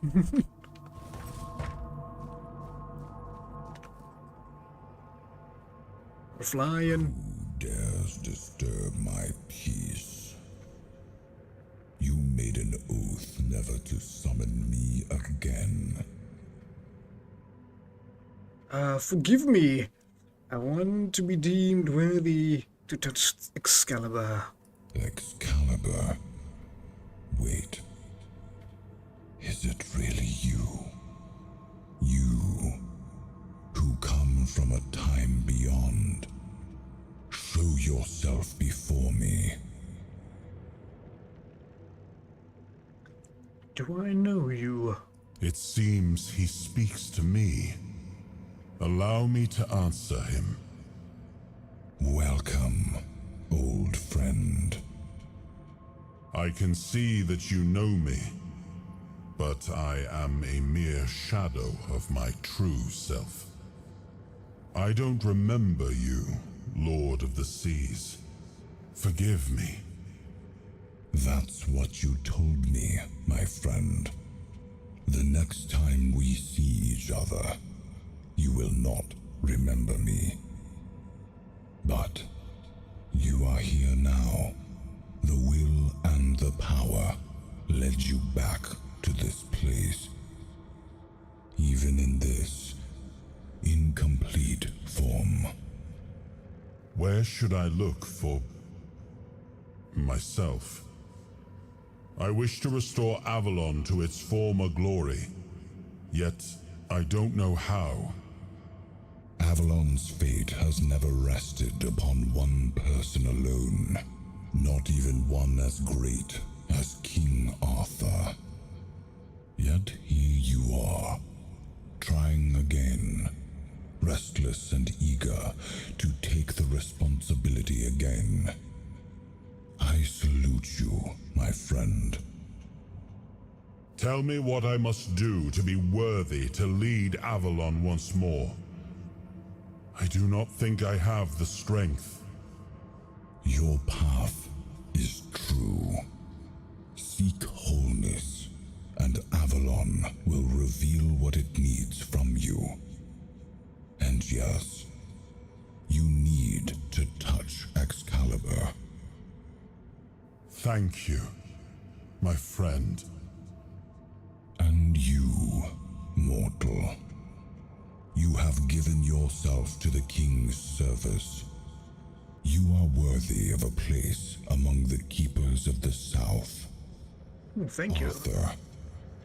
We're flying. Who dares disturb my peace? You made an oath never to summon me again. Forgive me. I want to be deemed worthy to touch Excalibur. Excalibur? Wait. Is it really you? You, who come from a time beyond. Show yourself before me. Do I know you? It seems he speaks to me. Allow me to answer him. Welcome, old friend. I can see that you know me, but I am a mere shadow of my true self. I don't remember you, Lord of the Seas. Forgive me. That's what you told me, my friend. The next time we see each other, you will not remember me. But you are here now. The will and the power led you back to this place. Even in this incomplete form. Where should I look for myself? I wish to restore Avalon to its former glory, yet I don't know how. Avalon's fate has never rested upon one person alone, not even one as great as King Arthur. Yet here you are, trying again, restless and eager to take the responsibility again. I salute you, my friend. Tell me what I must do to be worthy to lead Avalon once more. I do not think I have the strength. Your path is true. Seek wholeness, and Avalon will reveal what it needs from you. And yes, you need to touch Excalibur. Thank you, my friend. And you, mortal. You have given yourself to the King's service. You are worthy of a place among the keepers of the South. Thank you. Arthur,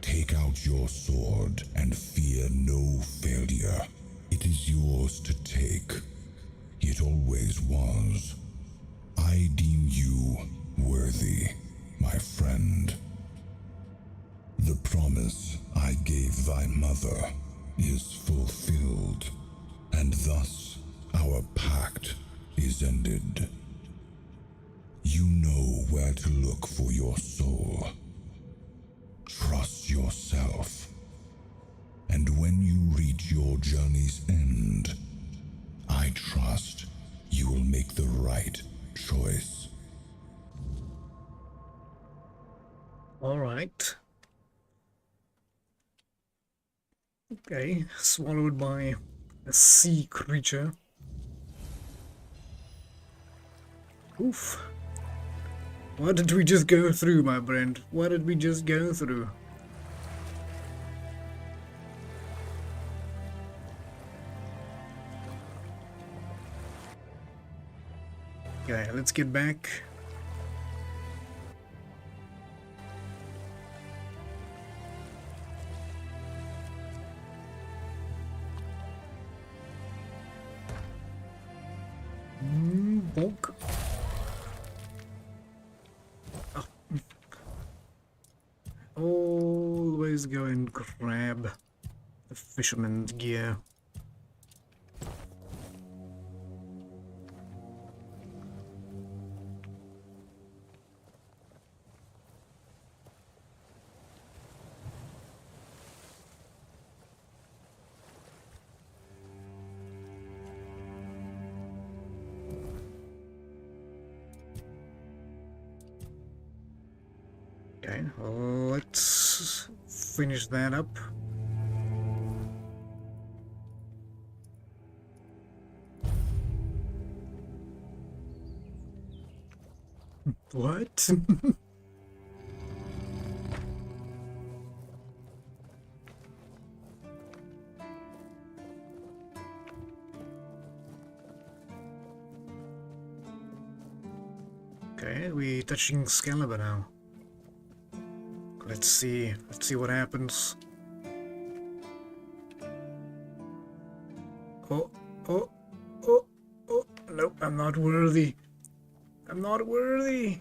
take out your sword and fear no failure. It is yours to take. It always was. I deem you worthy, my friend. The promise I gave thy mother is fulfilled, and thus our pact is ended. You know where to look for your soul. Trust yourself. And when you reach your journey's end, I trust you will make the right choice. All right. Okay, swallowed by a sea creature. Oof. What did we just go through, my friend? What did we just go through? Okay, let's get back. Bonk. Oh. Always go and grab the fisherman's gear. Okay, let's finish that up. What? Okay, we're touching Excalibur now. Let's see what happens. Oh, nope, I'm not worthy. I'm not worthy.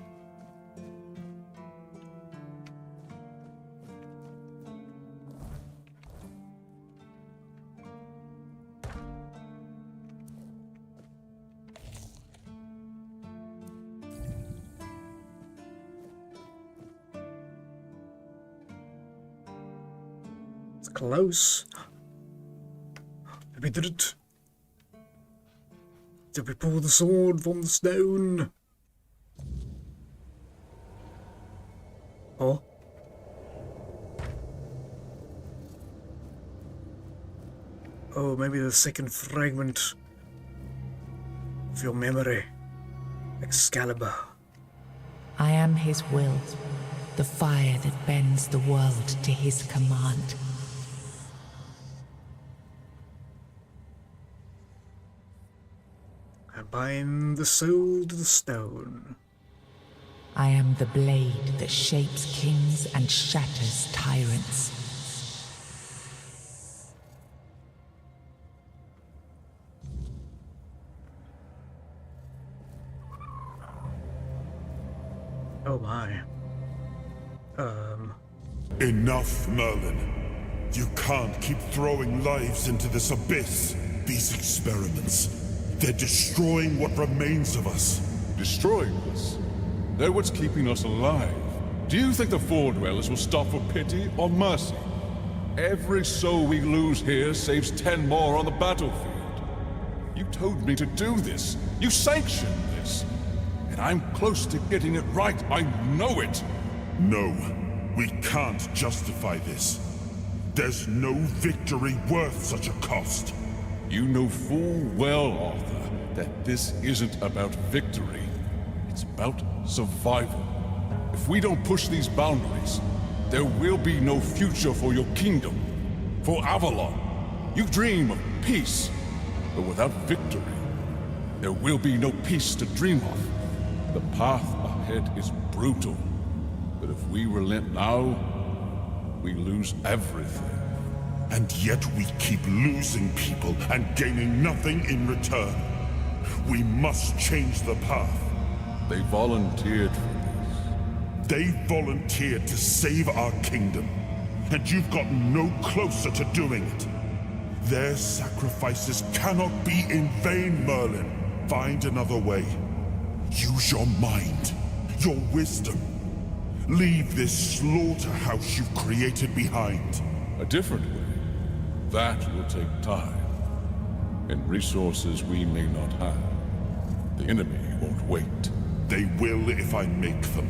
It's close. We did it. Did we pull the sword from the stone? Oh. Oh, maybe the second fragment of your memory. Excalibur. I am his will, the fire that bends the world to his command. I bind the soul to the stone. I am the blade that shapes kings and shatters tyrants. Oh my. Enough, Merlin. You can't keep throwing lives into this abyss. These experiments, they're destroying what remains of us. Destroying us? They're what's keeping us alive. Do you think the Four Dwellers will stop for pity or mercy? Every soul we lose here saves 10 more on the battlefield. You told me to do this. You sanctioned this. And I'm close to getting it right. I know it. No, we can't justify this. There's no victory worth such a cost. You know full well, Arthur, that this isn't about victory. It's about survival. If we don't push these boundaries, there will be no future for your kingdom, for Avalon. You dream of peace, but without victory, there will be no peace to dream of. The path ahead is brutal, but if we relent now, we lose everything. And yet we keep losing people and gaining nothing in return. We must change the path. They volunteered for this. They volunteered to save our kingdom, and you've gotten no closer to doing it. Their sacrifices cannot be in vain, Merlin. Find another way. Use your mind, your wisdom. Leave this slaughterhouse you've created behind. A different way. That will take time, and resources we may not have. The enemy won't wait. They will if I make them.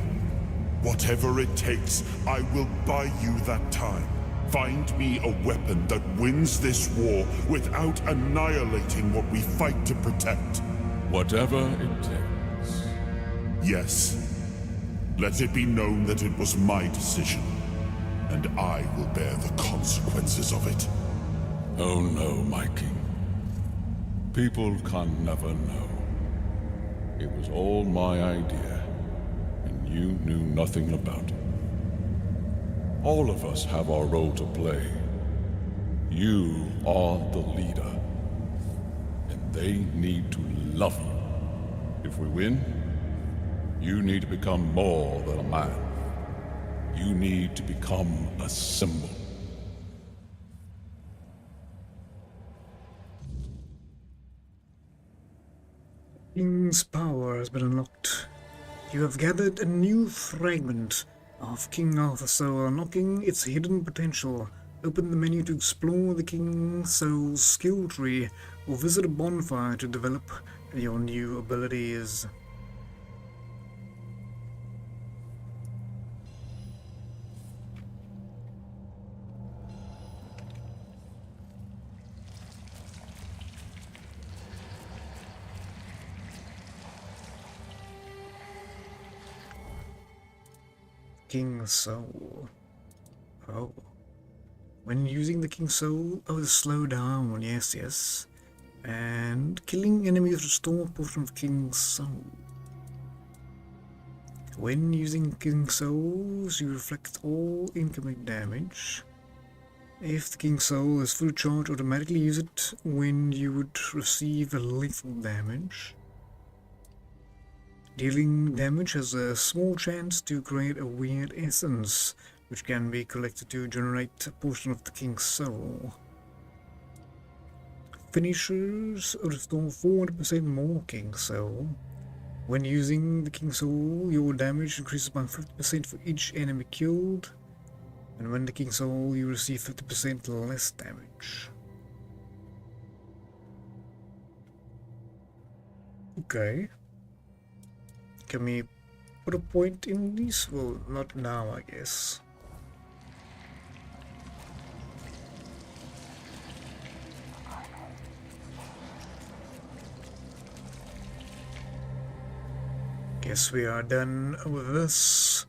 Whatever it takes, I will buy you that time. Find me a weapon that wins this war without annihilating what we fight to protect. Whatever it takes. Yes. Let it be known that it was my decision, and I will bear the consequences of it. Oh no, my king. People can never know. It was all my idea, and you knew nothing about it. All of us have our role to play. You are the leader, and they need to love you. If we win, you need to become more than a man. You need to become a symbol. King's power has been unlocked. You have gathered a new fragment of King Arthur's soul, unlocking its hidden potential. Open the menu to explore the King's soul's skill tree, or visit a bonfire to develop your new abilities. King's Soul. Oh. When using the King's Soul, slow down, yes. And killing enemies restore a portion of King's Soul. When using King's Souls, you reflect all incoming damage. If the King's Soul is full charge, automatically use it when you would receive a lethal damage. Dealing damage has a small chance to create a weird essence, which can be collected to generate a portion of the King's Soul. Finishers restore 400% more King's Soul. When using the King's Soul, your damage increases by 50% for each enemy killed, and when the King's Soul, you receive 50% less damage. Okay. Can we put a point in these? Well, not now, I guess. Guess we are done with this.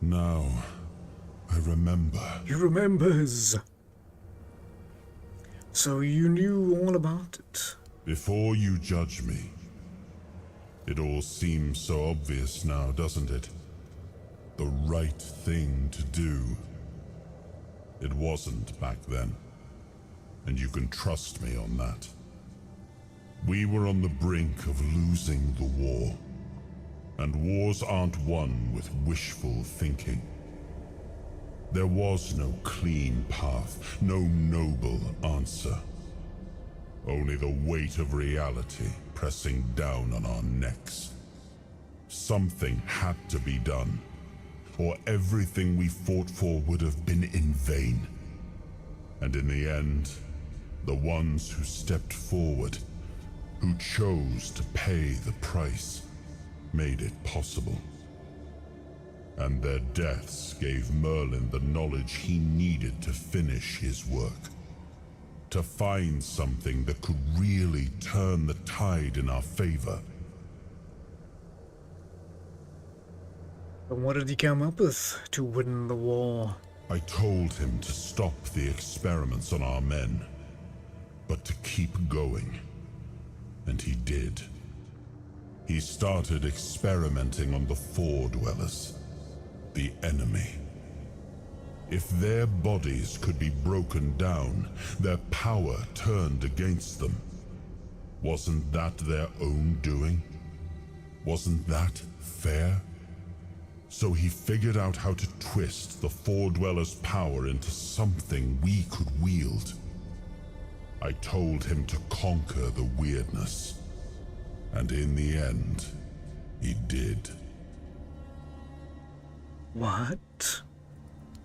Now, I remember. He remembers. So you knew all about it. Before you judge me, it all seems so obvious now, doesn't it? The right thing to do. It wasn't back then, and you can trust me on that. We were on the brink of losing the war, and wars aren't won with wishful thinking. There was no clean path, no noble answer. Only the weight of reality pressing down on our necks. Something had to be done, or everything we fought for would have been in vain. And in the end, the ones who stepped forward, who chose to pay the price, made it possible. And their deaths gave Merlin the knowledge he needed to finish his work. To find something that could really turn the tide in our favor. And what did he come up with to win the war? I told him to stop the experiments on our men, but to keep going. And he did. He started experimenting on the Four Dwellers, the enemy. If their bodies could be broken down, their power turned against them. Wasn't that their own doing? Wasn't that fair? So he figured out how to twist the Four Dwellers' power into something we could wield. I told him to conquer the Wyrdness. And in the end, he did. What?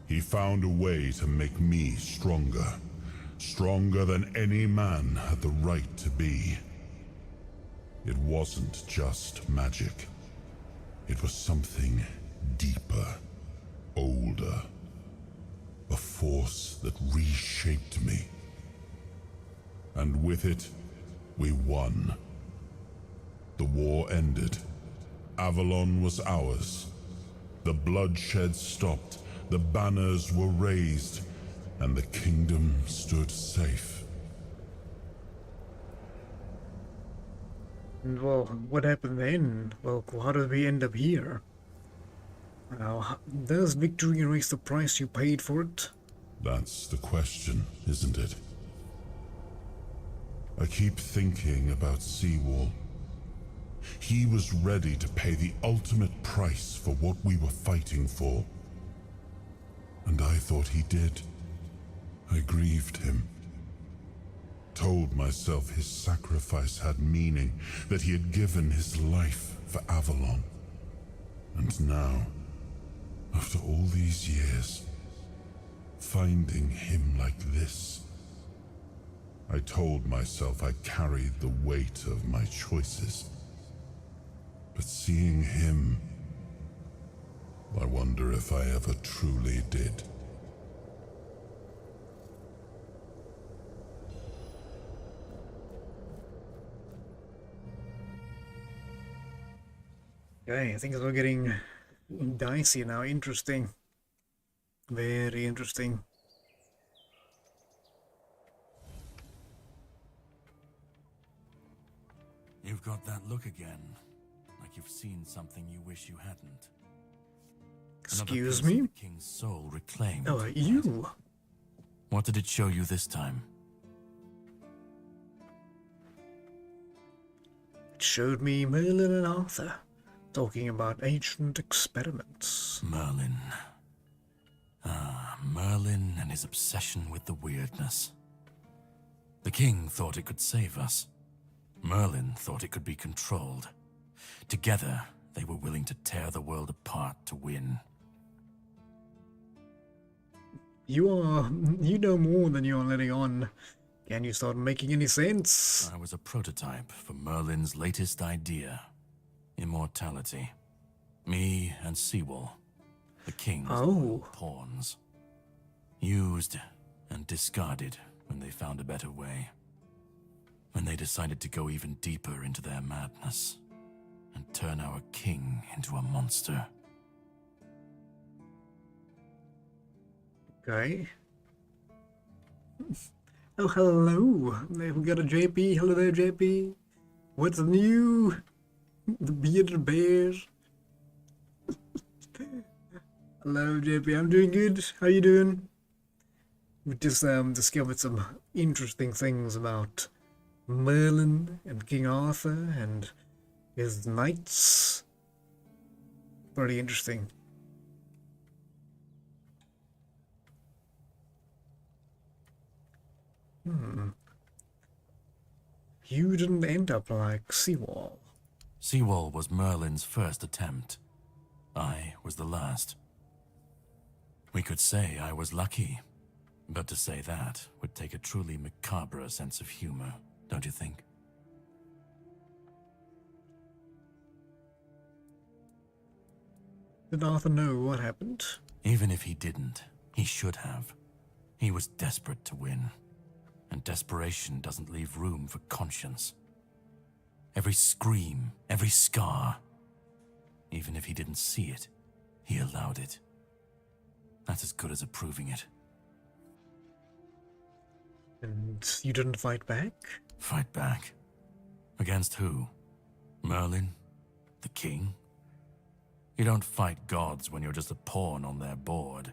He found a way to make me stronger. Stronger than any man had the right to be. It wasn't just magic. It was something deeper, older. A force that reshaped me. And with it, we won. The war ended. Avalon was ours. The bloodshed stopped. The banners were raised, and the kingdom stood safe. And well, what happened then? Well, how did we end up here? Now, does victory erase the price you paid for it? That's the question, isn't it? I keep thinking about Seawall. He was ready to pay the ultimate price for what we were fighting for. And I thought he did. I grieved him. Told myself his sacrifice had meaning, that he had given his life for Avalon. And now, after all these years, finding him like this, I told myself I carried the weight of my choices. But seeing him, I wonder if I ever truly did. Okay, things are getting dicey now. Interesting. Very interesting. You've got that look again. Like you've seen something you wish you hadn't. Excuse me? The king's soul reclaimed. Oh, you? What did it show you this time? It showed me Merlin and Arthur talking about ancient experiments. Merlin. Merlin and his obsession with the weirdness. The king thought it could save us. Merlin thought it could be controlled. Together, they were willing to tear the world apart to win. You know more than you're letting on. Can you start making any sense? I was a prototype for Merlin's latest idea. Immortality. Me and Seawall, the king's pawns. Used and discarded when they found a better way. When they decided to go even deeper into their madness and turn our king into a monster. Okay. Oh, hello. We've got a JP. Hello there, JP. What's new? The bearded bear. Hello, JP. I'm doing good. How you doing? We just discovered some interesting things about Merlin and King Arthur and his knights. Pretty interesting. You didn't end up like Seawall. Seawall was Merlin's first attempt. I was the last. We could say I was lucky, but to say that would take a truly macabre sense of humor, don't you think? Did Arthur know what happened? Even if he didn't, he should have. He was desperate to win, and desperation doesn't leave room for conscience. Every scream, every scar, even if he didn't see it, he allowed it. That's as good as approving it. And you didn't fight back? Fight back? Against who? Merlin? The king? You don't fight gods when you're just a pawn on their board.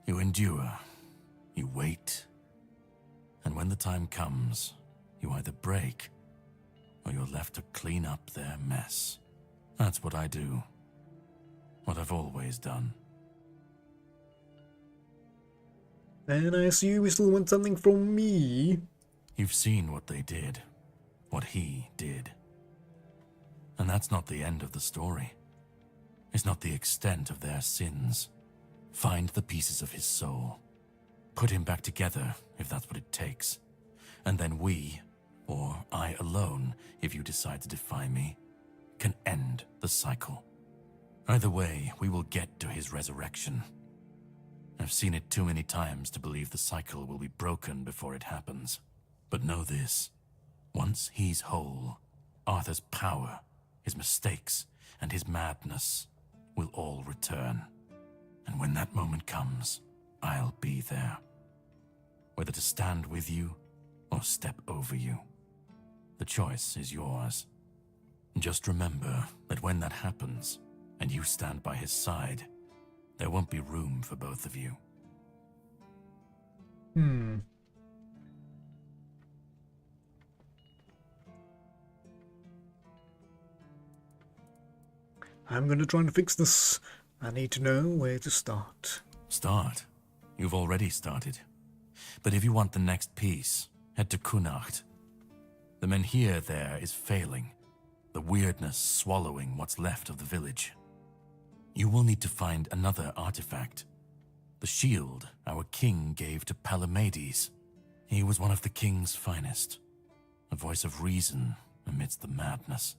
You endure. You wait. And when the time comes, you either break, or you're left to clean up their mess. That's what I do. What I've always done. And I assume you still want something from me? You've seen what they did. What he did. And that's not the end of the story. It's not the extent of their sins. Find the pieces of his soul. Put him back together, if that's what it takes. And then we, or I alone, if you decide to defy me, can end the cycle. Either way, we will get to his resurrection. I've seen it too many times to believe the cycle will be broken before it happens. But know this. Once he's whole, Arthur's power, his mistakes, and his madness will all return. And when that moment comes, I'll be there. Whether to stand with you or step over you. The choice is yours. Just remember that when that happens, and you stand by his side, there won't be room for both of you. I'm gonna try and fix this. I need to know where to start. Start? You've already started. But if you want the next piece, head to Kunacht. The menhir there is failing, the weirdness swallowing what's left of the village. You will need to find another artifact. The shield our king gave to Palamedes. He was one of the king's finest. A voice of reason amidst the madness.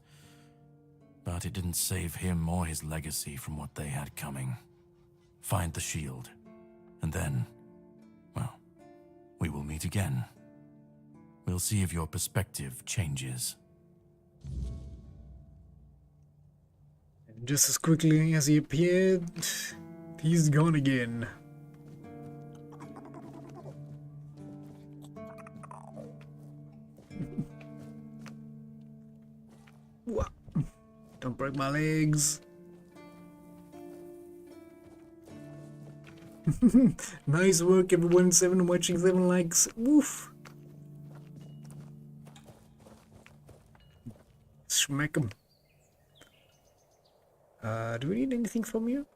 But it didn't save him or his legacy from what they had coming. Find the shield, and then, well, we will meet again. We'll see if your perspective changes. And just as quickly as he appeared, he's gone again. Don't break my legs. Nice work, everyone. 7 watching, 7 likes. Woof. Smack 'em. Do we need anything from you?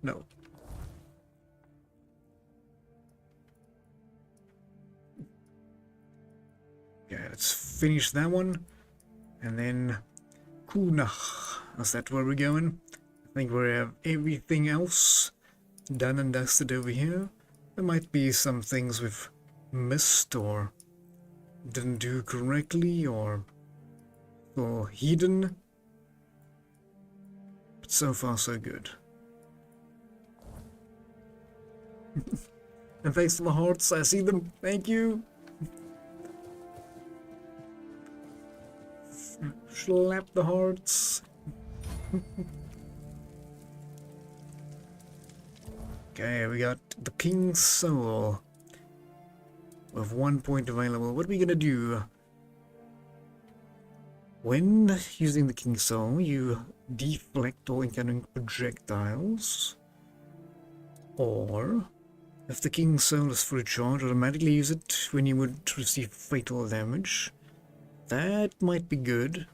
No. Yeah, let's finish that one. And then Kunach. Is that where we're going? I think we have everything else done and dusted over here. There might be some things we've missed or didn't do correctly or hidden. But so far so good. And thanks for the hearts, I see them. Thank you. Slap the hearts. Okay, we got the King's Soul with 1 point available. What are we gonna do? When using the King's Soul, you deflect all incoming projectiles. Or, if the King's Soul is fully charged, automatically use it when you would receive fatal damage. That might be good.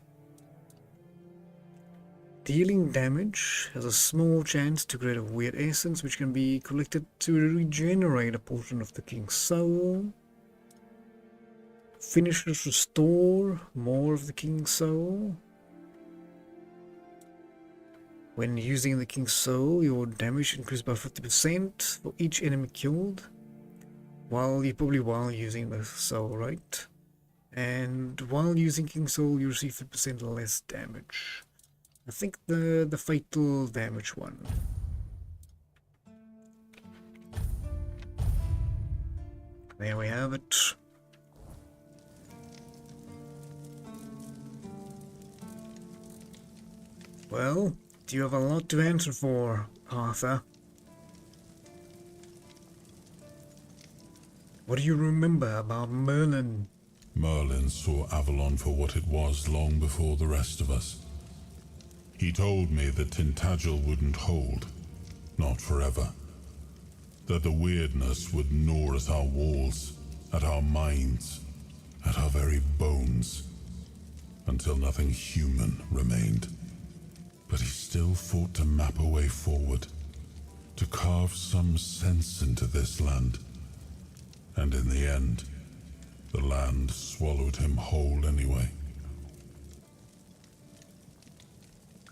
Dealing damage has a small chance to create a weird essence which can be collected to regenerate a portion of the King's Soul. Finishers restore more of the King's Soul. When using the King's Soul, your damage increases by 50% for each enemy killed. While using the soul, right? And while using King's Soul, you receive 50% less damage. I think the fatal damage one. There we have it. Well, you have a lot to answer for, Arthur. What do you remember about Merlin? Merlin saw Avalon for what it was long before the rest of us. He told me that Tintagel wouldn't hold, not forever. That the weirdness would gnaw at our walls, at our minds, at our very bones, until nothing human remained. But he still fought to map a way forward, to carve some sense into this land. And in the end, the land swallowed him whole anyway.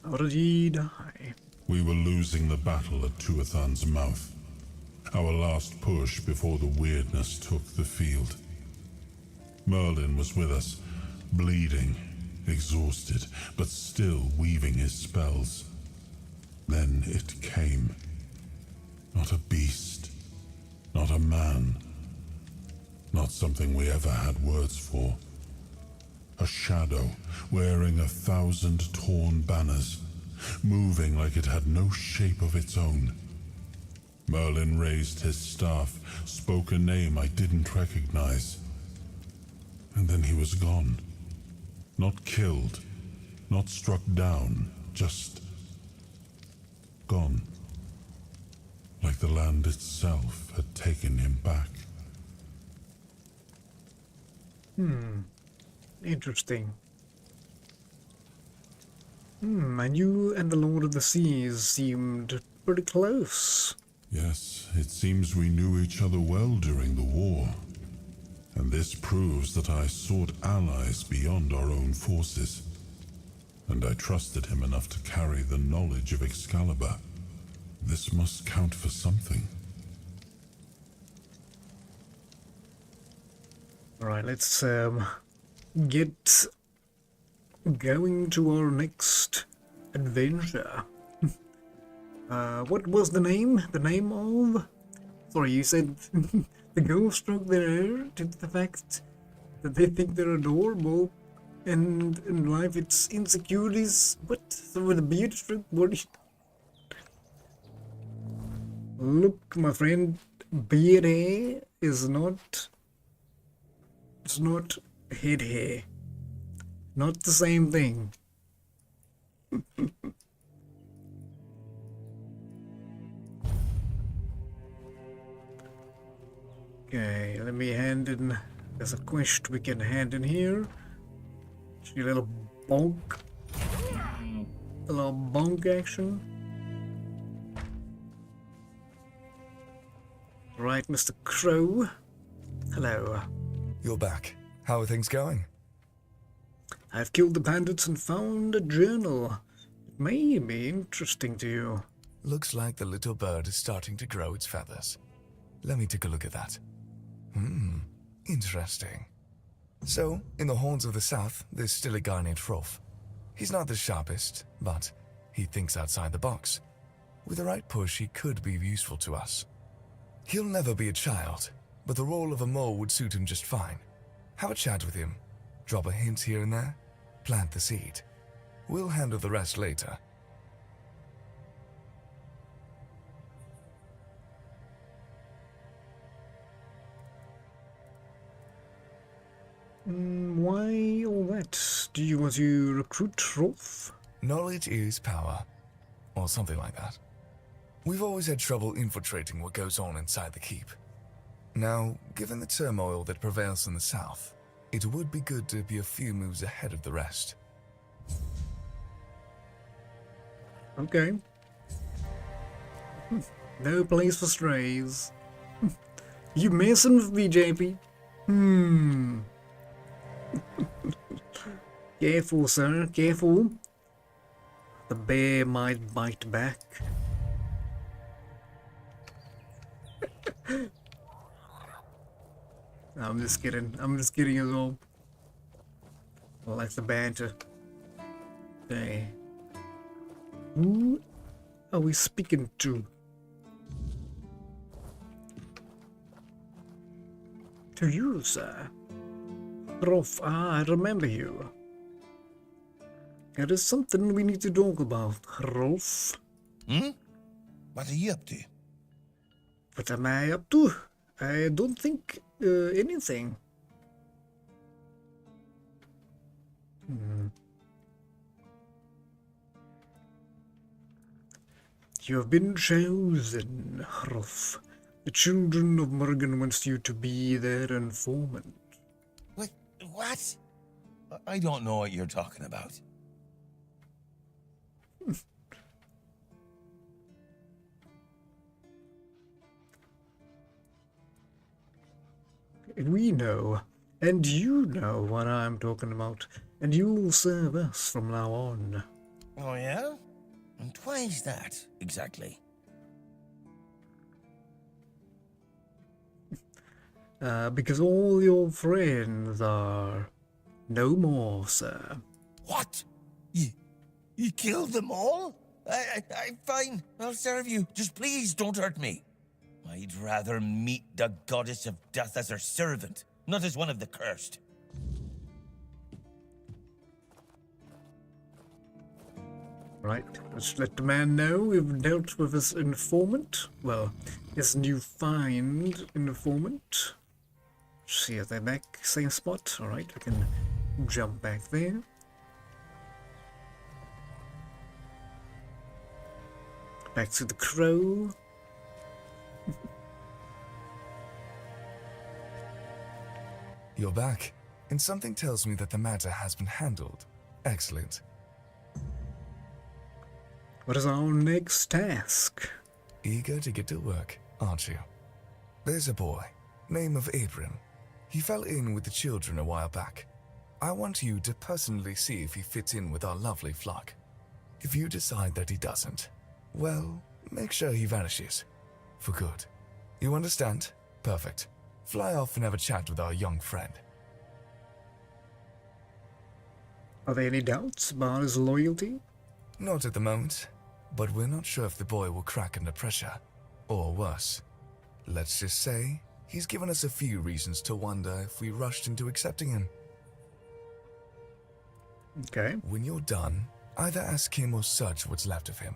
How did he die? We were losing the battle at Tuathan's mouth. Our last push before the weirdness took the field. Merlin was with us, bleeding, exhausted, but still weaving his spells. Then it came. Not a beast, not a man, not something we ever had words for. A shadow, wearing 1,000 torn banners, moving like it had no shape of its own. Merlin raised his staff, spoke a name I didn't recognize. And then he was gone. Not killed, not struck down, just gone. Like the land itself had taken him back. Interesting. And you and the Lord of the Seas seemed pretty close. Yes, it seems we knew each other well during the war. And this proves that I sought allies beyond our own forces. And I trusted him enough to carry the knowledge of Excalibur. This must count for something. Alright, let's get going to our next adventure. What was the name? The name of? Sorry, you said the ghost struck their air due to the fact that they think they're adorable, and in life it's insecurities. What? So with a beauty strip, what? Look, my friend, beard hair is not. It's not head hair. Not the same thing. Okay, let me hand in. There's a quest we can hand in here. See a little bonk. A little bonk action. Right, Mr. Crow. Hello. You're back. How are things going? I've killed the bandits and found a journal. It may be interesting to you. Looks like the little bird is starting to grow its feathers. Let me take a look at that. Interesting. So, in the Horns of the South, there's still a guy named Hrolf. He's not the sharpest, but he thinks outside the box. With the right push, he could be useful to us. He'll never be a child, but the role of a mole would suit him just fine. Have a chat with him, drop a hint here and there, plant the seed. We'll handle the rest later. Why all that? Do you want to recruit Hrolf? Knowledge is power, or something like that. We've always had trouble infiltrating what goes on inside the keep. Now, given the turmoil that prevails in the south, it would be good to be a few moves ahead of the rest. Okay. No place for strays. You messing with me, JP? Careful, sir, careful. The bear might bite back. I'm just kidding as well. I like the banter. Okay. Who are we speaking to? To you, sir. Rolf, I remember you. There is something we need to talk about, Rolf. What are you up to? What am I up to? I don't think anything. You have been chosen, Rolf. The children of Morgan wants you to be their informant. What? I don't know what you're talking about. We know, and you know what I'm talking about, and you'll serve us from now on. Oh, yeah? And why is that, exactly? Because all your friends are no more, sir. What? You killed them all? I'm fine. I'll serve you. Just please don't hurt me. I'd rather meet the goddess of death as her servant, not as one of the cursed. Right, let's let the man know we've dealt with his informant. Well, his new find informant. See if they're back, same spot. Alright, we can jump back there. Back to the crow. You're back, and something tells me that the matter has been handled. Excellent. What is our next task? Eager to get to work, aren't you? There's a boy, name of Abram. He fell in with the children a while back. I want you to personally see if he fits in with our lovely flock. If you decide that he doesn't, well, make sure he vanishes. For good. You understand? Perfect. Fly off and have a chat with our young friend. Are there any doubts about his loyalty? Not at the moment, but we're not sure if the boy will crack under pressure. Or worse. Let's just say, he's given us a few reasons to wonder if we rushed into accepting him. Okay. When you're done, either ask him or search what's left of him.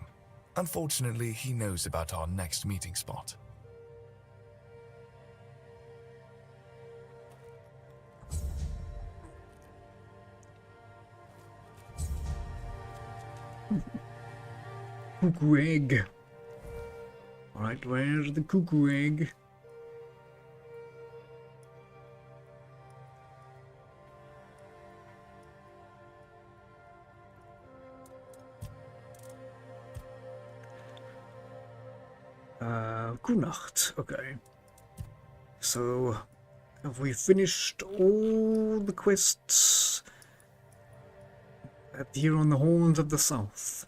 Unfortunately, he knows about our next meeting spot. Cuckoo egg. Alright, where's the cuckoo egg? Kunacht, okay. So, have we finished all the quests here on the Horns of the South?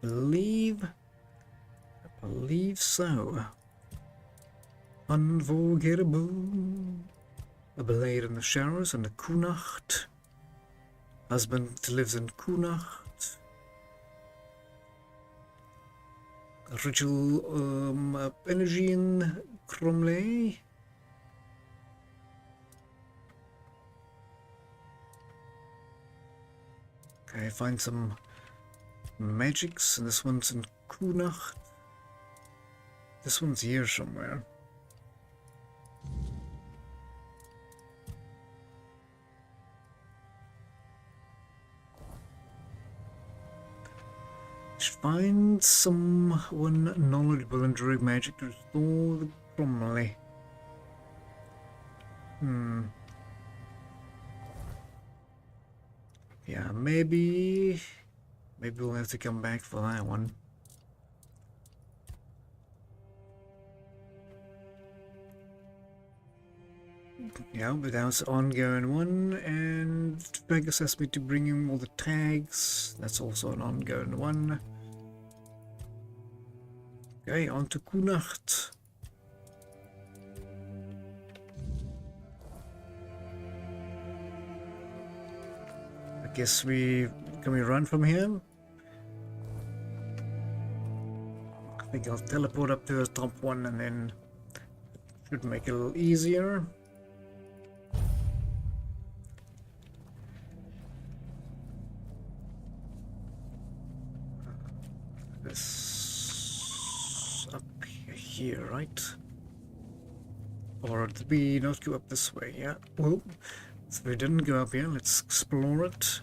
I believe so. Unforgettable. A blade in the showers and the Kunacht. Husband lives in Kunacht. Ritual energy in Cromley. Okay, find some magics, and this one's in Kunacht. This one's here somewhere. Find someone knowledgeable in druid magic to restore the Cromley. Yeah, maybe we'll have to come back for that one. Yeah, but that was an ongoing one, and Vegas asked me to bring him all the tags. That's also an ongoing one. Okay, on to Kunacht. I guess can we run from here? I think I'll teleport up to the top one and then should make it a little easier. This up here, right? Or did we not go up this way? Yeah, well, so we didn't go up here. Let's explore it.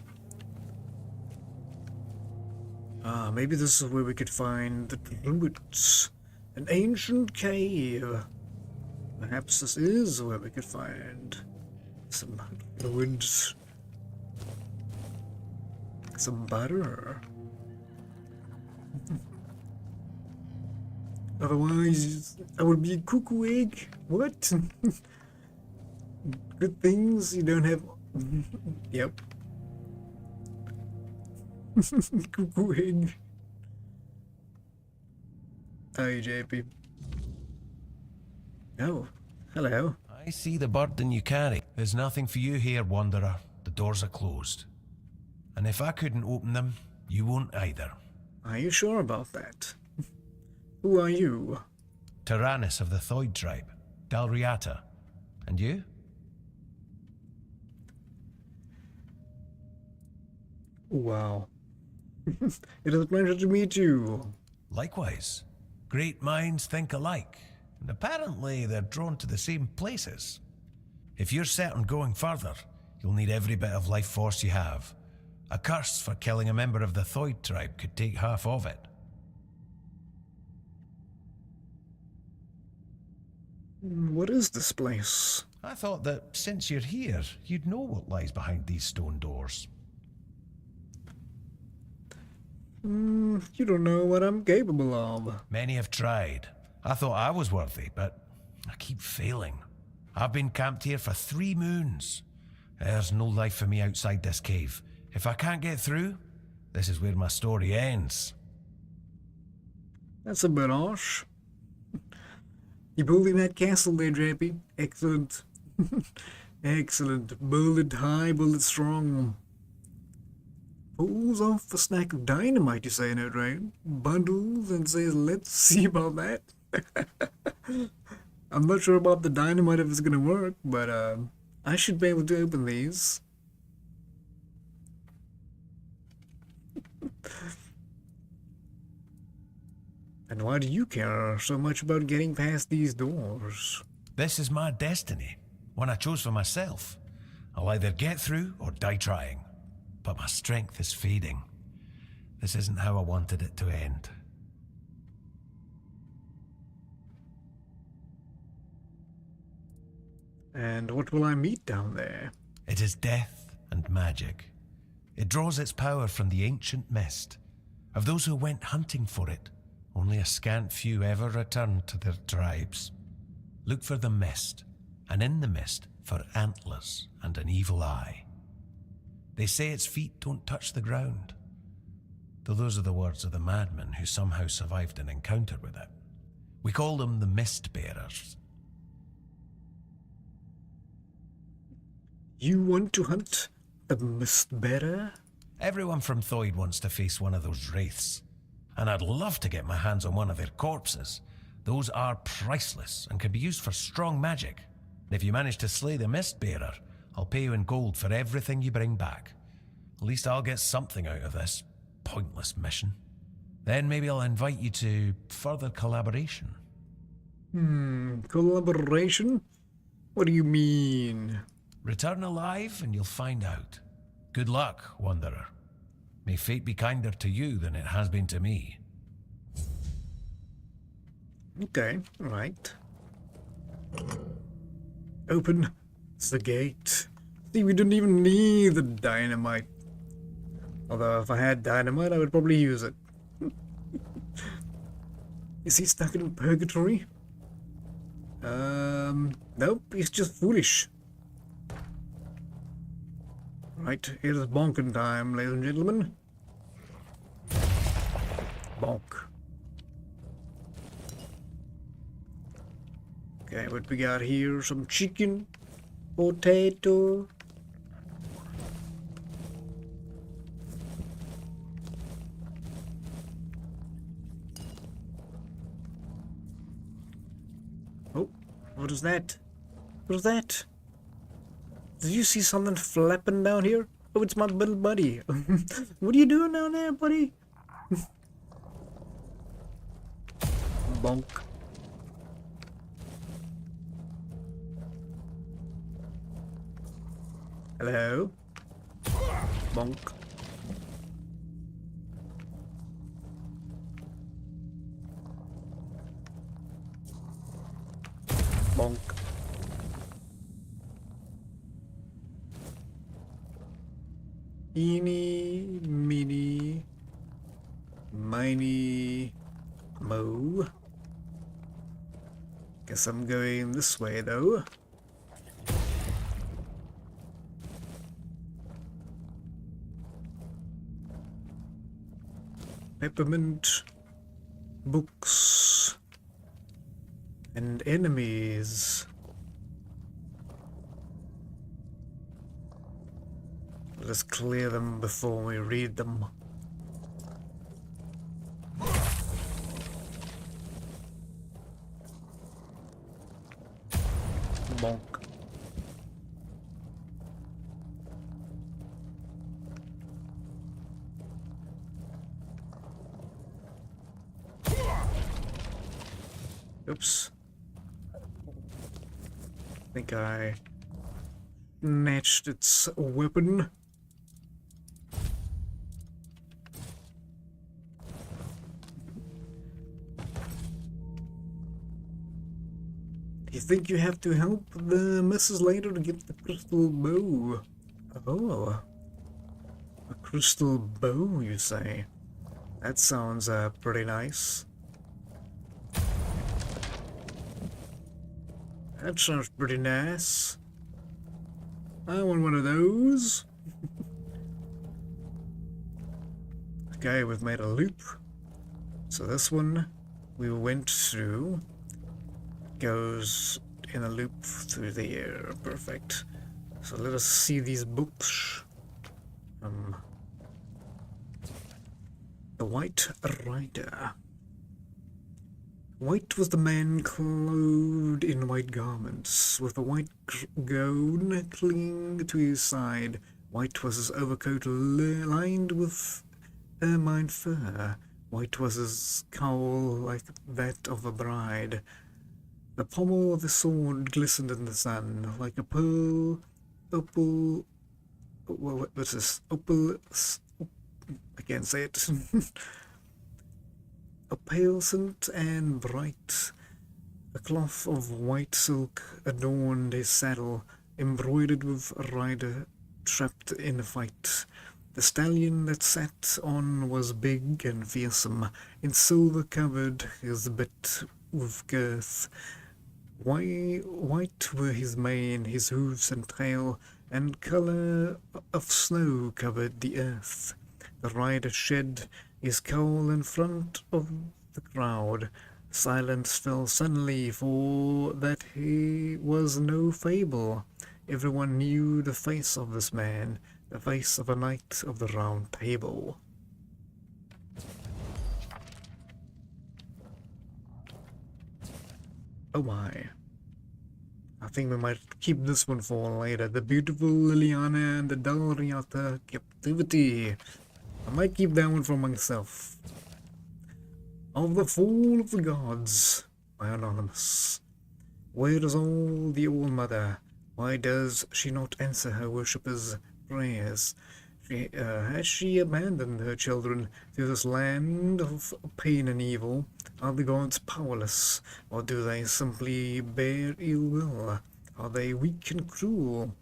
Maybe this is where we could find the druids. An ancient cave. Perhaps this is where we could find some druids. Some butter. Otherwise, I would be a cuckoo egg. What? Good things you don't have. Yep. Cuckoo egg. Hi, JP. Oh, hello. I see the burden you carry. There's nothing for you here, Wanderer. The doors are closed. And if I couldn't open them, you won't either. Are you sure about that? Who are you? Tyrannus of the Thoid tribe, Dalriata. And you? Wow. It is a pleasure to meet you. Likewise. Great minds think alike, and apparently they're drawn to the same places. If you're set on going further, you'll need every bit of life force you have. A curse for killing a member of the Thoid tribe could take half of it. What is this place? I thought that since you're here, you'd know what lies behind these stone doors. I You don't know what I'm capable of. Many have tried. I thought I was worthy, but I keep failing. I've been camped here for 3 moons. There's no life for me outside this cave. If I can't get through, this is where my story ends. That's a bit harsh. You building that castle there, Jappy? Excellent. Excellent. Bullet high, bullet strong. Pulls off a snack of dynamite, you say, no, right? Bundles and says, let's see about that. I'm not sure about the dynamite if it's gonna work, but I should be able to open these. And why do you care so much about getting past these doors? This is my destiny, one I chose for myself. I'll either get through or die trying. But my strength is fading. This isn't how I wanted it to end. And what will I meet down there? It is death and magic. It draws its power from the ancient mist. Of those who went hunting for it, only a scant few ever returned to their tribes. Look for the mist, and in the mist for antlers and an evil eye. They say its feet don't touch the ground, though those are the words of the madman who somehow survived an encounter with it. We call them the Mist Bearers. You want to hunt the Mist Bearer? Everyone from Thoid wants to face one of those wraiths, and I'd love to get my hands on one of their corpses. Those are priceless and can be used for strong magic. If you manage to slay the Mist Bearer, I'll pay you in gold for everything you bring back. At least I'll get something out of this pointless mission. Then maybe I'll invite you to further collaboration. Collaboration? What do you mean? Return alive and you'll find out. Good luck, Wanderer. May fate be kinder to you than it has been to me. Okay, right. Open the gate. See, we didn't even need the dynamite. Although if I had dynamite, I would probably use it. Is he stuck in purgatory? Nope, he's just foolish. Right, it is bonking time, ladies and gentlemen. Bonk. Okay, what we got here? Some chicken, potato. Oh, what is that? What is that? Did you see something flapping down here? Oh, it's my little buddy. What are you doing down there, buddy? Bonk. Hello? Bonk. Bonk. Eeny, meeny, miny, mo. Guess I'm going this way, though. Peppermint, books, and enemies. Let us clear them before we read them. Bonk. Oops. I think I snatched its weapon. You think you have to help the Mrs. later to get the crystal bow? Oh. A crystal bow, you say? That sounds pretty nice. That sounds pretty nice. I want one of those. Okay, we've made a loop. So this one we went through goes in a loop through the air. Perfect. So let us see these books. The White Rider. White was the man clothed in white garments, with a white gown clinging to his side. White was his overcoat lined with ermine fur. White was his cowl like that of a bride. The pommel of his sword glistened in the sun, like a pearl, opal, what's this? Opal, I can't say it. Opalescent and bright. A cloth of white silk adorned his saddle, embroidered with a rider trapped in a fight. The stallion that sat on was big and fearsome, in silver covered his bit with girth. White were his mane, his hooves and tail, and colour of snow covered the earth. The rider shed his cowl in front of the crowd. Silence fell suddenly, for that he was no fable. Everyone knew the face of this man, the face of a knight of the Round Table. Oh my. I think we might keep this one for later. The Beautiful Liliana and the Dalriata Captivity. I might keep that one for myself. Of the Fall of the Gods by Anonymous. Where is all the All-Mother? Why does she not answer her worshippers' prayers? Has she abandoned her children to this land of pain and evil? Are the gods powerless, or do they simply bear ill will? Are they weak and cruel?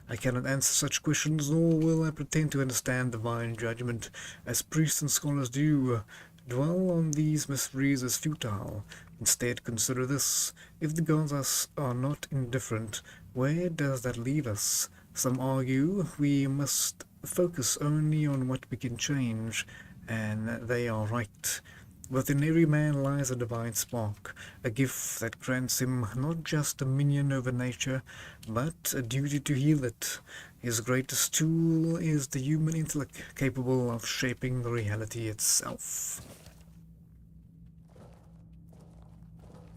I cannot answer such questions, nor will I pretend to understand divine judgment, as priests and scholars do. Dwell on these mysteries is futile. Instead, consider this. If the gods are not indifferent, where does that leave us? Some argue we must focus only on what we can change, and they are right. Within every man lies a divine spark, a gift that grants him not just dominion over nature, but a duty to heal it. His greatest tool is the human intellect, capable of shaping the reality itself.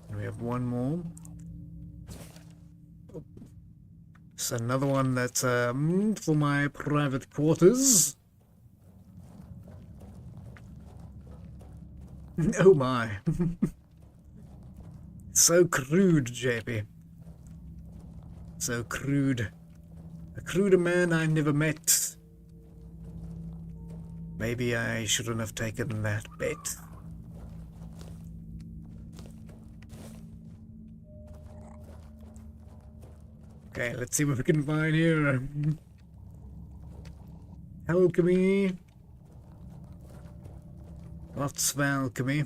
And we have one more. It's another one that's for my private quarters. Oh my. So crude, JP. So crude. A cruder man I never met. Maybe I shouldn't have taken that bet. Okay, let's see what we can find here. Alchemy. Lots of alchemy.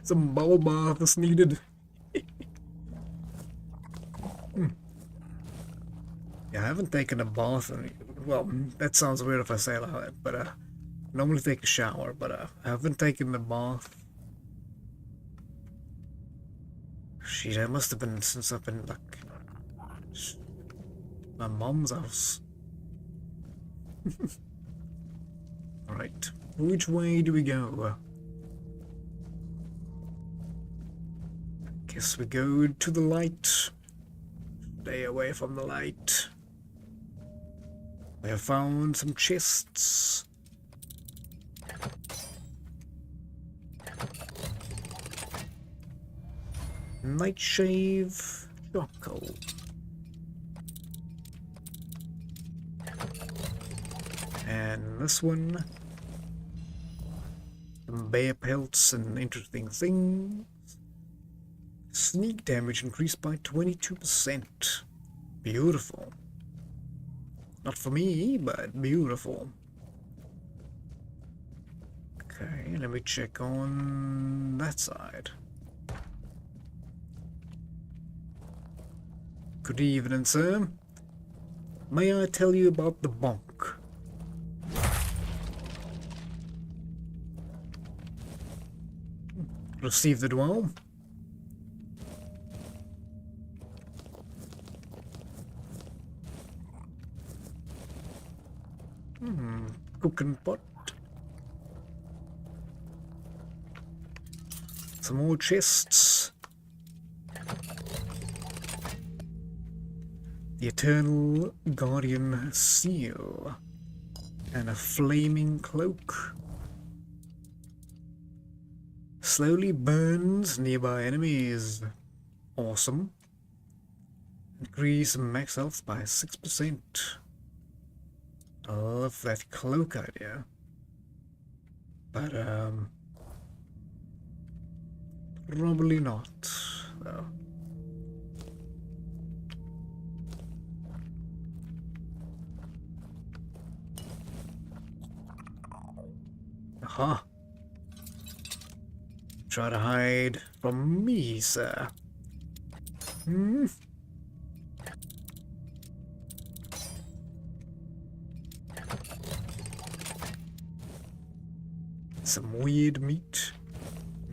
Some bubble bath is needed. Yeah, I haven't taken a bath in, well, that sounds weird if I say it like that, but I normally take a shower, but I haven't taken a bath. Shit, that must have been since I've been, like, my mom's house. Alright, which way do we go? Guess we go to the light. Stay away from the light. We have found some chests. Nightshave charcoal. And this one, some bear pelts and interesting things. Sneak damage increased by 22%. Beautiful. Not for me, but beautiful. Okay, let me check on that side. Good evening, sir. May I tell you about the bonk? Received it well. Cooking pot. Some more chests. The Eternal Guardian Seal. And a flaming cloak. Slowly burns nearby enemies. Awesome. Increase max health by 6%. I love that cloak idea. But, probably not, though. Aha. Try to hide from me, sir. Hmm? Some weird meat.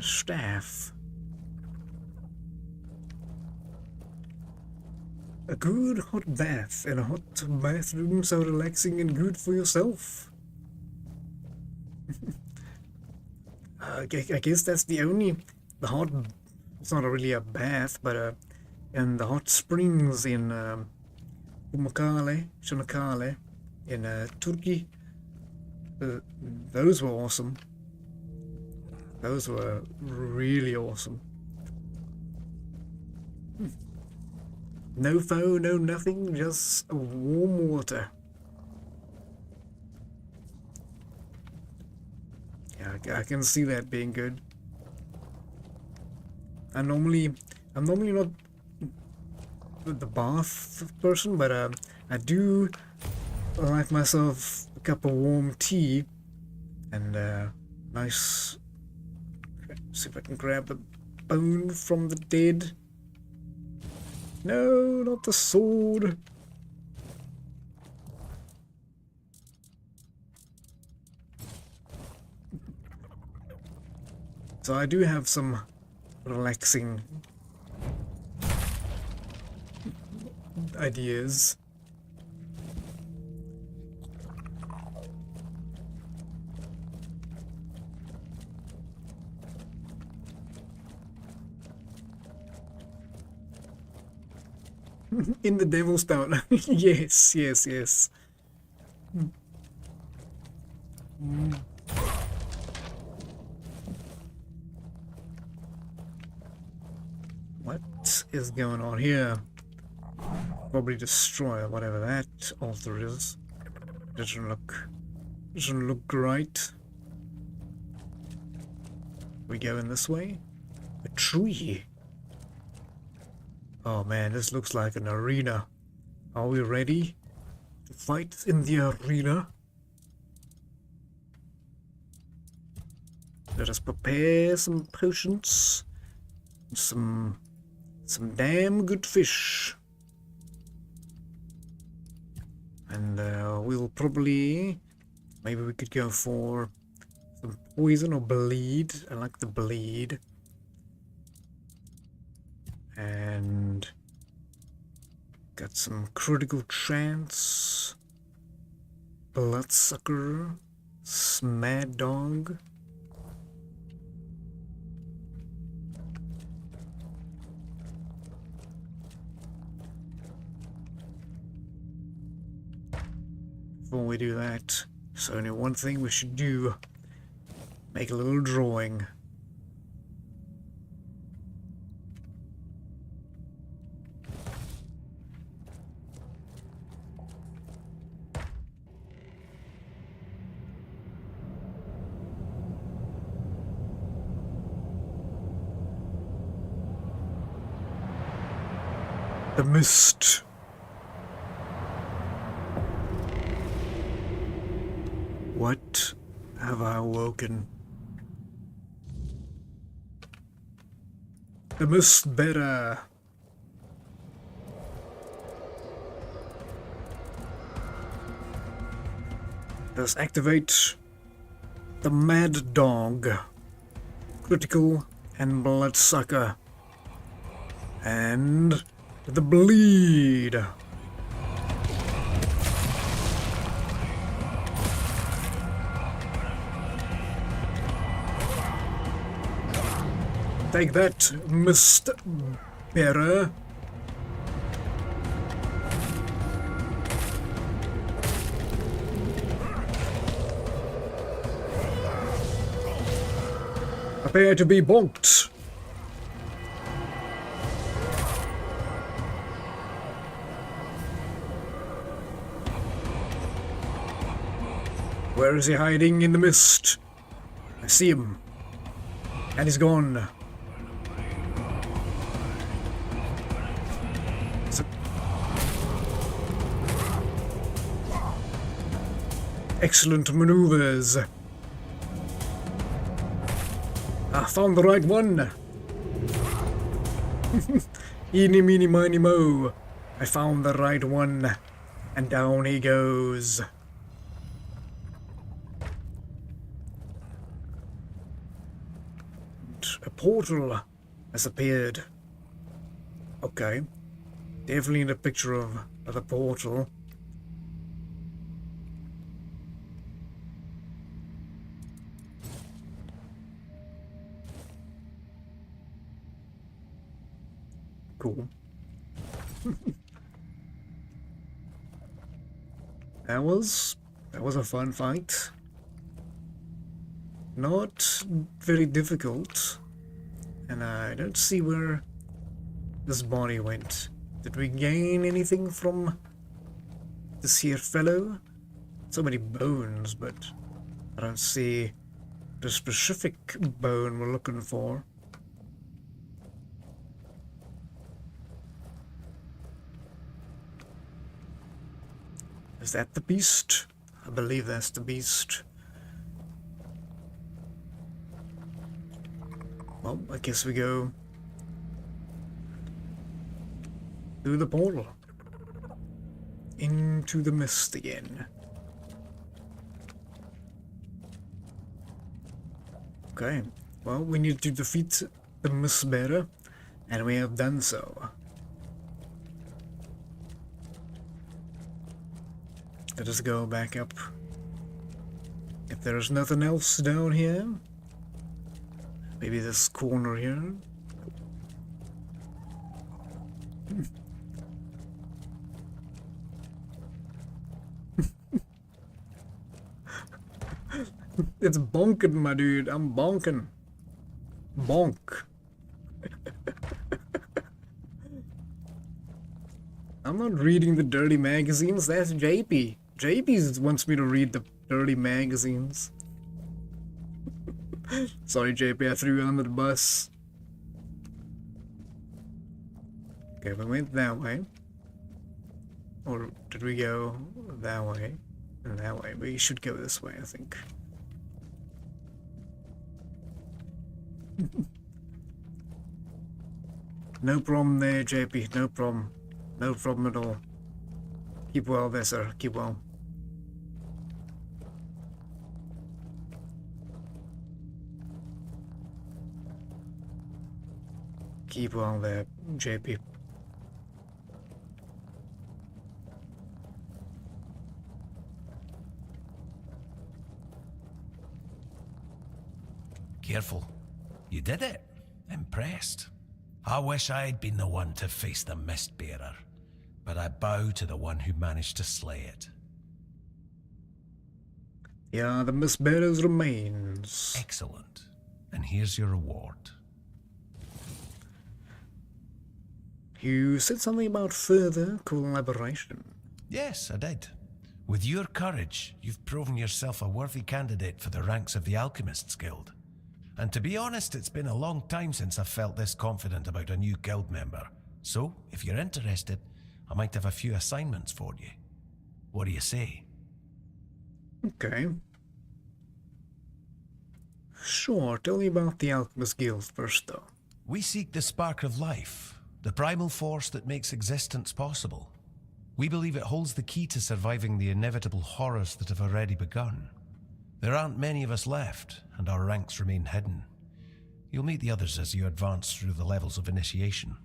Staff. A good hot bath and a hot bathroom so relaxing and good for yourself. I guess that's the hot, it's not really a bath, but and the hot springs in Çanakkale in Turkey, those were awesome. Those were really awesome. No foe, no nothing, just warm water. Yeah, I can see that being good. I'm normally not the bath person, but I do like myself a cup of warm tea and nice. See if I can grab the bone from the dead. No, not the sword. So I do have some relaxing ideas. In the Devil's Town. Yes, yes, yes. What is going on here? Probably destroy whatever that altar is. Doesn't look right. We going this way? A tree. Oh man, this looks like an arena. Are we ready to fight in the arena? Let us prepare some potions. Some damn good fish. And we'll probably... Maybe we could go for some poison or bleed. I like the bleed. And got some critical chance, bloodsucker, mad dog. Before we do that, there's only one thing we should do. Make a little drawing. The mist. What have I awoken? The mist bearer. Let's activate the Mad Dog, Critical and Bloodsucker, and the Bleed. Take that, Mist Bearer. Prepare to be bonked. Where is he hiding in the mist? I see him. And he's gone. Excellent maneuvers. I found the right one. Eeny, meeny, miny, mo. I found the right one. And down he goes. A portal has appeared. Okay. Definitely in a picture of the portal. Cool. That was a fun fight. Not very difficult. And I don't see where this body went. Did we gain anything from this here fellow? So many bones, but I don't see the specific bone we're looking for. Is that the beast? I believe that's the beast. Well, I guess we go through the portal into the mist again. Okay, well, we need to defeat the mist bearer, and we have done so. Let us go back up. If there's nothing else down here, maybe this corner here. It's bonking, my dude. I'm bonking. Bonk. I'm not reading the dirty magazines. That's JP. JP wants me to read the dirty magazines. Sorry, JP, I threw you under the bus. Okay, we went that way. Or did we go that way? And that way. We should go this way, I think. No problem there, JP. No problem. No problem at all. Keep well there, sir. Keep well. Keep well there, JP. Careful. You did it. Impressed. I wish I'd been the one to face the Mistbearer, but I bow to the one who managed to slay it. Yeah, the Mistbearer's remains. Excellent. And here's your reward. You said something about further collaboration. Yes, I did. With your courage, you've proven yourself a worthy candidate for the ranks of the Alchemists Guild. And to be honest, it's been a long time since I've felt this confident about a new guild member. So, if you're interested, I might have a few assignments for you. What do you say? Okay. Sure, tell me about the Alchemist Guild first, though. We seek the spark of life, the primal force that makes existence possible. We believe it holds the key to surviving the inevitable horrors that have already begun. There aren't many of us left, and our ranks remain hidden. You'll meet the others as you advance through the levels of initiation.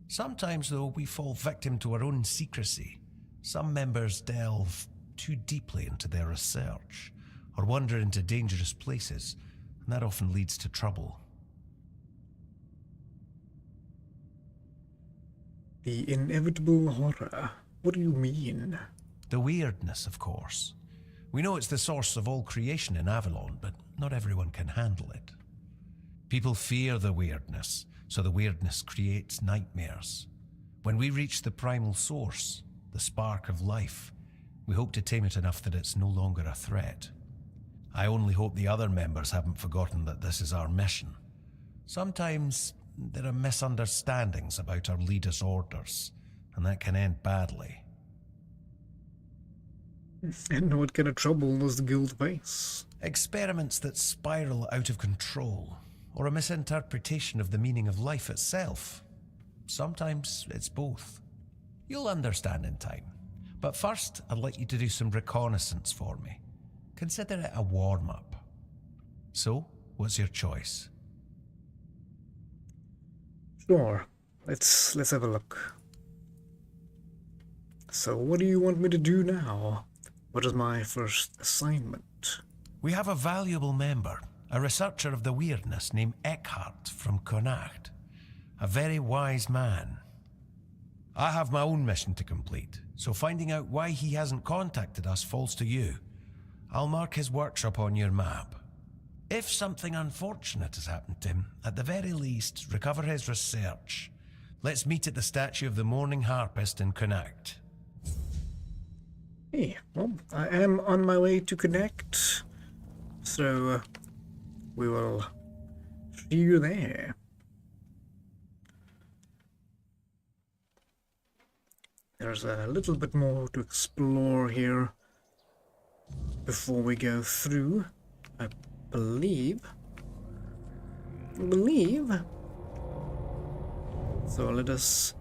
Sometimes, though, we fall victim to our own secrecy. Some members delve too deeply into their research, or wander into dangerous places, and that often leads to trouble. The inevitable horror. What do you mean? The weirdness, of course. We know it's the source of all creation in Avalon, but not everyone can handle it. People fear the weirdness, so the weirdness creates nightmares. When we reach the primal source, the spark of life, we hope to tame it enough that it's no longer a threat. I only hope the other members haven't forgotten that this is our mission. Sometimes there are misunderstandings about our leaders' orders, and that can end badly. And what kind of trouble does the guild face? Experiments that spiral out of control, or a misinterpretation of the meaning of life itself. Sometimes it's both. You'll understand in time. But first, I'd like you to do some reconnaissance for me. Consider it a warm-up. So, what's your choice? Sure. Let's have a look. So, what do you want me to do now? What is my first assignment? We have a valuable member, a researcher of the weirdness named Eckhart from Connacht. A very wise man. I have my own mission to complete, so finding out why he hasn't contacted us falls to you. I'll mark his workshop on your map. If something unfortunate has happened to him, at the very least, recover his research. Let's meet at the statue of the Morning Harpist in Connacht. Hey, well, I am on my way to Connect, so we will see you there. There's a little bit more to explore here before we go through, I believe. So let us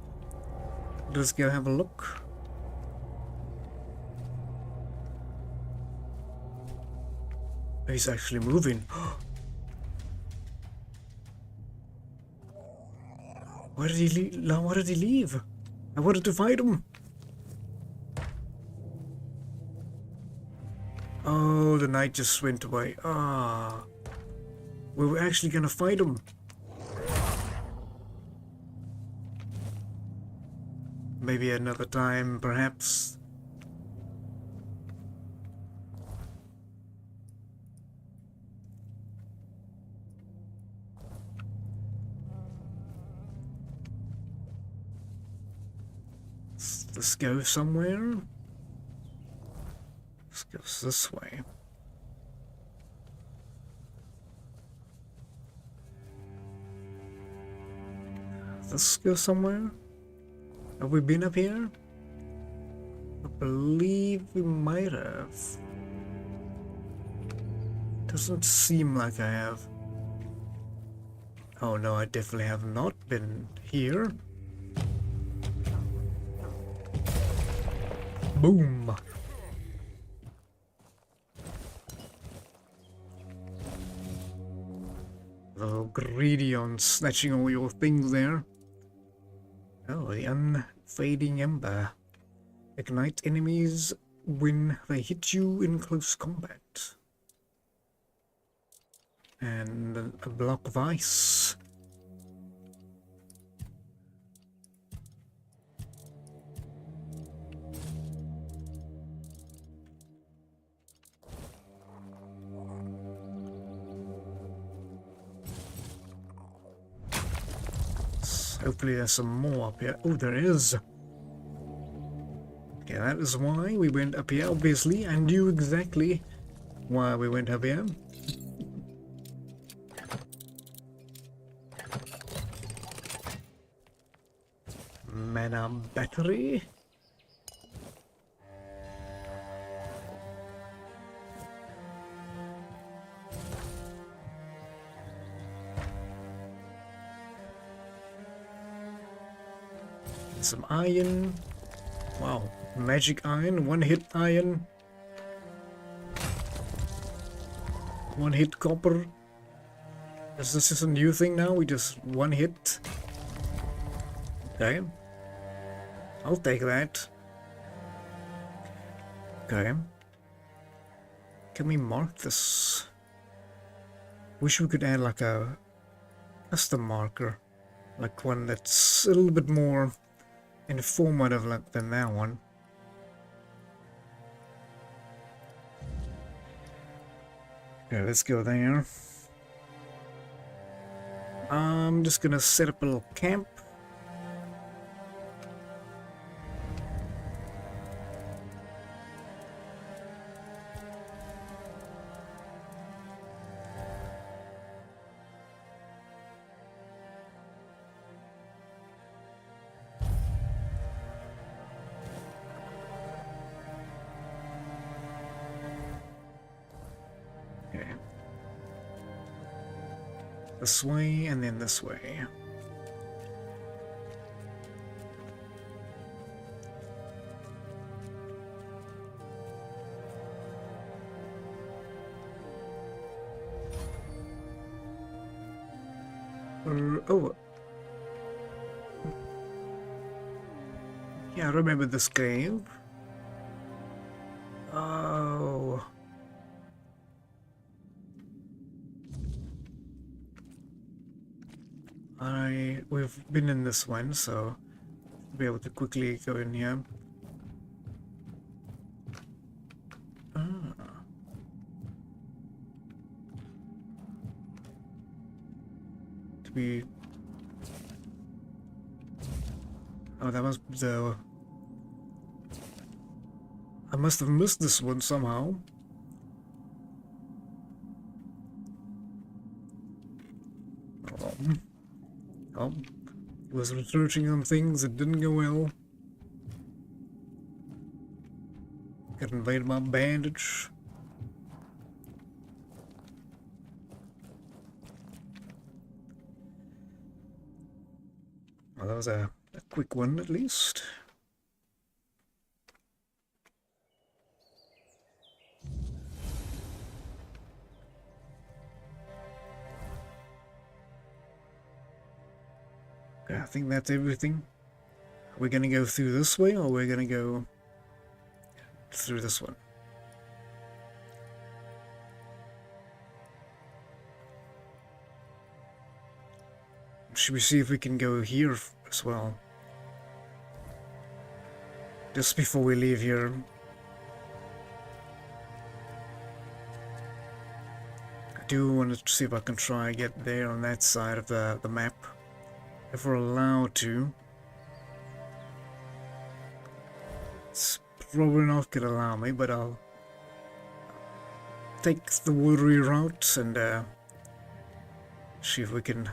go have a look. He's actually moving. Why did he leave? Why did he leave? I wanted to fight him. Oh, the knight just went away. Ah, we were actually gonna fight him. Maybe another time, perhaps. Let's go somewhere. Let's go this way. Let's go somewhere. Have we been up here? I believe we might have. Doesn't seem like I have. Oh no, I definitely have not been here. Boom. Oh, greedy on snatching all your things there. Oh, the unfading ember. Ignite enemies when they hit you in close combat. And a block of ice. Hopefully there's some more up here. Oh, there is. Okay, that is why we went up here, obviously. I knew exactly why we went up here. Mana battery. some iron. Wow, magic iron, one-hit iron. One-hit copper. Is this just a new thing now? We just one hit. Okay. I'll take that. Okay. Can we mark this? Wish we could add like a custom marker. Like one that's a little bit more informative like than that one. Okay, let's go there. I'm just gonna set up a little camp. This way, and then this way. Oh. Yeah, I remember this cave. Oh. We've been in this one, so we'll be able to quickly go in here. To be... Oh, that was the... I must have missed this one somehow. Oh, was researching some things that didn't go well. Got invaded by bandage. Well, that was a quick one at least. I think that's everything. Are we gonna go through this way, or are we gonna go through this one? Should we see if we can go here as well? Just before we leave here. I do want to see if I can try and get there on that side of the map. If we're allowed to. It's probably not gonna allow me, but I'll take the watery route and see if we can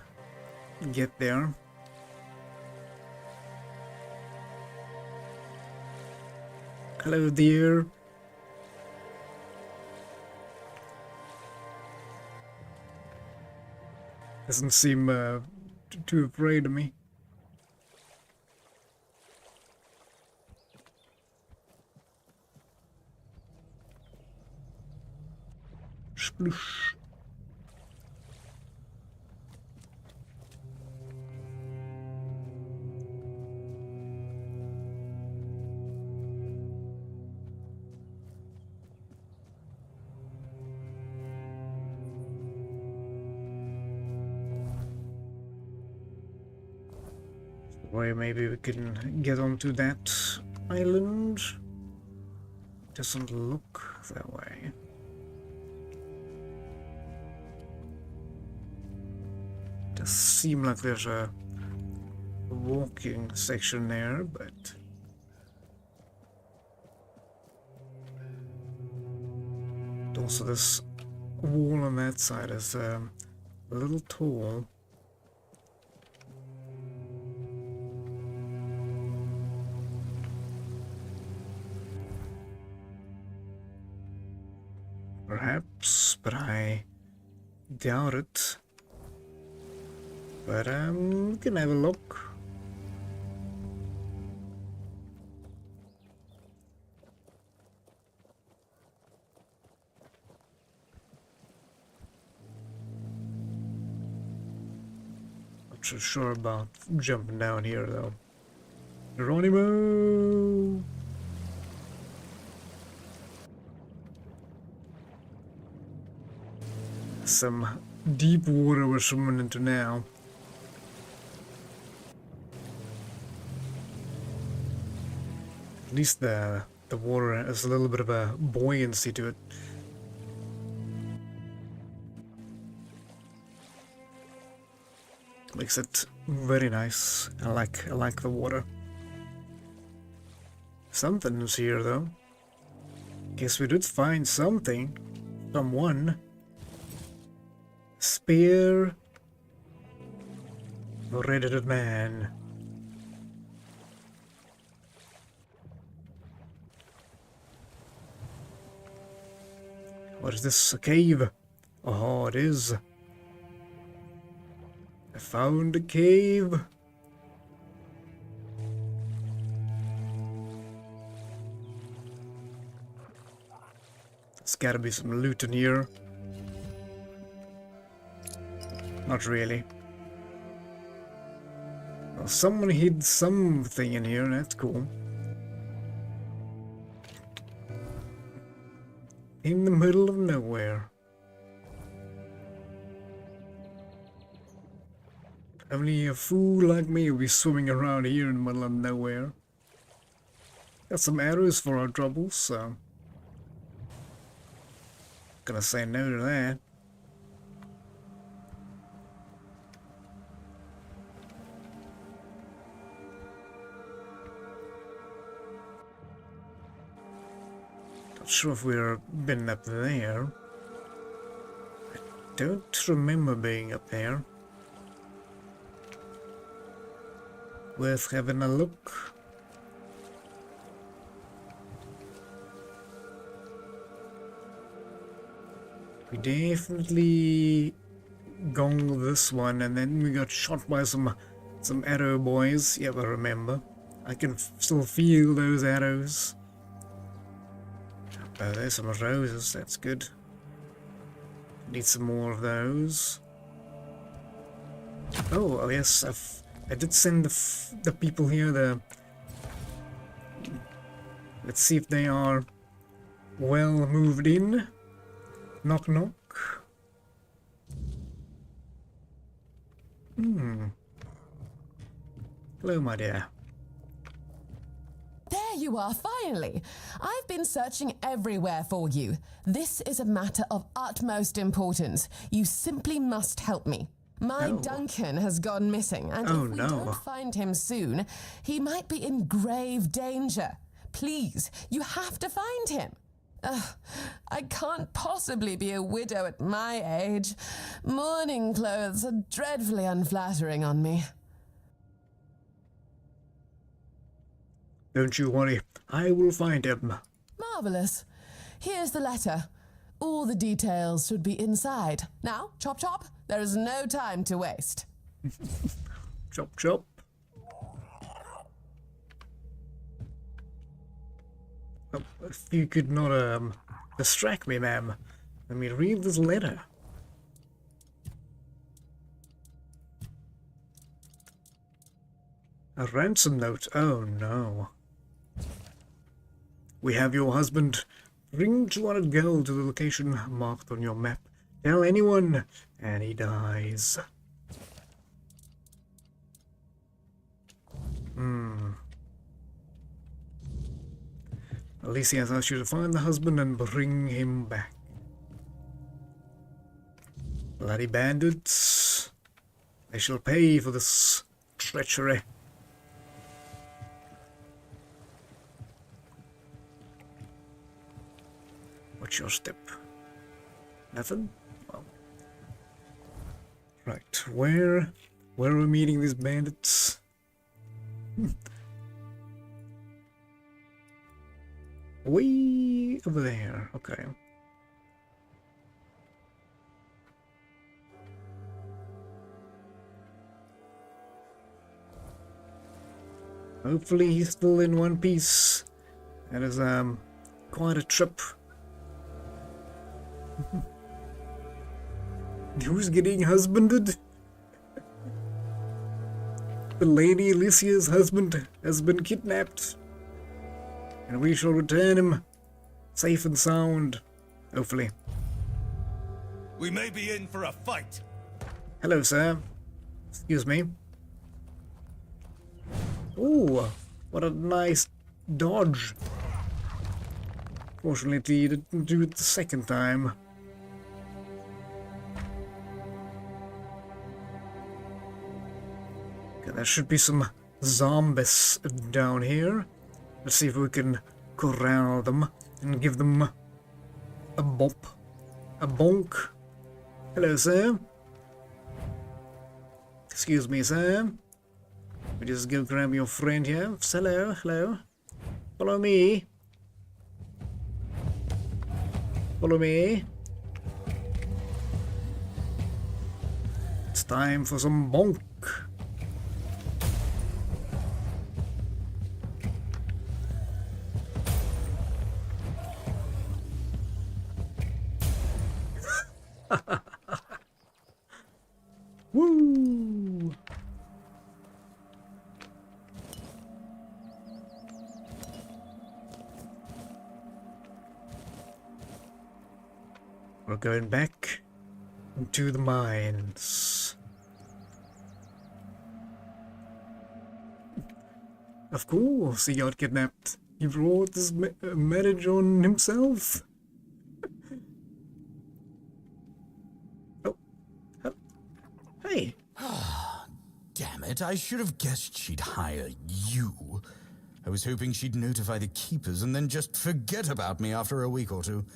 get there. Hello dear. Doesn't seem too afraid of me. Sploosh. Where maybe we can get onto that island. Doesn't look that way. Does seem like there's a walking section there, but also this wall on that side is a little tall. Perhaps, but I doubt it. But we can have a look. so sure about jumping down here though. Geronimo! Some deep water we're swimming into now. At least the water has a little bit of a buoyancy to it. Makes it very nice. I like the water. Something's here though. Guess we did find something. Someone. Spear. Red-headed man. What is this? A cave? Oh, it is. I found a cave. There's gotta be some loot in here. Not really. Well, someone hid something in here, that's cool. In the middle of nowhere. Only a fool like me will be swimming around here in the middle of nowhere. Got some arrows for our troubles, so... Gonna say no to that. Not sure if we've been up there. I don't remember being up there. Worth having a look. We definitely gonged this one, and then we got shot by some arrow boys. Yeah, I remember. I can still feel those arrows. Oh, there's some roses. That's good. Need some more of those. Oh yes, I did send the people here the... Let's see if they are well moved in. Knock knock. Hello, my dear. There you are, finally. I've been searching everywhere for you. This is a matter of utmost importance. You simply must help me. My Duncan has gone missing, and if we don't find him soon, he might be in grave danger. Please, you have to find him. I can't possibly be a widow at my age. Mourning clothes are dreadfully unflattering on me. Don't you worry, I will find him. Marvelous. Here's the letter. All the details should be inside. Now, chop chop, there is no time to waste. Chop chop. Oh, if you could not distract me, ma'am. Let me read this letter. A ransom note. Oh no. We have your husband. Bring 200 gold to the location marked on your map. Tell anyone, and he dies. Alicia has asked you to find the husband and bring him back. Bloody bandits. They shall pay for this treachery. What's your step? Nothing? Well. Right, where are we meeting these bandits? Way over there, okay. Hopefully he's still in one piece. That is quite a trip. Who's getting husbanded? The Lady Alicia's husband has been kidnapped, and we shall return him safe and sound, hopefully. We may be in for a fight. Hello, sir. Excuse me. Ooh, what a nice dodge. Fortunately, you didn't do it the second time. Okay, there should be some zombies down here. Let's see if we can corral them and give them a bump. A bonk. Hello, sir. Excuse me, sir. We just go grab your friend here. Hello, hello. Follow me. Follow me. It's time for some bonk. Woo! We're going back into the mines. Of course, he got kidnapped. He brought this marriage on himself. Hey. Damn it, I should have guessed she'd hire you. I was hoping she'd notify the keepers and then just forget about me after a week or two.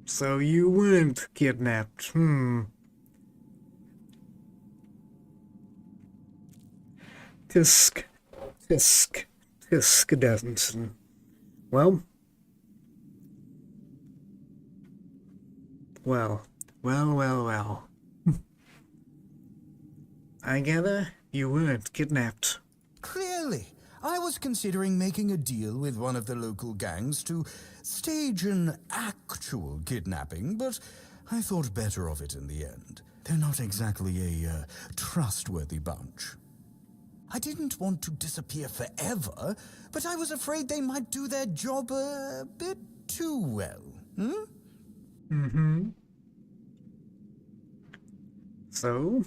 So you weren't kidnapped, Tisk Danson. Well. I gather you weren't kidnapped. Clearly. I was considering making a deal with one of the local gangs to stage an actual kidnapping, but I thought better of it in the end. They're not exactly a trustworthy bunch. I didn't want to disappear forever, but I was afraid they might do their job a bit too well. So,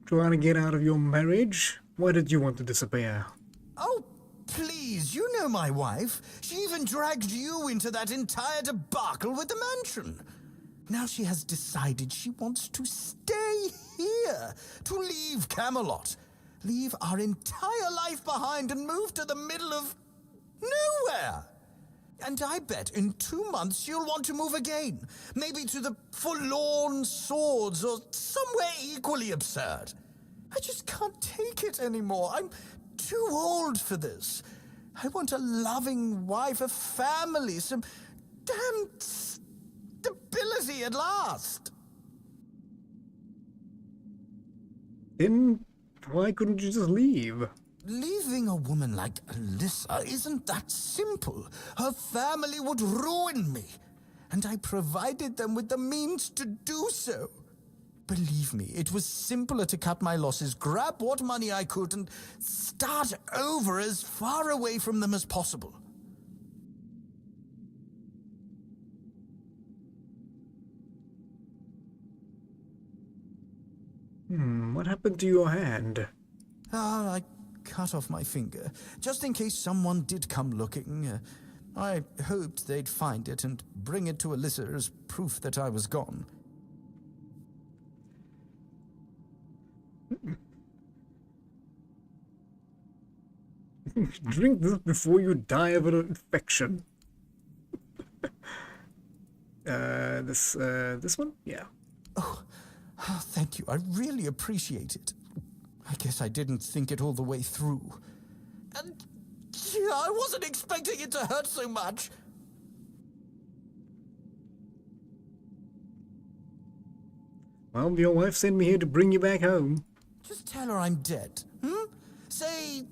trying to get out of your marriage? Why did you want to disappear? Oh, please, you know my wife. She even dragged you into that entire debacle with the mansion. Now she has decided she wants to stay here, to leave Camelot, leave our entire life behind and move to the middle of nowhere. And I bet in 2 months she'll want to move again, maybe to the Forlorn Swords or somewhere equally absurd. I just can't take it anymore. I'm too old for this. I want a loving wife, a family, some damn stability at last. Then why couldn't you just leave? Leaving a woman like Alyssa isn't that simple. Her family would ruin me, and I provided them with the means to do so. Believe me, it was simpler to cut my losses, grab what money I could, and start over as far away from them as possible. What happened to your hand? I cut off my finger, just in case someone did come looking. I hoped they'd find it and bring it to Alyssa as proof that I was gone. Drink this before you die of an infection. This one? Yeah. Oh, thank you. I really appreciate it. I guess I didn't think it all the way through. And I wasn't expecting it to hurt so much. Well, your wife sent me here to bring you back home. Just tell her I'm dead. Say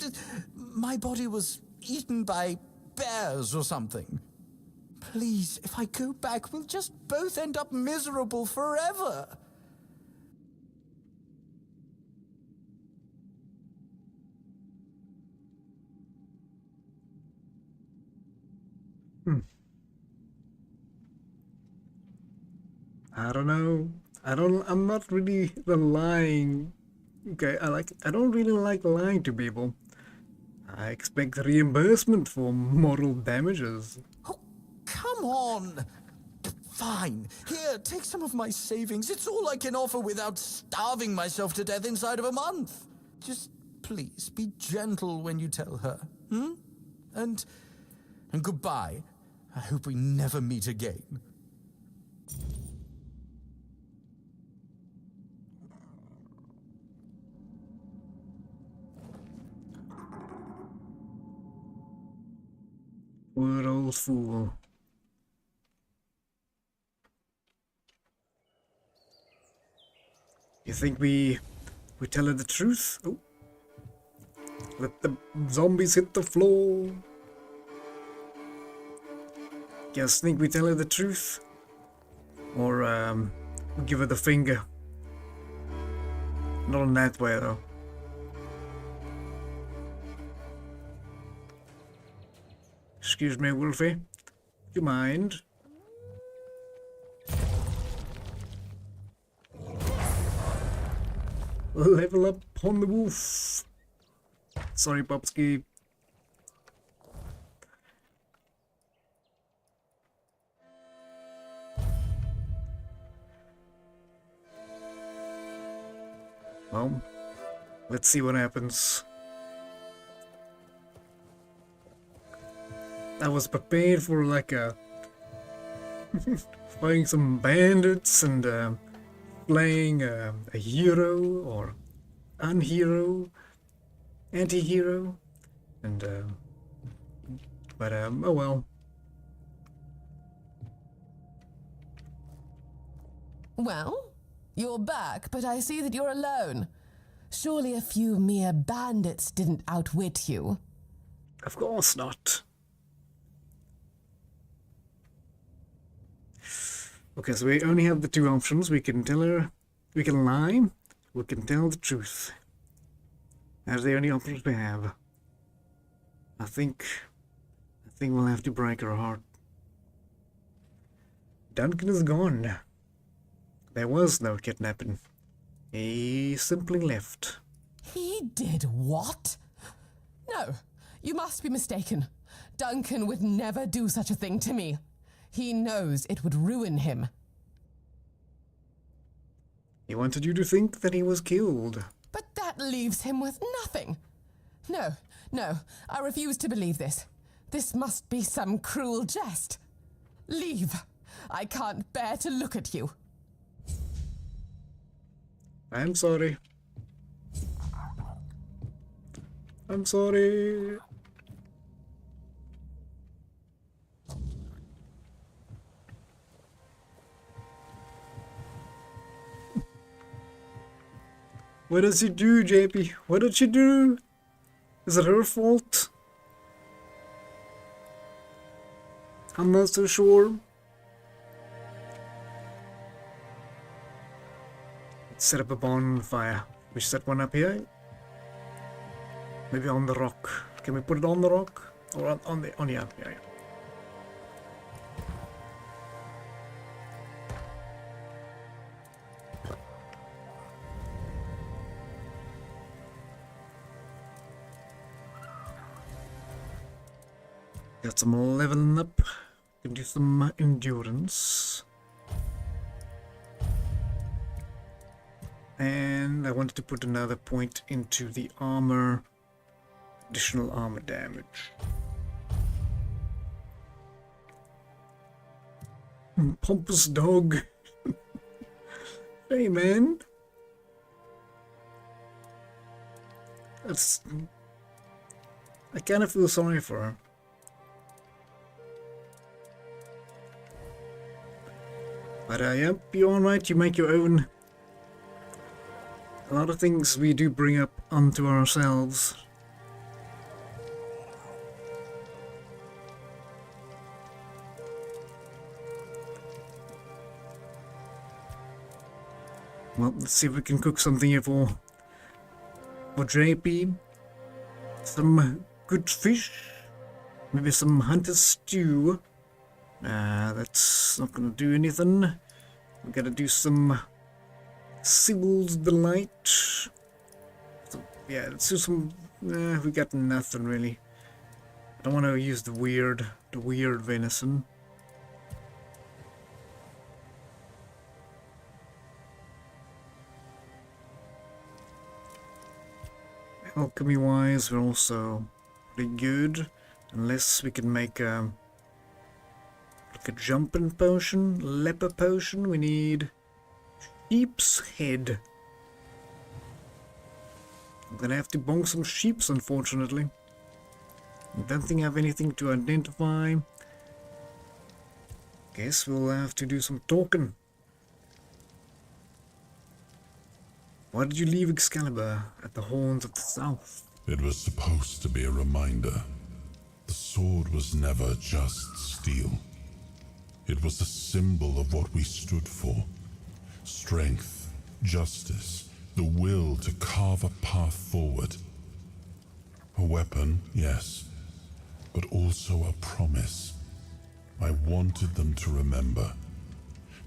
my body was eaten by bears or something. Please, if I go back, we'll just both end up miserable forever. I don't know. I'm not really the lying. Okay, I don't really like lying to people. I expect reimbursement for moral damages. Come on! Fine. Here, take some of my savings. It's all I can offer without starving myself to death inside of a month. Just please be gentle when you tell her. And goodbye. I hope we never meet again. Poor old fool. You think we tell her the truth? Oh. Let the zombies hit the floor. Guys, think we tell her the truth? Or give her the finger? Not in that way though. Excuse me, Wolfie. Do you mind? Level up on the wolf. Sorry, Popsky. Well, let's see what happens. I was prepared for like a fighting some bandits and playing a hero or unhero, anti-hero, and but oh well. Well, you're back, but I see that you're alone. Surely a few mere bandits didn't outwit you. Of course not. Okay, so we only have the two options. We can tell her, we can lie, we can tell the truth. That's the only options we have. I think we'll have to break her heart. Duncan is gone. There was no kidnapping. He simply left. He did what? No, you must be mistaken. Duncan would never do such a thing to me. He knows it would ruin him. He wanted you to think that he was killed. But that leaves him with nothing. No, I refuse to believe this. This must be some cruel jest. Leave. I can't bear to look at you. I'm sorry. I'm sorry. What does she do, JP? What did she do? Is it her fault? I'm not so sure. Let's set up a bonfire. We should set one up here. Maybe on the rock. Can we put it on the rock? Or on yeah. Got some leveling up. Can do some endurance. And I wanted to put another point into the armor. Additional armor damage. Pompous dog. Hey man. I kind of feel sorry for her. But yep, you're alright, you make your own. A lot of things we do bring up onto ourselves. Well, let's see if we can cook something here for JP. Some good fish. Maybe some hunter's stew. That's not gonna do anything. We gotta do some Sibyl's Delight. So, yeah, let's do some... we got nothing really. I don't want to use the weird venison. Alchemy wise, we're also pretty good, unless we can make like a jumping potion, leper potion. We need sheep's head. I'm gonna have to bonk some sheeps, unfortunately. I don't think I have anything to identify. Guess we'll have to do some talking. Why did you leave Excalibur at the Horns of the South? It was supposed to be a reminder. The sword was never just steel. It was a symbol of what we stood for. Strength, justice, the will to carve a path forward. A weapon, yes, but also a promise. I wanted them to remember,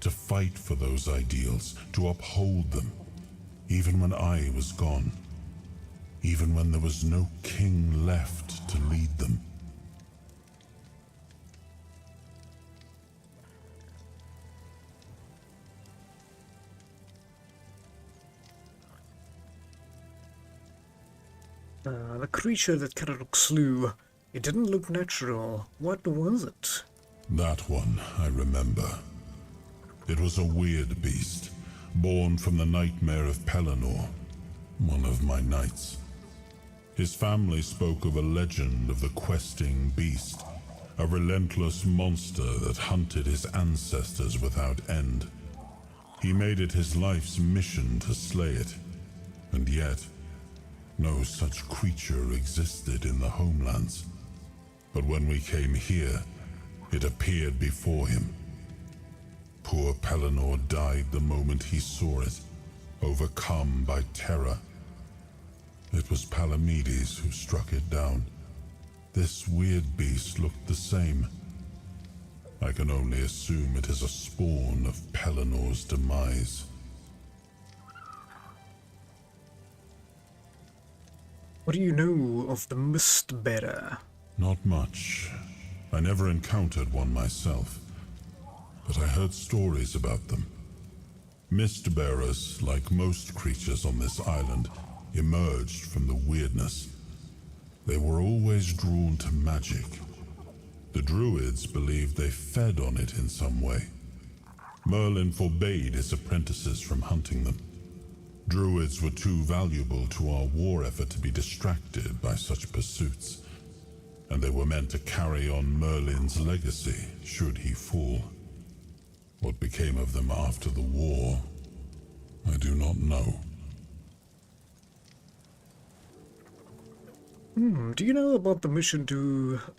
to fight for those ideals, to uphold them, even when I was gone, even when there was no king left to lead them. The creature that Kararuk slew, it didn't look natural. What was it? That one, I remember. It was a weird beast, born from the nightmare of Pelennor, one of my knights. His family spoke of a legend of the questing beast, a relentless monster that hunted his ancestors without end. He made it his life's mission to slay it, and yet no such creature existed in the homelands. But when we came here, it appeared before him. Poor Pelennor died the moment he saw it, overcome by terror. It was Palamedes who struck it down. This weird beast looked the same. I can only assume it is a spawn of Pellennor's demise. What do you know of the Mistbearer? Not much. I never encountered one myself, but I heard stories about them. Mistbearers, like most creatures on this island, emerged from the Wyrdness. They were always drawn to magic. The druids believed they fed on it in some way. Merlin forbade his apprentices from hunting them. Druids were too valuable to our war effort to be distracted by such pursuits, and they were meant to carry on Merlin's legacy should he fall. What became of them after the war, I do not know. Do you know about the mission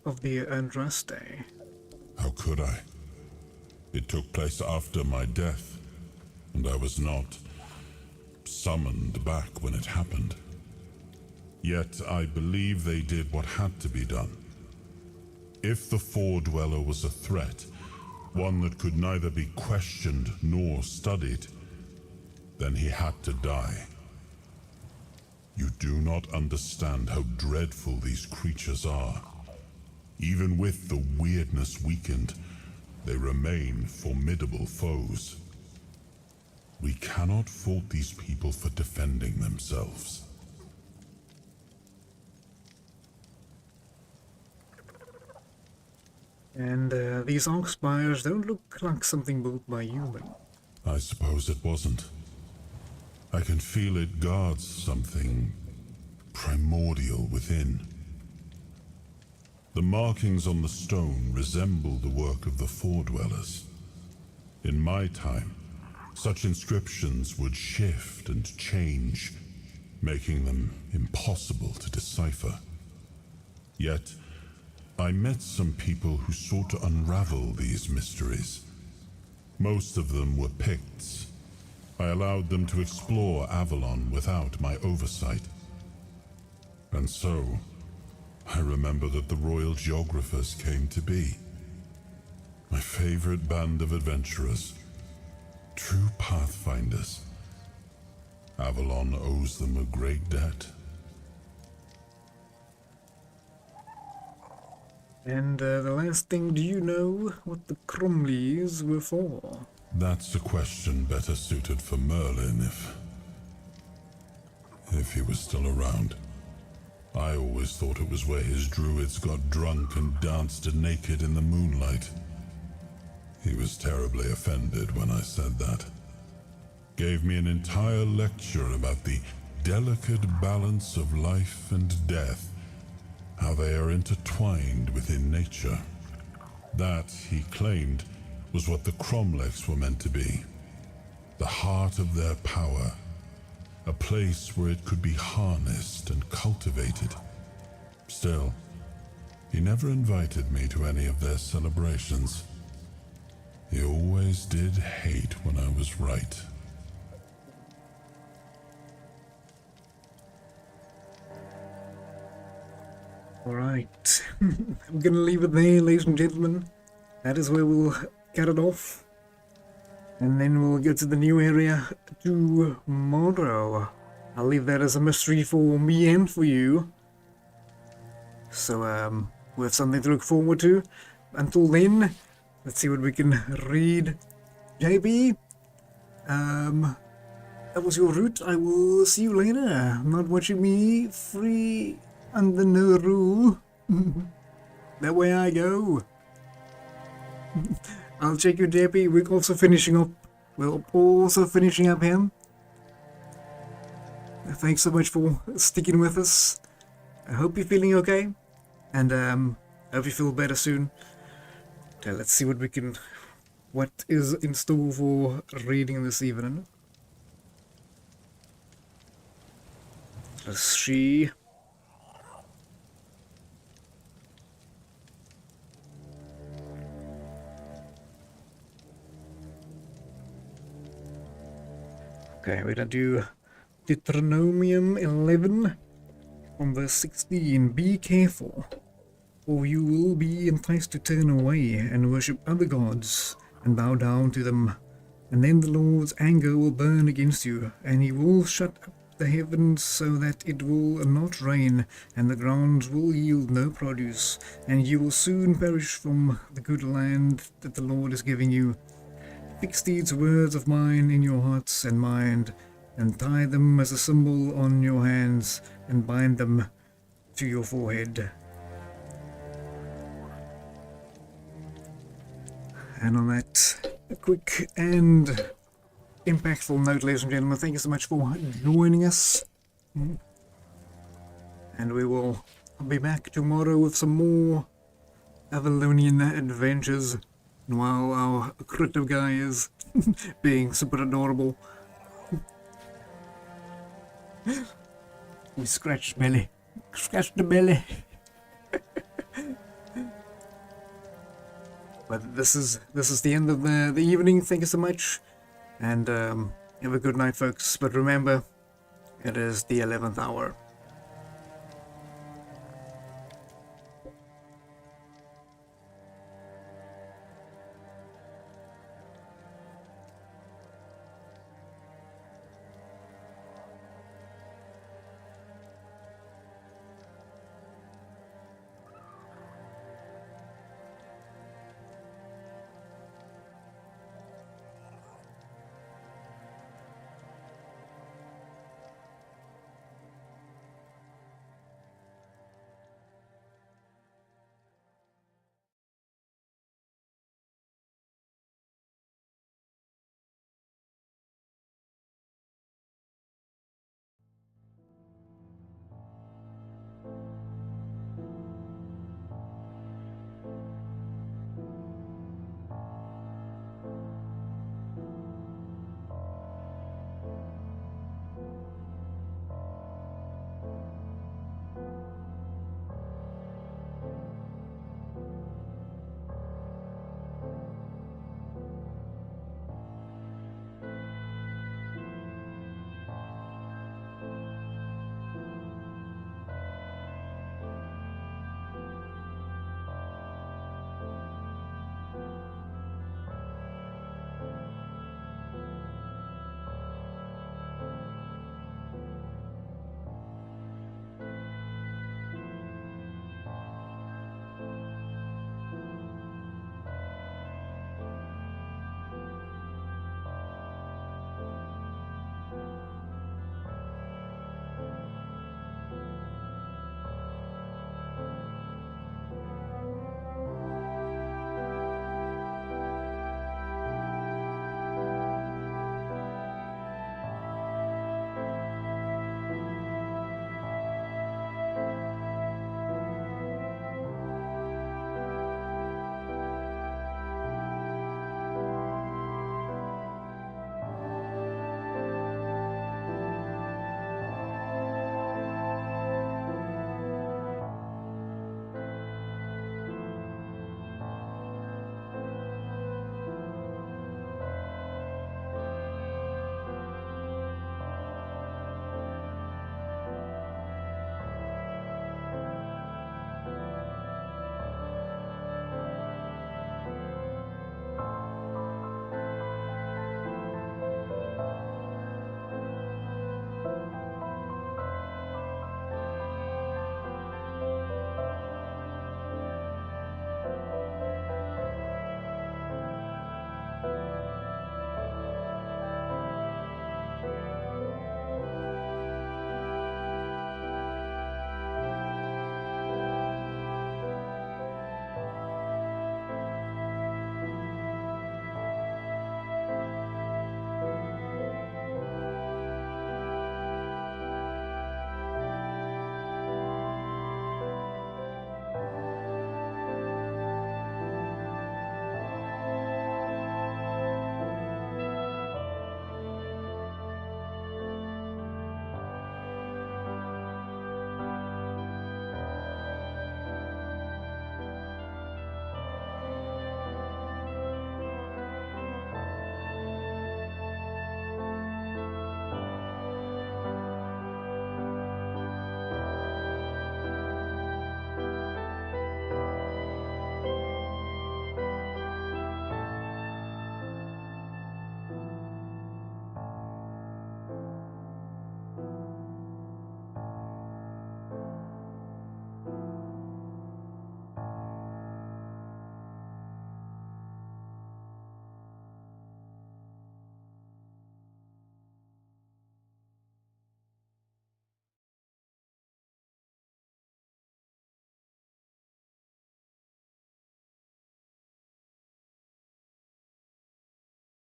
of the Andraste? How could I? It took place after my death, and I was not summoned back when it happened. Yet I believe they did what had to be done. If the Four-Dweller was a threat, one that could neither be questioned nor studied, then he had to die. You do not understand how dreadful these creatures are. Even with the Wyrdness weakened, they remain formidable foes. We cannot fault these people for defending themselves. And these oxspires don't look like something built by human. I suppose it wasn't. I can feel it guards something primordial within. The markings on the stone resemble the work of the Four-Dwellers. In my time, such inscriptions would shift and change, making them impossible to decipher. Yet, I met some people who sought to unravel these mysteries. Most of them were Picts. I allowed them to explore Avalon without my oversight. And so, I remember that the royal geographers came to be. My favorite band of adventurers. True pathfinders. Avalon owes them a great debt. And the last thing, do you know what the Cromleys were for? That's a question better suited for Merlin if he was still around. I always thought it was where his druids got drunk and danced naked in the moonlight. He was terribly offended when I said that. Gave me an entire lecture about the delicate balance of life and death, how they are intertwined within nature. That, he claimed, was what the Cromlechs were meant to be. The heart of their power. A place where it could be harnessed and cultivated. Still, he never invited me to any of their celebrations. He always did hate when I was right. Alright, I'm gonna leave it there, ladies and gentlemen. That is where we'll cut it off. And then we'll go to the new area tomorrow. I'll leave that as a mystery for me and for you. So, we have something to look forward to. Until then, let's see what we can read. JB, that was your route. I will see you later. Not watching me, free under no rule. That way I go. I'll check you, JP. We're also finishing up. We're also finishing up here. Thanks so much for sticking with us. I hope you're feeling okay. And hope you feel better soon. Let's see what is in store for reading this evening. Let's see. Okay, we're gonna do Deuteronomium 11 from verse 16. Be careful, or you will be enticed to turn away and worship other gods and bow down to them. And then the Lord's anger will burn against you, and he will shut up the heavens so that it will not rain, and the ground will yield no produce, and you will soon perish from the good land that the Lord is giving you. Fix these words of mine in your hearts and mind, and tie them as a symbol on your hands, and bind them to your forehead. And on that quick and impactful note, ladies and gentlemen, thank you so much for joining us. And we will be back tomorrow with some more Avalonian adventures. While our crypto guy is being super adorable. We scratched belly. Scratch the belly. But this is the end of the evening. Thank you so much. And have a good night, folks. But remember, it is the 11th hour.